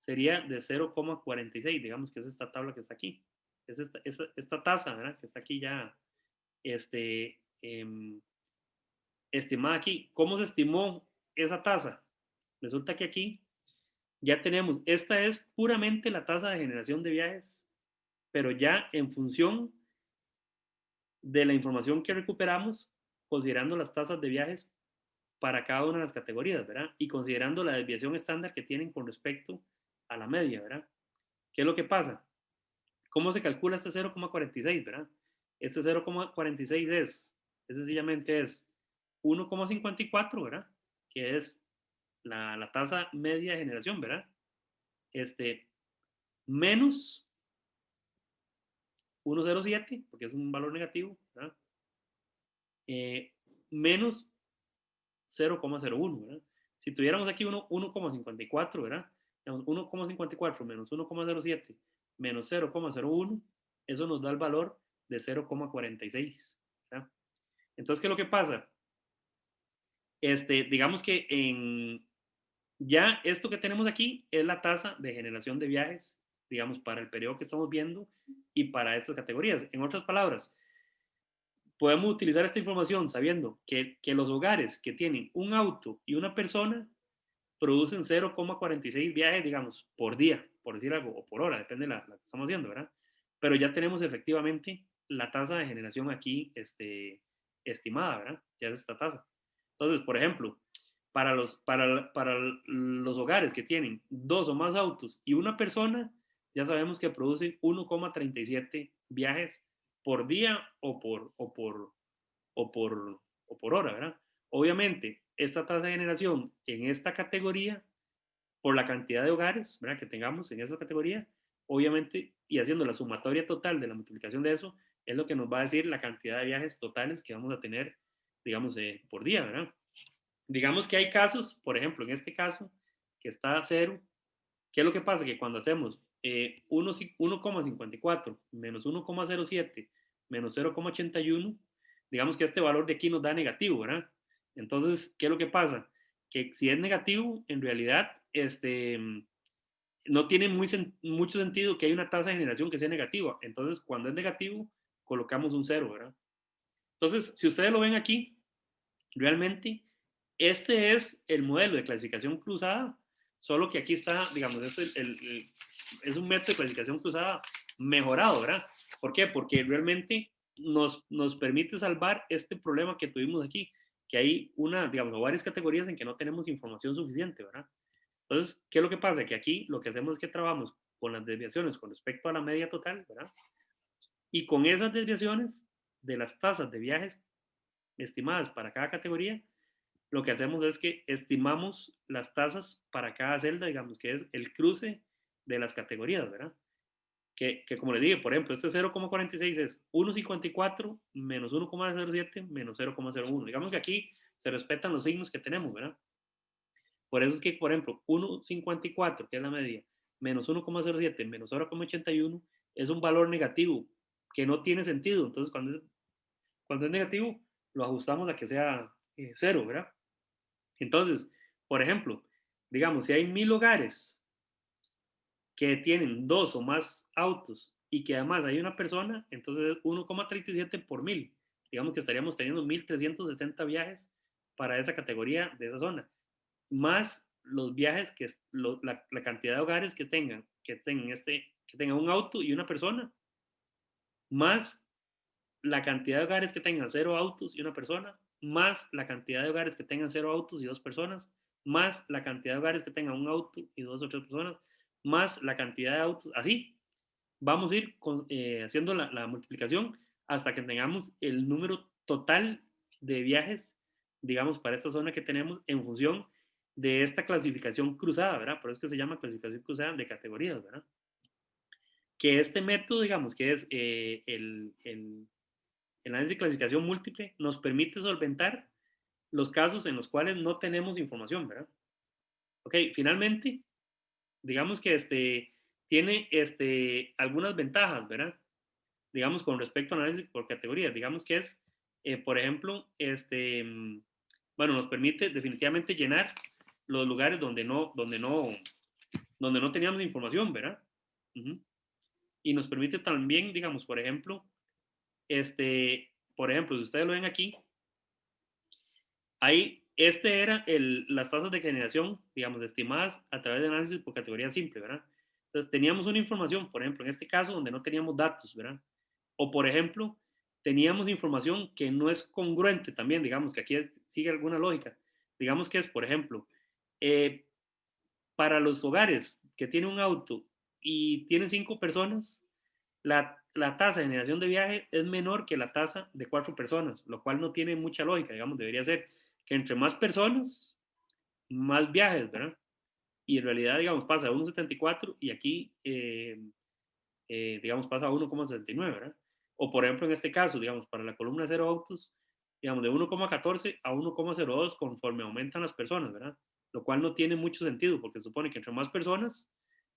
Sería de 0,46, digamos que es esta tabla que está aquí. Es esta tasa, ¿verdad? Que está aquí ya estimada aquí. ¿Cómo se estimó esa tasa? Resulta que aquí ya tenemos, esta es puramente la tasa de generación de viajes, pero ya en función de la información que recuperamos, considerando las tasas de viajes para cada una de las categorías, ¿verdad? Y considerando la desviación estándar que tienen con respecto a la media, ¿verdad? ¿Qué es lo que pasa? ¿Cómo se calcula este 0,46, verdad? Este 0,46 es sencillamente es 1,54, ¿verdad? Que es la tasa media de generación, ¿verdad? Menos 1,07, porque es un valor negativo, ¿verdad? Menos 0,01, ¿verdad? Si tuviéramos aquí 1,54, ¿verdad? 1,54 menos 1,07 menos 0,01, eso nos da el valor de 0,46, ¿verdad? Entonces, ¿qué es lo que pasa? Digamos que ya esto que tenemos aquí es la tasa de generación de viajes, digamos, para el periodo que estamos viendo y para estas categorías. En otras palabras, podemos utilizar esta información sabiendo que los hogares que tienen un auto y una persona producen 0,46 viajes, digamos, por día, por decir algo, o por hora, depende de la que estamos haciendo, ¿verdad? Pero ya tenemos efectivamente la tasa de generación aquí estimada, ¿verdad? Ya es esta tasa. Entonces, por ejemplo, para los hogares que tienen dos o más autos y una persona, ya sabemos que producen 1,37 viajes por día o por hora, ¿verdad? Obviamente, esta tasa de generación en esta categoría, por la cantidad de hogares, ¿verdad?, que tengamos en esa categoría, obviamente, y haciendo la sumatoria total de la multiplicación de eso, es lo que nos va a decir la cantidad de viajes totales que vamos a tener, digamos, por día, ¿verdad? Digamos que hay casos, por ejemplo, en este caso, que está a 0. ¿Qué es lo que pasa? Que cuando hacemos 1,54 menos 1,07 menos 0,81, digamos que este valor de aquí nos da negativo, ¿verdad? Entonces, ¿qué es lo que pasa? Que si es negativo, en realidad, no tiene mucho sentido que haya una tasa de generación que sea negativa. Entonces, cuando es negativo, colocamos un 0, ¿verdad? Entonces, si ustedes lo ven aquí, realmente, este es el modelo de clasificación cruzada, solo que aquí está, digamos, es un método de clasificación cruzada mejorado, ¿verdad? ¿Por qué? Porque realmente nos permite salvar este problema que tuvimos aquí, que hay digamos, varias categorías en que no tenemos información suficiente, ¿verdad? Entonces, ¿qué es lo que pasa? Que aquí lo que hacemos es que trabajamos con las desviaciones con respecto a la media total, ¿verdad? Y con esas desviaciones de las tasas de viajes estimadas para cada categoría, lo que hacemos es que estimamos las tasas para cada celda, digamos que es el cruce de las categorías, ¿verdad? Que como les dije, por ejemplo, este 0,46 es 1,54 menos 1,07 menos 0,01. Digamos que aquí se respetan los signos que tenemos, ¿verdad? Por eso es que, por ejemplo, 1,54, que es la media, menos 1,07 menos 0,81 es un valor negativo que no tiene sentido. Entonces, cuando es negativo, lo ajustamos a que sea 0, ¿verdad? Entonces, por ejemplo, digamos, si hay 1000 hogares que tienen 2 o más autos y que además hay una persona, entonces 1,37 por 1000. Digamos que estaríamos teniendo 1370 viajes para esa categoría de esa zona, más los viajes la cantidad de hogares que tengan un auto y una persona, más la cantidad de hogares que tengan 0 autos y una persona, más la cantidad de hogares que tengan 0 autos y 2 personas, más la cantidad de hogares que tengan un auto y 2 o 3 personas, más la cantidad de autos. Así vamos a ir haciendo la multiplicación hasta que tengamos el número total de viajes, digamos, para esta zona que tenemos en función de esta clasificación cruzada, ¿verdad? Por eso es que se llama clasificación cruzada de categorías, ¿verdad? Que este método, digamos, que es el análisis de clasificación múltiple, nos permite solventar los casos en los cuales no tenemos información, ¿verdad? Ok, finalmente, digamos que tiene algunas ventajas, ¿verdad? Digamos, con respecto al análisis por categorías. Digamos que es, por ejemplo, bueno, nos permite definitivamente llenar los lugares donde no teníamos información, ¿verdad? Y nos permite también, digamos, por ejemplo, si ustedes lo ven aquí, ahí, era las tasas de generación, digamos, estimadas a través de análisis por categoría simple, ¿verdad? Entonces, teníamos una información, por ejemplo, en este caso, donde no teníamos datos, ¿verdad? O, por ejemplo, teníamos información que no es congruente también, digamos, que aquí sigue alguna lógica. Digamos que es, por ejemplo, para los hogares que tienen un auto y tienen 5 personas, la tasa de generación de viaje es menor que la tasa de 4 personas, lo cual no tiene mucha lógica, digamos, debería ser que entre más personas, más viajes, ¿verdad? Y en realidad, digamos, pasa a 1,74 y aquí, digamos, pasa a 1,69, ¿verdad? O por ejemplo, en este caso, digamos, para la columna 0 autos, digamos, de 1,14 a 1,02 conforme aumentan las personas, ¿verdad? Lo cual no tiene mucho sentido porque se supone que entre más personas,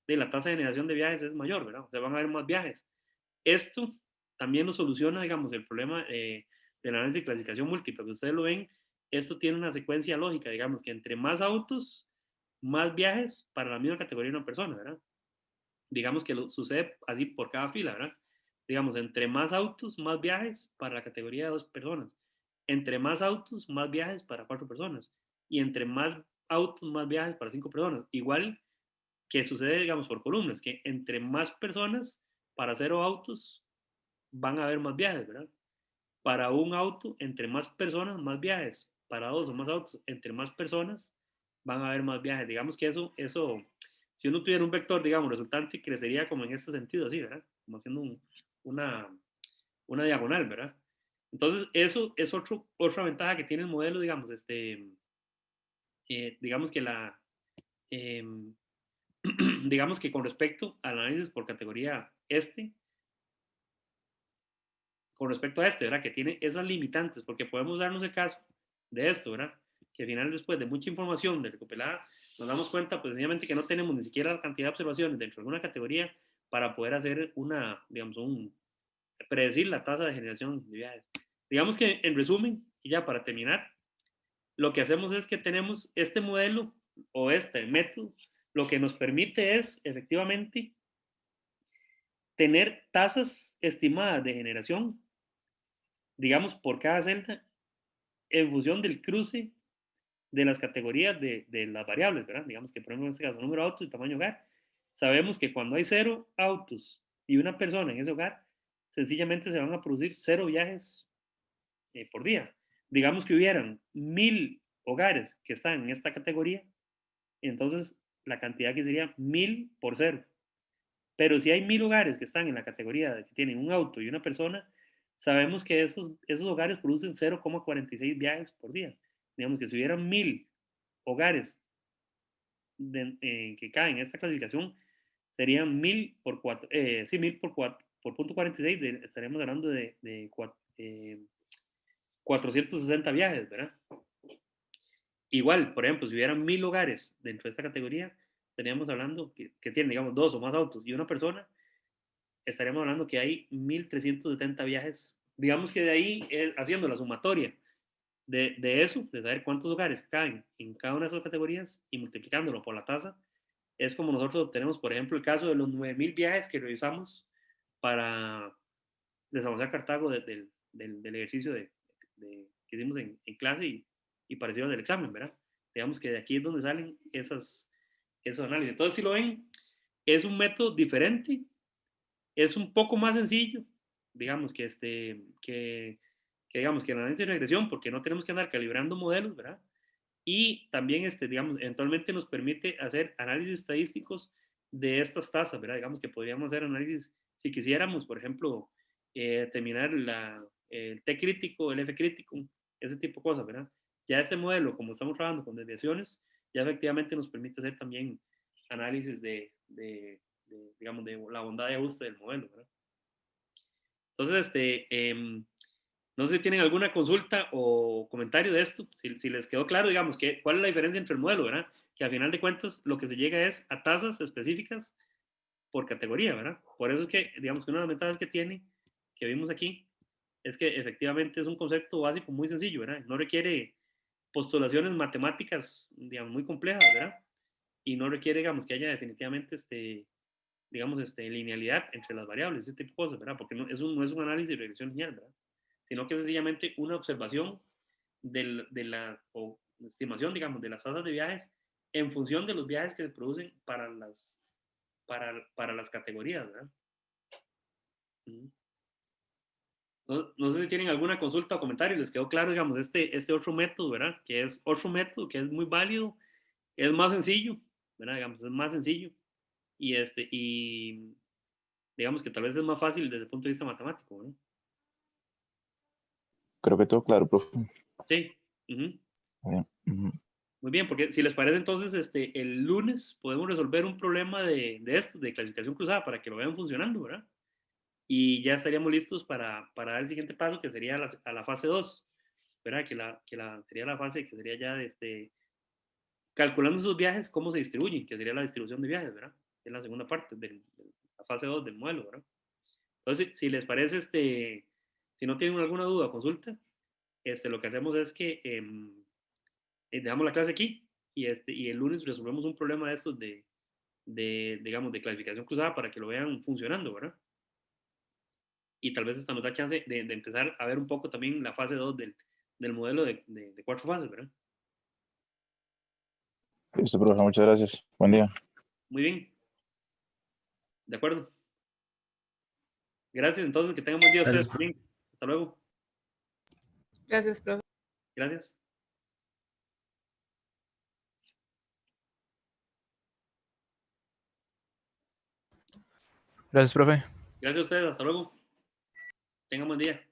la tasa de generación de viajes es mayor, ¿verdad? O sea, van a haber más viajes. Esto también nos soluciona, digamos, el problema del análisis de clasificación múltiple. Que ustedes lo ven, esto tiene una secuencia lógica, digamos, que entre más autos, más viajes para la misma categoría de una persona, ¿verdad? Digamos que sucede así por cada fila, ¿verdad? Digamos, entre más autos, más viajes para la categoría de 2 personas. Entre más autos, más viajes para 4 personas. Y entre más autos, más viajes para 5 personas. Igual que sucede, digamos, por columnas, que entre más personas, para 0 autos, van a haber más viajes, ¿verdad? Para un auto, entre más personas, más viajes. Para 2 o más autos, entre más personas, van a haber más viajes. Digamos que eso si uno tuviera un vector, digamos, resultante, crecería como en este sentido, así, ¿verdad? Como haciendo una diagonal, ¿verdad? Entonces, eso es otra ventaja que tiene el modelo, digamos, digamos que digamos que con respecto al análisis por categoría con respecto a ¿verdad? Que tiene esas limitantes, porque podemos darnos el caso de esto, ¿verdad? Que al final, después de mucha información de recopilada, nos damos cuenta, pues, sencillamente que no tenemos ni siquiera la cantidad de observaciones dentro de una categoría para poder hacer digamos, predecir la tasa de generación de viajes. Digamos que, en resumen, y ya para terminar, lo que hacemos es que tenemos este modelo o este método, lo que nos permite es, efectivamente, tener tasas estimadas de generación, digamos, por cada celda, en función del cruce de las categorías de las variables, ¿verdad? Digamos que, por ejemplo, en este caso, número de autos y tamaño hogar, sabemos que cuando hay 0 autos y una persona en ese hogar, sencillamente se van a producir 0 viajes por día. Digamos que hubieran 1000 hogares que están en esta categoría, entonces la cantidad que sería 1000 por 0. Pero si hay 1000 hogares que están en la categoría de que tienen un auto y una persona, sabemos que esos hogares producen 0,46 viajes por día. Digamos que si hubieran 1000 hogares que caen en esta clasificación, serían 1000 por 4, sí, 1000 por 4, por punto 46, estaríamos hablando de 460 viajes, ¿verdad? Igual, por ejemplo, si hubieran 1000 hogares dentro de esta categoría, estaríamos hablando que tienen, digamos, 2 o más autos y una persona, estaríamos hablando que hay 1370 viajes. Digamos que de ahí, haciendo la sumatoria de eso, de saber cuántos hogares caen en cada una de esas categorías y multiplicándolo por la tasa, es como nosotros obtenemos, por ejemplo, el caso de los 9000 viajes que revisamos para desahuciar Cartago del ejercicio que hicimos en clase y parecido del examen, ¿verdad? Digamos que de aquí es donde salen esos análisis. Entonces, si lo ven, es un método diferente, es un poco más sencillo, digamos que digamos que el análisis de regresión, porque no tenemos que andar calibrando modelos, ¿verdad? Y también, digamos, eventualmente nos permite hacer análisis estadísticos de estas tasas, ¿verdad? Digamos que podríamos hacer análisis, si quisiéramos, por ejemplo, determinar el T crítico, el F crítico, ese tipo de cosas, ¿verdad? Ya este modelo, como estamos trabajando con desviaciones, ya efectivamente nos permite hacer también análisis digamos, de la bondad de ajuste del modelo, ¿verdad? Entonces, no sé si tienen alguna consulta o comentario de esto, si les quedó claro, digamos, cuál es la diferencia entre el modelo, ¿verdad? Que a final de cuentas lo que se llega es a tasas específicas por categoría, ¿verdad? Por eso es que, digamos, que una de las ventajas que tiene, que vimos aquí, es que efectivamente es un concepto básico muy sencillo, ¿verdad? No requiere postulaciones matemáticas, digamos, muy complejas, ¿verdad? Y no requiere, digamos, que haya definitivamente, digamos, linealidad entre las variables, ese tipo de cosas, ¿verdad? Porque no es un análisis de regresión lineal, ¿verdad? Sino que es sencillamente una observación de la estimación, digamos, de las tasas de viajes en función de los viajes que se producen para las categorías, ¿verdad? No sé si tienen alguna consulta o comentario, les quedó claro, digamos, este otro método, ¿verdad? Que es otro método que es muy válido, es más sencillo, ¿verdad? Digamos, es más sencillo y digamos que tal vez es más fácil desde el punto de vista matemático, ¿verdad? Creo que todo claro, profe. Sí. Uh-huh. Bien. Uh-huh. Muy bien, porque si les parece entonces, el lunes podemos resolver un problema de esto, de clasificación cruzada, para que lo vean funcionando, ¿verdad? Y ya estaríamos listos para dar el siguiente paso, que sería a la fase 2, ¿verdad? Sería la fase que sería ya calculando esos viajes, cómo se distribuyen, que sería la distribución de viajes, ¿verdad? En la segunda parte de la fase 2 del modelo, ¿verdad? Entonces, si les parece, si no tienen alguna duda o consulta, lo que hacemos es que dejamos la clase aquí y el lunes resolvemos un problema de estos digamos, de clasificación cruzada para que lo vean funcionando, ¿verdad? Y tal vez esta nos da chance de empezar a ver un poco también la fase 2 del modelo de 4 fases, ¿verdad? Listo, profe, muchas gracias. Buen día. Muy bien. De acuerdo. Gracias, entonces, que tengan buen día ustedes también. Hasta luego. Gracias, profe. Gracias. Gracias, profe. Gracias a ustedes, hasta luego. Tengan buen día.